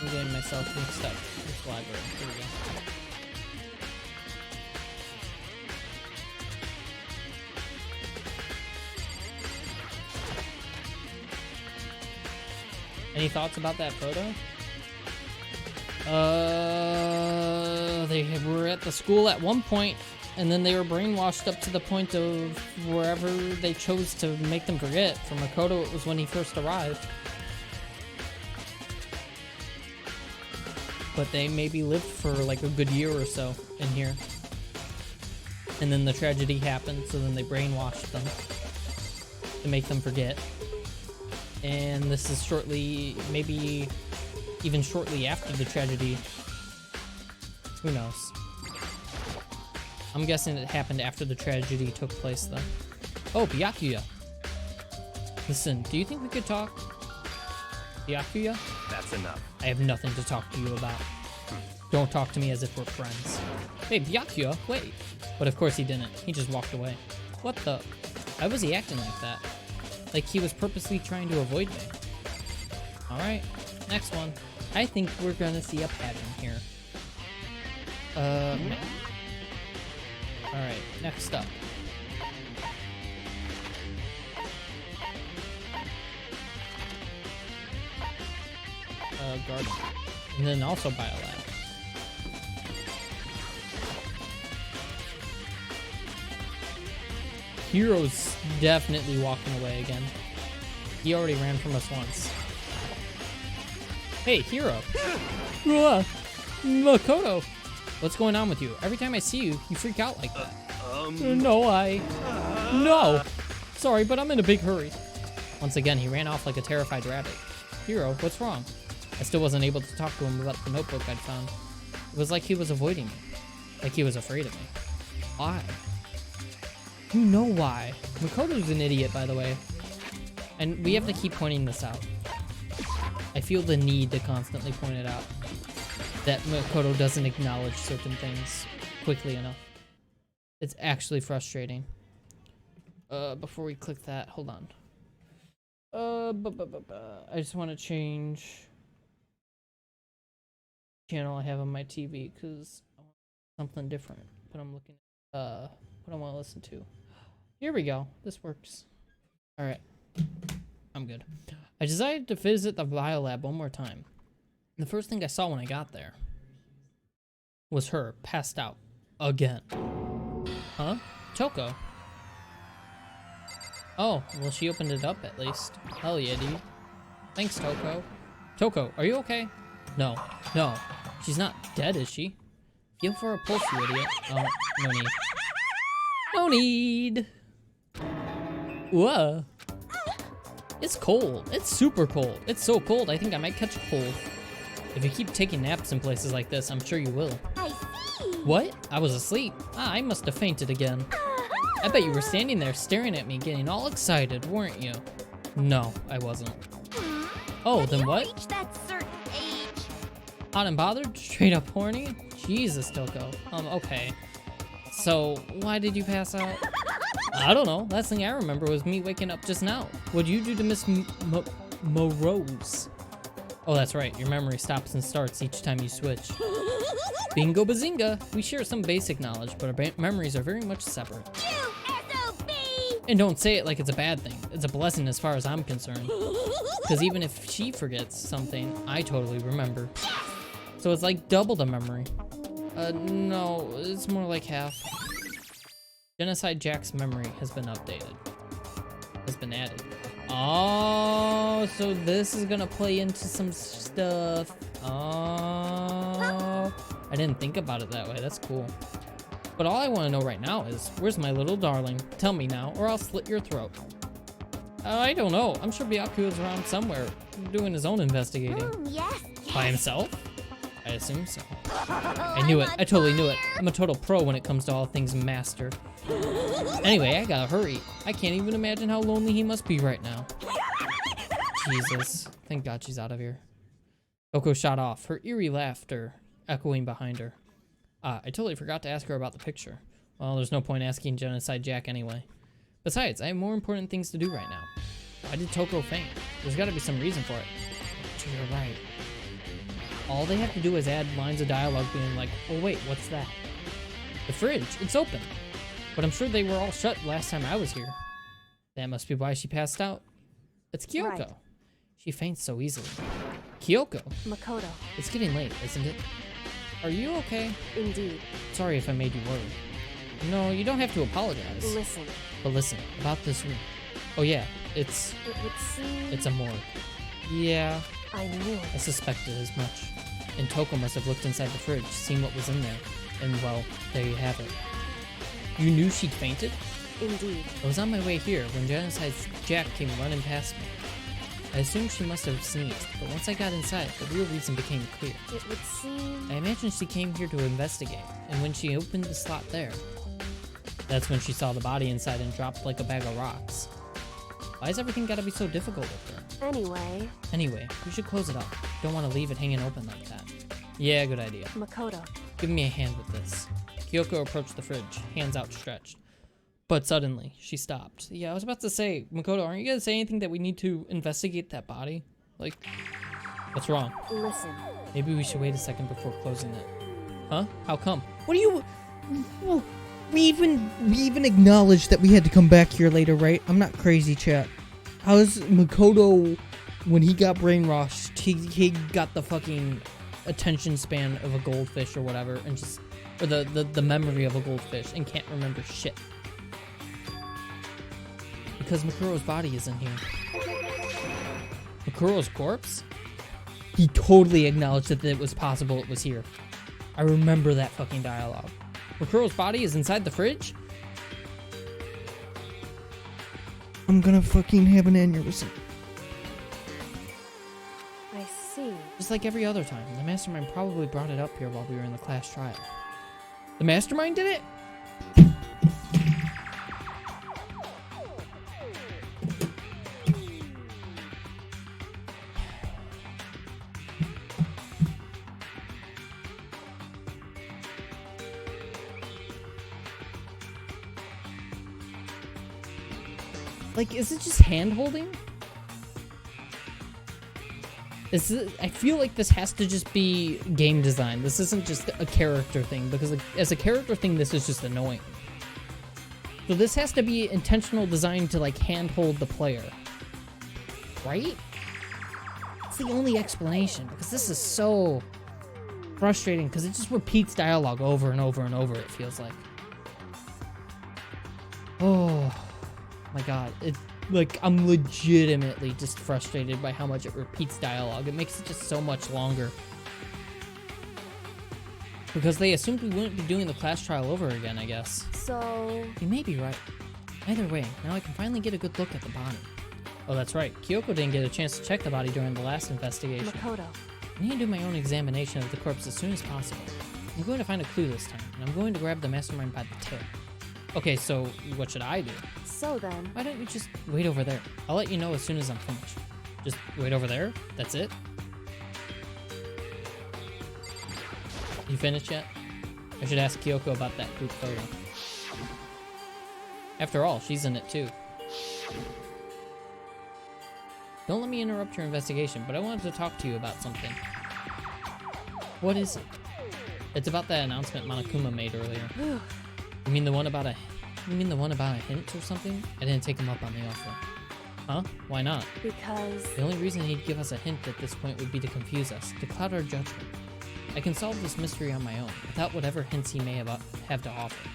I'm getting myself mixed up. This library. Here we go. Any thoughts about that photo? They were at the school at one point, and then they were brainwashed up to the point of wherever they chose to make them forget. For Makoto, it was when he first arrived. But they maybe lived for like a good year or so in here. And then the tragedy happened, so then they brainwashed them to make them forget. And this is shortly, maybe even shortly after the tragedy. Who knows? I'm guessing it happened after the tragedy took place, though. Oh, Byakuya. Listen, do you think we could talk? Byakuya? That's enough. I have nothing to talk to you about. Don't talk to me as if we're friends. Hey, Byakuya, wait. But of course he didn't. He just walked away. What the? Why was he acting like that? Like he was purposely trying to avoid me. Alright, next one. I think we're gonna see a pattern here. No. Alright, next up. Garden. And then also Biolab. Hero's definitely walking away again. He already ran from us once. Hey, Hero! Makoto! What's going on with you? Every time I see you, you freak out like that. No! Sorry, but I'm in a big hurry. Once again, he ran off like a terrified rabbit. Hero, what's wrong? I still wasn't able to talk to him about the notebook I'd found. It was like he was avoiding me. Like he was afraid of me. Why? You know why. Makoto's an idiot, by the way. And we have to keep pointing this out. I feel the need to constantly point it out. That Makoto doesn't acknowledge certain things quickly enough. It's actually frustrating. Before we click that, hold on. I just want to change channel I have on my TV because I want something different. But I'm looking at what I want to listen to. Here we go. This works. All right, I'm good. I decided to visit the biolab one more time. The first thing I saw when I got there was her passed out again. Huh? Toko. Oh, well, she opened it up at least. Hell yeah, dude. Thanks, Toko. Toko, are you okay? No. No. She's not dead, is she? Feel for a pulse, you idiot. Oh, no need. No need. Whoa. It's cold. It's super cold. It's so cold, I think I might catch a cold. If you keep taking naps in places like this, I'm sure you will. I see. What? I was asleep. Ah, I must have fainted again. I bet you were standing there staring at me, getting all excited, weren't you? No, I wasn't. Oh, then what? Reach that certain age. Hot and bothered? Straight up horny? Jesus, Toko. Okay. So, why did you pass out? I don't know. Last thing I remember was me waking up just now. What'd you do to Miss Morose? Oh, that's right. Your memory stops and starts each time you switch. Bingo bazinga! We share some basic knowledge, but our memories are very much separate. You SOB! And don't say it like it's a bad thing. It's a blessing as far as I'm concerned. Because even if she forgets something, I totally remember. So it's like double the memory. No, it's more like half. Genocide Jack's memory has been updated. Has been added. Oh, so this is gonna play into some stuff. Oh, I didn't think about it that way. That's cool. But all I want to know right now is, where's my little darling? Tell me now, or I'll slit your throat. I don't know. I'm sure Byaku is around somewhere, doing his own investigating. Yes. By himself? I assume so. I knew it. I totally knew it. I'm a total pro when it comes to all things master. Anyway, I gotta hurry. I can't even imagine how lonely he must be right now. Jesus. Thank God she's out of here. Toko shot off, her eerie laughter echoing behind her. I totally forgot to ask her about the picture. Well, there's no point asking Genocide Jack anyway. Besides, I have more important things to do right now. Why did Toko faint? There's gotta be some reason for it. You're right. All they have to do is add lines of dialogue being like, oh wait, what's that? The fridge, it's open. But I'm sure they were all shut last time I was here. That must be why she passed out. It's Kyoko. Right. She faints so easily. Kyoko, Makoto, it's getting late, isn't it? Are you okay? indeed. Sorry if I made you worry. No, you don't have to apologize. Listen, But listen, about this room. Oh yeah, it would seem... it's a morgue. Yeah, I knew I it. suspected as much. And Toko must have looked inside the fridge, seen what was in there. And well, there you have it. You knew she'd fainted? Indeed. I was on my way here when Genocide Jack came running past me. I assumed she must have sneezed, but once I got inside, the real reason became clear. It would seem... I imagine she came here to investigate, and when she opened the slot there, that's when she saw the body inside and dropped like a bag of rocks. Why's everything gotta be so difficult with her? Anyway, We should close it up. Don't want to leave it hanging open like that. Yeah, good idea. Makoto, Give me a hand with this. Kyoko approached the fridge, hands outstretched. But suddenly, she stopped. Yeah, I was about to say, Makoto, aren't you gonna say anything that we need to investigate that body? Like, what's wrong? listen. Maybe we should wait a second before closing it. Huh? How come? What are you... Well, we even acknowledged that we had to come back here later, right? I'm not crazy, chat. How's Makoto, when he got brainwashed, He got the fucking attention span of a goldfish or whatever, and just... Or the memory of a goldfish, and can't remember shit. Because Makuro's body is in here. Makuro's corpse? He totally acknowledged that it was possible it was here. I remember that fucking dialogue. Makuro's body is inside the fridge? I'm gonna fucking have an aneurysm. I see. Just like every other time, the mastermind probably brought it up here while we were in the class trial. The mastermind did it? Like, is it just hand-holding? I feel like this has to just be game design. This isn't just a character thing, because like, as a character thing, this is just annoying. So this has to be intentional design to like handhold the player. Right? It's the only explanation, because this is so frustrating, because it just repeats dialogue over and over and over, it feels like. Oh my god. Like, I'm legitimately just frustrated by how much it repeats dialogue. It makes it just so much longer. Because they assumed we wouldn't be doing the class trial over again, I guess. So... You may be right. Either way, now I can finally get a good look at the body. Oh, that's right. Kyoko didn't get a chance to check the body during the last investigation. Makoto. I need to do my own examination of the corpse as soon as possible. I'm going to find a clue this time, and I'm going to grab the mastermind by the tail. Okay, so what should I do? So then... Why don't you just wait over there? I'll let you know as soon as I'm finished. Just wait over there? That's it? You finished yet? I should ask Kyoko about that group photo. After all, she's in it too. Don't let me interrupt your investigation, but I wanted to talk to you about something. What is it? It's about that announcement Monokuma made earlier. You mean the one about a hint or something? I didn't take him up on the offer. Huh? Why not? Because... The only reason he'd give us a hint at this point would be to confuse us, to cloud our judgment. I can solve this mystery on my own, without whatever hints he may have to offer.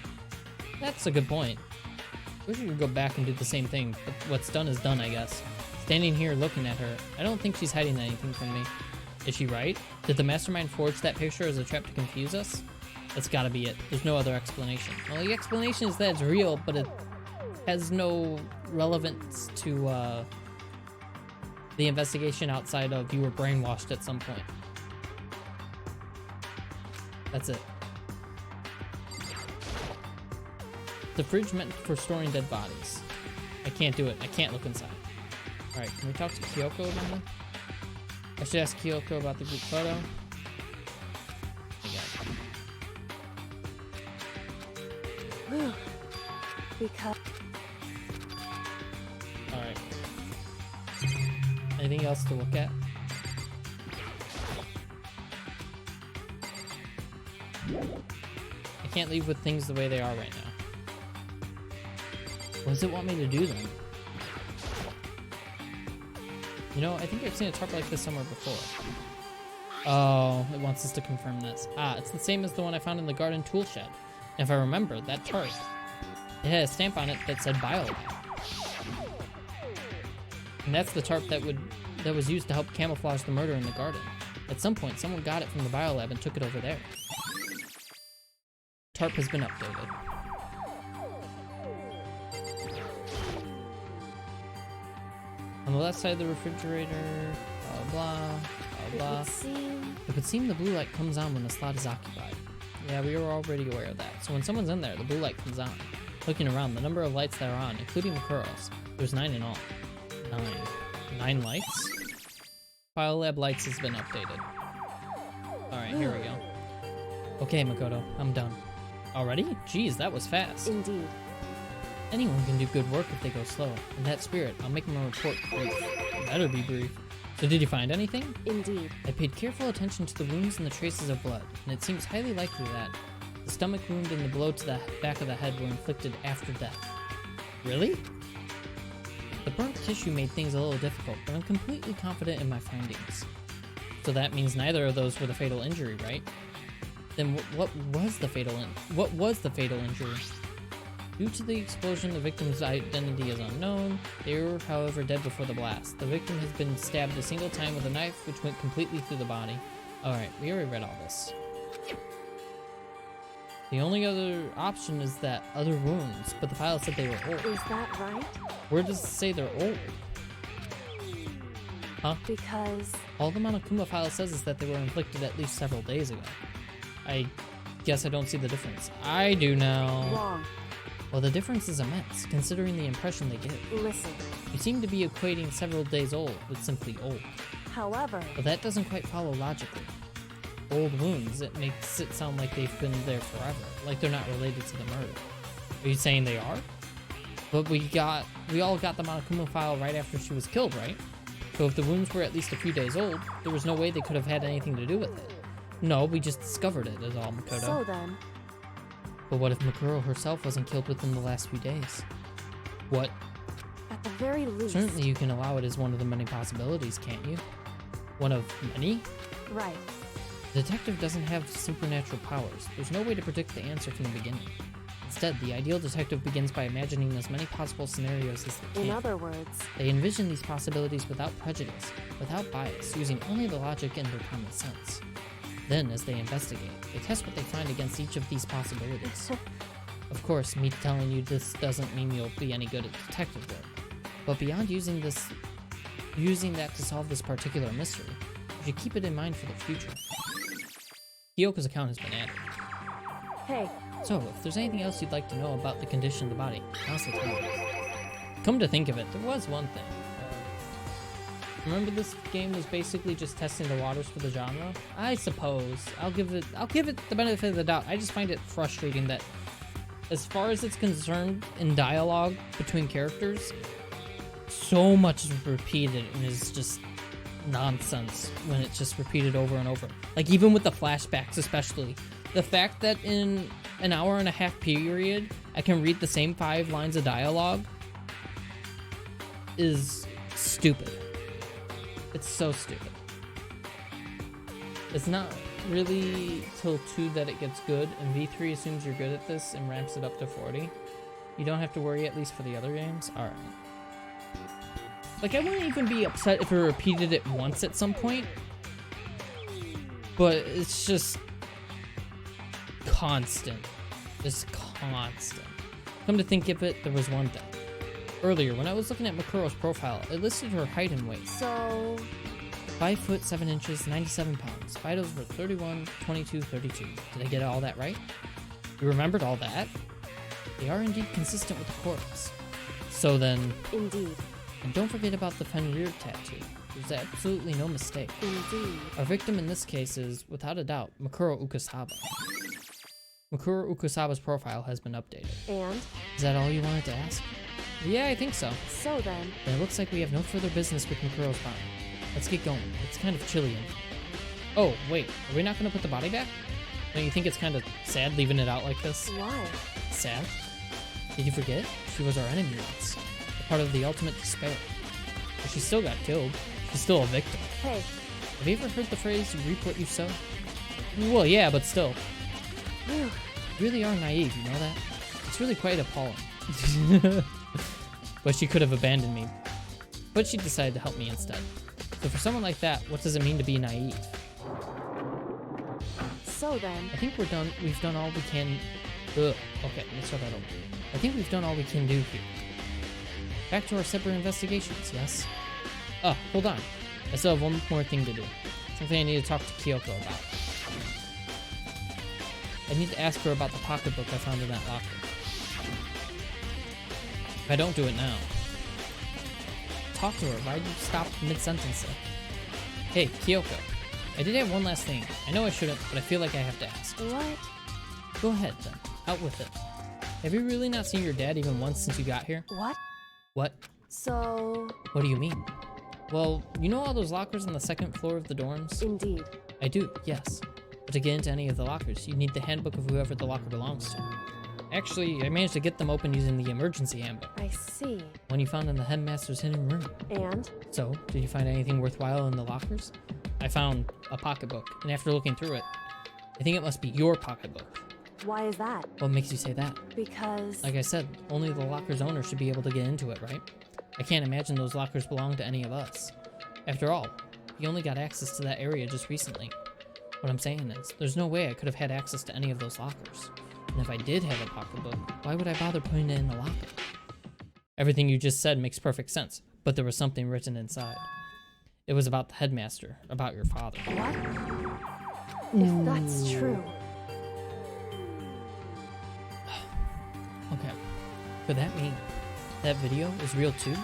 That's a good point. Wish we could go back and do the same thing, but what's done is done, I guess. Standing here looking at her, I don't think she's hiding anything from me. Is she right? Did the mastermind forge that picture as a trap to confuse us? That's gotta be it. There's no other explanation. Well, the explanation is that it's real, but it has no relevance to the investigation outside of you were brainwashed at some point. That's it. The fridge meant for storing dead bodies. I can't do it. I can't look inside. Alright, can we talk to Kyoko about that? I should ask Kyoko about the group photo. Because... Alright. Anything else to look at? I can't leave with things the way they are right now. What does it want me to do then? You know, I think I've seen a tarp like this somewhere before. Oh, it wants us to confirm this. Ah, it's the same as the one I found in the garden tool shed. And if I remember, that tarp, it had a stamp on it that said Biolab. And that's the tarp that was used to help camouflage the murder in the garden. At some point, someone got it from the Biolab and took it over there. Tarp has been updated. On the left side of the refrigerator, blah, blah, blah, blah. It would seem the blue light comes on when the slot is occupied. Yeah, we were already aware of that. So when someone's in there, the blue light comes on. Looking around, the number of lights that are on, including Makuro's, there's 9 in all. 9 lights? Biolab lights has been updated. Alright, here we go. Okay, Makoto, I'm done. Already? Jeez, that was fast. Indeed. Anyone can do good work if they go slow. In that spirit, I'll make my report brief. Better be brief. So did you find anything? Indeed. I paid careful attention to the wounds and the traces of blood, and it seems highly likely that the stomach wound and the blow to the back of the head were inflicted after death. Really? The burnt tissue made things a little difficult, but I'm completely confident in my findings. So that means neither of those were the fatal injury, right? Then what was the fatal injury? Due to the explosion, the victim's identity is unknown. They were, however, dead before the blast. The victim has been stabbed a single time with a knife, which went completely through the body. Alright, we already read all this. The only other option is that other wounds, but the file said they were old. Is that right? Where does it say they're old? Huh? Because... All the Monokuma file says is that they were inflicted at least several days ago. I guess I don't see the difference. I do now. Wrong. Well, the difference is immense, considering the impression they give. Listen. You seem to be equating several days old with simply old. However... But that doesn't quite follow logically. Old wounds, it makes it sound like they've been there forever, like they're not related to the murder. Are you saying they are? But we all got the Monokuma file right after she was killed, right? So if the wounds were at least a few days old, there was no way they could have had anything to do with it. No, we just discovered it, is all, Makoto. So then... But what if Makuro herself wasn't killed within the last few days? What? At the very least... Certainly you can allow it as one of the many possibilities, can't you? One of many? Right. The detective doesn't have supernatural powers. There's no way to predict the answer from the beginning. Instead, the ideal detective begins by imagining as many possible scenarios as they In can. other words, They envision these possibilities without prejudice, without bias, using only the logic and their common sense. Then, as they investigate, they test what they find against each of these possibilities. Of course, me telling you this doesn't mean you'll be any good at detective work. But beyond using that to solve this particular mystery, you should keep it in mind for the future. Kyoko's account has been added. hey, So, if there's anything else you'd like to know about the condition of the body, now's the time. Come to think of it, there was one thing. Remember this game was basically just testing the waters for the genre? I suppose. I'll give it the benefit of the doubt. I just find it frustrating that as far as it's concerned in dialogue between characters, so much is repeated and is just nonsense when it's just repeated over and over. Like even with the flashbacks especially. The fact that in an hour and a half period, I can read the same 5 lines of dialogue is stupid. It's so stupid. It's not really till 2 that it gets good, and V3 assumes you're good at this and ramps it up to 40. You don't have to worry, at least for the other games. Alright. Like, I wouldn't even be upset if it repeated it once at some point. But it's just constant. Just constant. Come to think of it, there was one thing. Earlier, when I was looking at Makuro's profile, it listed her height and weight. so 5 foot 7 inches, 97 pounds. Vitals were 31, 22, 32. Did I get all that right? You remembered all that? They are indeed consistent with the corpse. So then, indeed, and don't forget about the Fenrir tattoo. There's absolutely no mistake. indeed. Our victim in this case is, without a doubt, Makuro Ukasaba. Makuro Ukasaba's profile has been updated. And Is that all you wanted to ask? Yeah, I think so. so then, Then it looks like we have no further business with Makuro's body. Let's get going. It's kind of chilly in here. Oh, wait. Are we not going to put the body back? Don't you think it's kind of sad leaving it out like this? why? Sad? Did you forget? She was our enemy once. A part of the ultimate despair. But she still got killed. She's still a victim. Hey, Have you ever heard the phrase, you reap what you sow? Well, yeah, but still. phew, You really are naive, you know that? It's really quite appalling. But she could have abandoned me. But she decided to help me instead. So for someone like that, what does it mean to be naive? so then, I think we've done all we can. Ugh. Okay, let's start that over. I think we've done all we can do here. Back to our separate investigations, yes? Oh, hold on. I still have one more thing to do. Something I need to talk to Kyoko about. I need to ask her about the pocketbook I found in that locker. If I don't do it now. Talk to her. Why'd you stop mid-sentence there? Hey, Kyoko. I did have one last thing. I know I shouldn't, but I feel like I have to ask. what? Go ahead, then. Out with it. Have you really not seen your dad even once since you got here? What? What? So, What do you mean? Well, you know all those lockers on the 2nd floor of the dorms? indeed. I do, yes. But to get into any of the lockers, you need the handbook of whoever the locker belongs to. Actually, I managed to get them open using the emergency handbook, I see. one you found in the headmaster's hidden room. And So, did you find anything worthwhile in the lockers? I found a pocketbook, and after looking through it, I think it must be your pocketbook. why is that? What makes you say that? Because Like I said, only the locker's owner should be able to get into it, right? I can't imagine those lockers belong to any of us. After all, he only got access to that area just recently. What I'm saying is, there's no way I could have had access to any of those lockers. And if I did have a pocketbook, why would I bother putting it in the locker? Everything you just said makes perfect sense, but there was something written inside. It was about the headmaster, about your father. what? If that's true, Okay, could that mean that video is real too?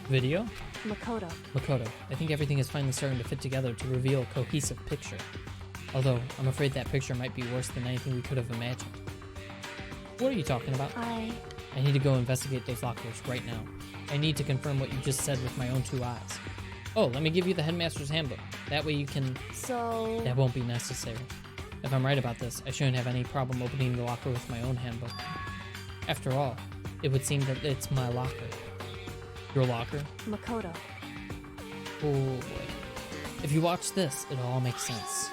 Video? Makoto, Makoto, I think everything is finally starting to fit together to reveal a cohesive picture. Although, I'm afraid that picture might be worse than anything we could have imagined. What are you talking about? I need to go investigate those lockers right now. I need to confirm what you just said with my own 2 eyes. Oh, let me give you the headmaster's handbook. That way you can... so That won't be necessary. If I'm right about this, I shouldn't have any problem opening the locker with my own handbook. After all, it would seem that it's my locker. Your locker? Makoto. Oh boy. If you watch this, it'll all make sense.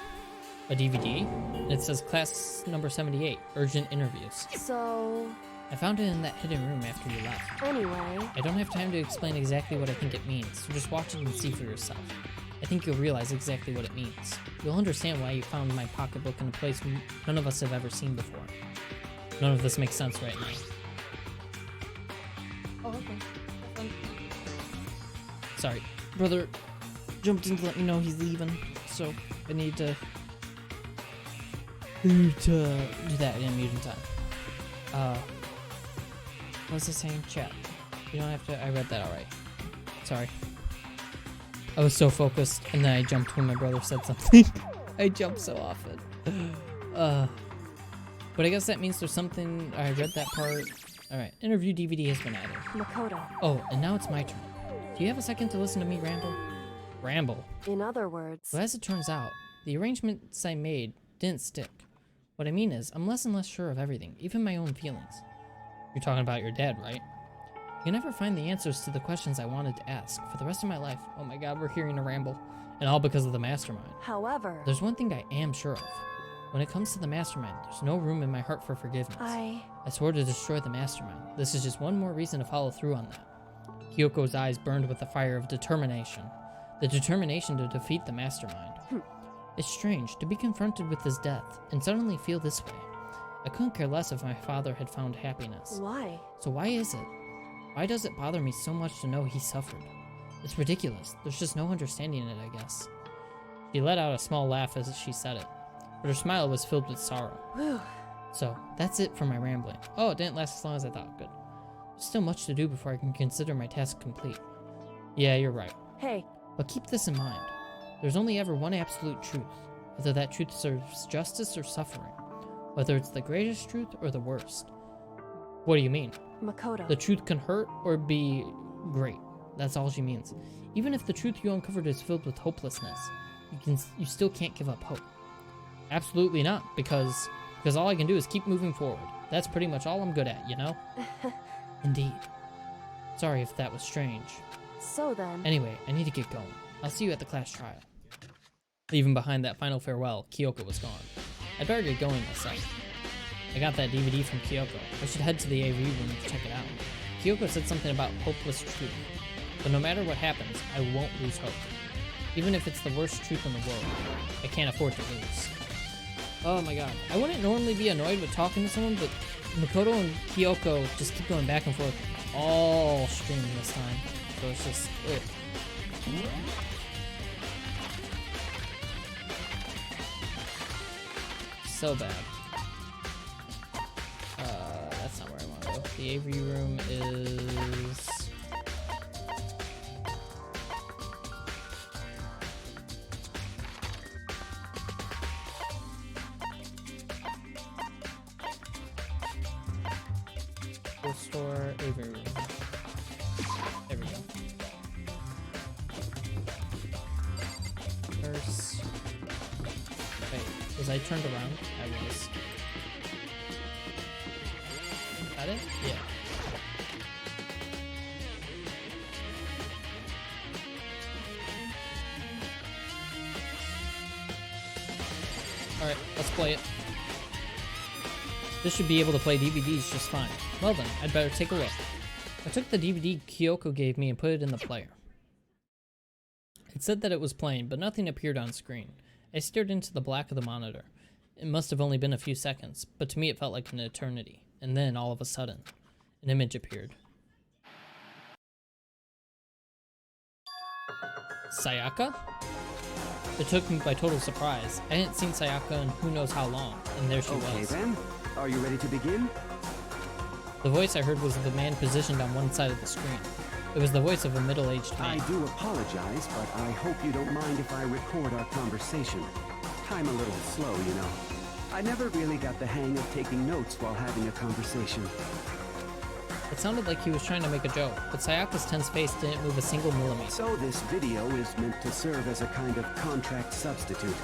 A DVD? And it says class number 78, urgent interviews. So, I found it in that hidden room after you left. anyway, I don't have time to explain exactly what I think it means, so just watch it and see for yourself. I think you'll realize exactly what it means. You'll understand why you found my pocketbook in a place none of us have ever seen before. None of this makes sense right now. Oh, okay. Sorry. Brother jumped in to let me know he's leaving, so I need to do that in mutant time. What's it saying? Chat. You don't have to. I read that alright. Sorry. I was so focused, and then I jumped when my brother said something. I jump so often. But I guess that means there's something. I read that part. Alright, interview DVD has been added. Makoto. Oh, and now it's my turn. Do you have a second to listen to me ramble? Ramble. In other words, Well, as it turns out, the arrangements I made didn't stick. What I mean is, I'm less and less sure of everything, even my own feelings. You're talking about your dad, right? You never find the answers to the questions I wanted to ask for the rest of my life. Oh my god, we're hearing a ramble. And all because of the mastermind. however, There's one thing I am sure of. When it comes to the mastermind, there's no room in my heart for forgiveness. I swore to destroy the mastermind. This is just one more reason to follow through on that. Kyoko's eyes burned with the fire of determination. The determination to defeat the mastermind. It's strange to be confronted with his death and suddenly feel this way. I couldn't care less if my father had found happiness. Why? So why is it? Why does it bother me so much to know he suffered? It's ridiculous. There's just no understanding it, I guess. She let out a small laugh as she said it, but her smile was filled with sorrow. Whew. So, that's it for my rambling. Oh, it didn't last as long as I thought. Good. There's still much to do before I can consider my task complete. Yeah, you're right. Hey, But keep this in mind. There's only ever one absolute truth. Whether that truth serves justice or suffering. Whether it's the greatest truth or the worst. What do you mean? Makoto. The truth can hurt or be great. That's all she means. Even if the truth you uncovered is filled with hopelessness, you still can't give up hope. Absolutely not, because all I can do is keep moving forward. That's pretty much all I'm good at, you know? Indeed. Sorry if that was strange. So then, Anyway, I need to get going. I'll see you at the class trial. Leaving behind that final farewell, Kyoko was gone. I'd better get going myself. I got that DVD from Kyoko. I should head to the AV room to check it out. Kyoko said something about hopeless truth. But no matter what happens, I won't lose hope. Even if it's the worst truth in the world, I can't afford to lose. Oh my god. I wouldn't normally be annoyed with talking to someone, but Makoto and Kyoko just keep going back and forth all stream this time. So it's just, ugh. So bad. That's not where I want to go. The AV room is... store, AV room. There we go. Nurse. Wait, was I turned around? I was. Got it? Yeah. Alright, let's play it. This should be able to play DVDs just fine. Well then, I'd better take a look. I took the DVD Kyoko gave me and put it in the player. It said that it was playing, but nothing appeared on screen. I stared into the black of the monitor. It must have only been a few seconds, but to me it felt like an eternity. And then, all of a sudden, an image appeared. Sayaka? It took me by total surprise. I hadn't seen Sayaka in who knows how long, and there she was. Okay then, are you ready to begin? The voice I heard was of the man positioned on one side of the screen. It was the voice of a middle-aged man. I do apologize, but I hope you don't mind if I record our conversation. I'm a little slow, you know. I never really got the hang of taking notes while having a conversation. It sounded like he was trying to make a joke, but Sayaka's tense face didn't move a single millimeter. So this video is meant to serve as a kind of contract substitute.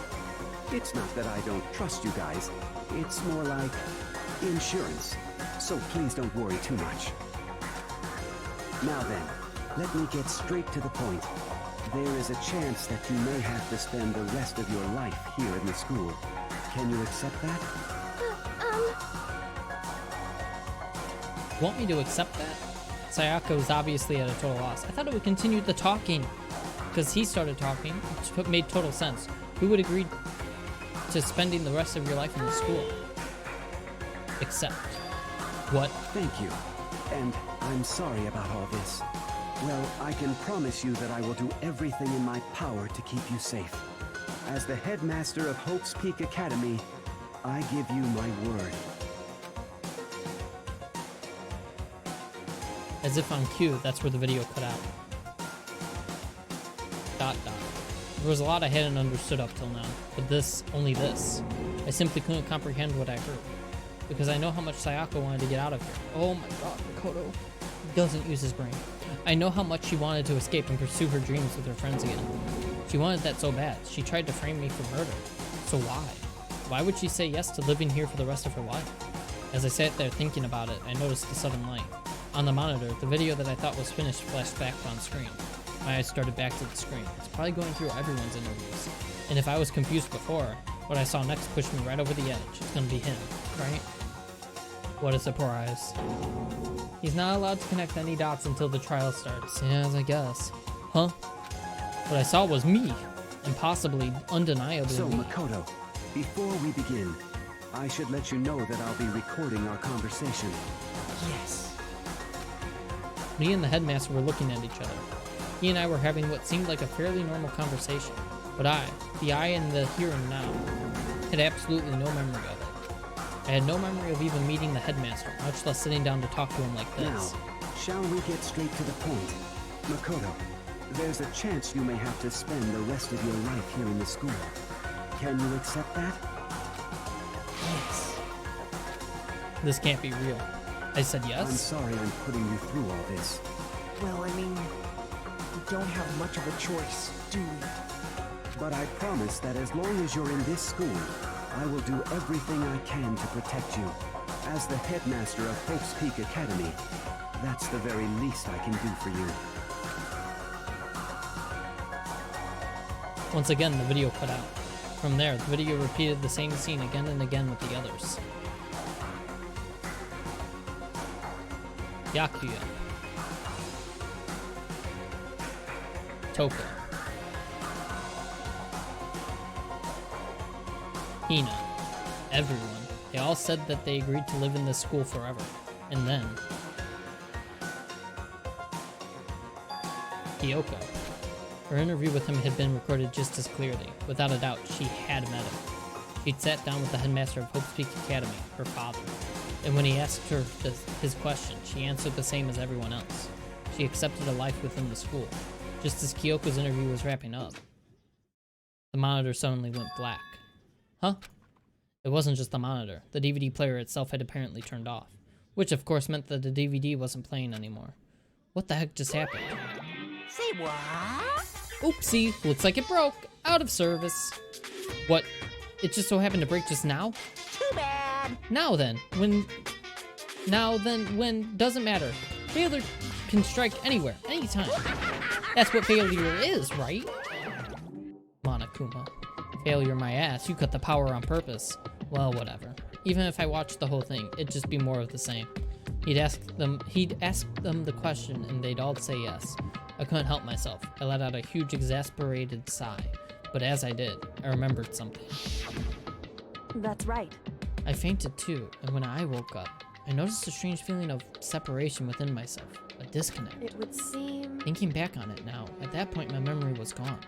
It's not that I don't trust you guys. It's more like insurance. So please don't worry too much. Now then, let me get straight to the point. There is a chance that you may have to spend the rest of your life here in the school. Can you accept that? Want me to accept that? Sayaka was obviously at a total loss. I thought it would continue the talking. Because he started talking, which made total sense. Who would agree to spending the rest of your life in the school? Except. What? Thank you. And I'm sorry about all this. Well, I can promise you that I will do everything in my power to keep you safe. As the headmaster of Hope's Peak Academy, I give you my word. As if on cue, that's where the video cut out. ... There was a lot I hadn't understood up till now, but this, only this. I simply couldn't comprehend what I heard. Because I know how much Sayaka wanted to get out of here. Oh my god, Makoto doesn't use his brain. I know how much she wanted to escape and pursue her dreams with her friends again. She wanted that so bad. She tried to frame me for murder. So why? Why would she say yes to living here for the rest of her life? As I sat there thinking about it, I noticed a sudden light. On the monitor, the video that I thought was finished flashed back on screen. My eyes started back to the screen. It's probably going through everyone's interviews. And if I was confused before, what I saw next pushed me right over the edge. It's gonna be him, right? What a surprise. He's not allowed to connect any dots until the trial starts. Yes, I guess. Huh? What I saw was me. And possibly, undeniably So, me. Makoto, before we begin, I should let you know that I'll be recording our conversation. Yes. Me and the headmaster were looking at each other. He and I were having what seemed like a fairly normal conversation, but the I in the here and now, had absolutely no memory of it. I had no memory of even meeting the headmaster, much less sitting down to talk to him like this. Now, shall we get straight to the point? Makoto, there's a chance you may have to spend the rest of your life here in the school. Can you accept that? Yes. This can't be real. I said I'm yes. sorry I'm putting you through all this. Well, I mean, we don't have much of a choice, do we? But I promise that as long as you're in this school, I will do everything I can to protect you. As the headmaster of Hope's Peak Academy, that's the very least I can do for you. Once again, the video cut out. From there, the video repeated the same scene again and again with the others. Yakuya. Toka. Hina. Everyone. They all said that they agreed to live in this school forever. And then... Kyoko. Her interview with him had been recorded just as clearly. Without a doubt, she had met him. She'd sat down with the headmaster of Hope's Peak Academy, her father. And when he asked her his question, she answered the same as everyone else. She accepted a life within the school. Just as Kyoko's interview was wrapping up, the monitor suddenly went black. Huh? It wasn't just the monitor. The DVD player itself had apparently turned off. Which of course meant that the DVD wasn't playing anymore. What the heck just happened? Say what? Oopsie, looks like it broke. Out of service. What? It just so happened to break just now? Too bad. Now then, when... Doesn't matter. Failure can strike anywhere, anytime. That's what failure is, right? Monokuma. Failure my ass, you cut the power on purpose. Well, whatever. Even if I watched the whole thing, it'd just be more of the same. He'd ask them the question and they'd all say yes. I couldn't help myself. I let out a huge exasperated sigh. But as I did, I remembered something. That's right. I fainted too, and when I woke up, I noticed a strange feeling of separation within myself, a disconnect. It would seem... Thinking back on it now, at that point my memory was gone.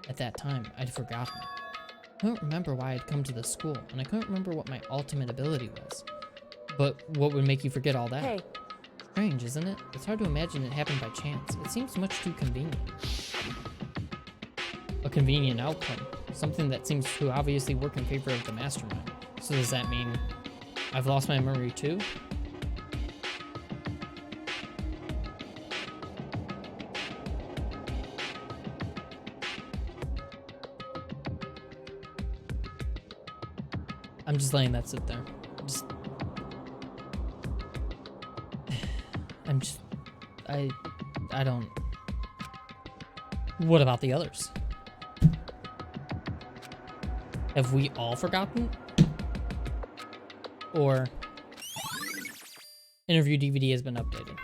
At that time, I'd forgotten. I couldn't remember why I'd come to the school, and I couldn't remember what my ultimate ability was. But what would make you forget all that? Hey. Strange, isn't it? It's hard to imagine it happened by chance. It seems much too convenient. A convenient outcome. Something that seems to obviously work in favor of the mastermind. So does that mean I've lost my memory too? I'm just letting that sit there. I don't... What about the others? Have we all forgotten? Or interview DVD has been updated.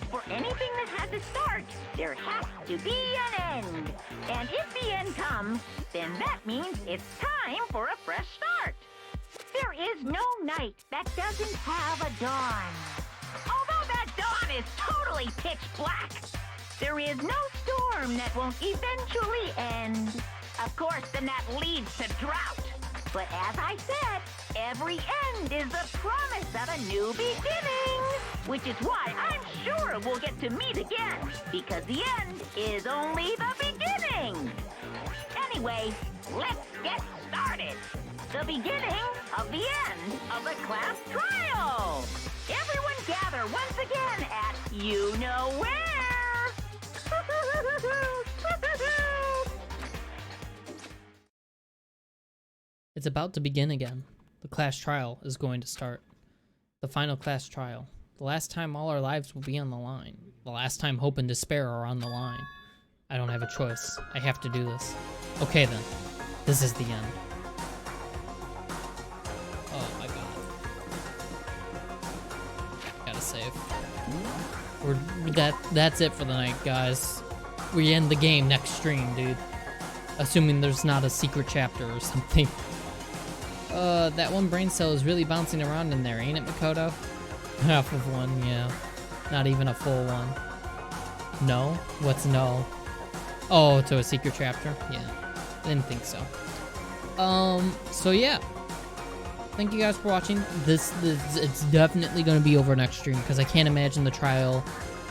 For anything that has a start, there has to be an end. And if the end comes, then that means it's time for a fresh start. There is no night that doesn't have a dawn. Although that dawn is totally pitch black, there is no storm that won't eventually end. Of course, then that leads to drought. But as I said, every end is the promise of a new beginning. Which is why I'm sure we'll get to meet again, because the end is only the beginning. Anyway, let's get started. The beginning of the end of the class trial. Everyone gather once again at you-know-where. It's about to begin again. The class trial is going to start. The final class trial. The last time all our lives will be on the line. The last time hope and despair are on the line. I don't have a choice. I have to do this. Okay then. This is the end. Oh my god. Gotta save. That's it for the night, guys. We end the game next stream, dude. Assuming there's not a secret chapter or something. That one brain cell is really bouncing around in there, ain't it, Makoto? Half of one, yeah. Not even a full one. No? What's no? Oh, to a secret chapter? Yeah. Didn't think so. So yeah. Thank you guys for watching. This it's definitely gonna be over next stream, because I can't imagine the trial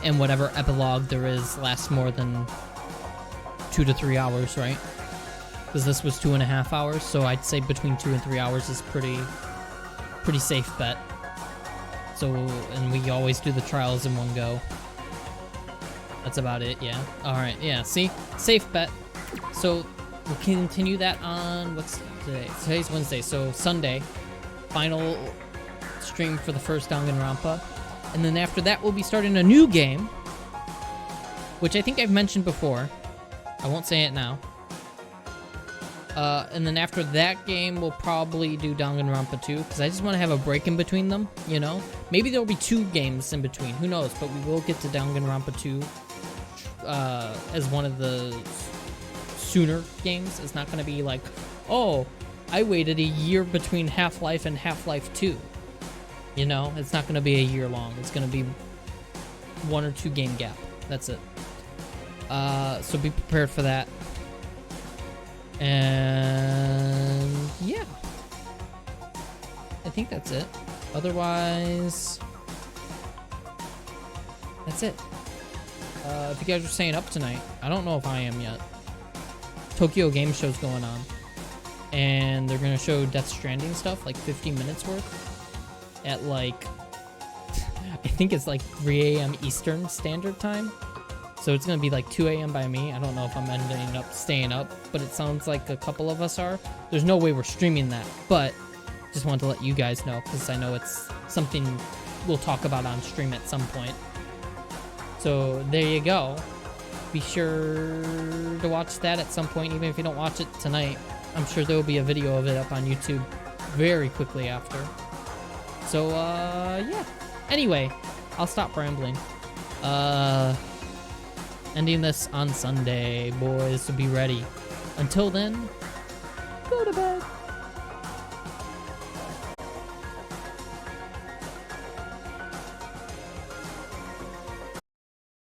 and whatever epilogue there is lasts more than 2 to 3 hours, right? Because this was 2.5 hours, so I'd say between 2 and 3 hours is pretty safe bet. So, and we always do the trials in one go. That's about it, yeah. Alright, yeah, see? Safe bet. So, we'll continue that on, what's today? Today's Wednesday, so Sunday. Final stream for the first Danganronpa. And then after that, we'll be starting a new game. Which I think I've mentioned before. I won't say it now. And then after that game, we'll probably do Danganronpa 2, because I just want to have a break in between them, you know? Maybe there'll be 2 games in between, who knows, but we will get to Danganronpa 2 as one of the sooner games. It's not going to be like, oh, I waited a year between Half-Life and Half-Life 2. You know, it's not going to be a year long. It's going to be 1 or 2 game gap. That's it. So be prepared for that. And yeah, I think that's it. Otherwise, that's it. If you guys are staying up tonight, I don't know if I am yet. Tokyo Game Show's going on, and they're gonna show Death Stranding stuff, like 15 minutes worth, at like I think it's like 3 a.m. Eastern Standard Time. So it's going to be like 2 a.m. by me. I don't know if I'm ending up staying up, but it sounds like a couple of us are. There's no way we're streaming that, but just wanted to let you guys know, because I know it's something we'll talk about on stream at some point. So there you go. Be sure to watch that at some point, even if you don't watch it tonight. I'm sure there will be a video of it up on YouTube very quickly after. So, yeah. Anyway, I'll stop rambling. Ending this on Sunday, boys, so be ready. Until then, go to bed.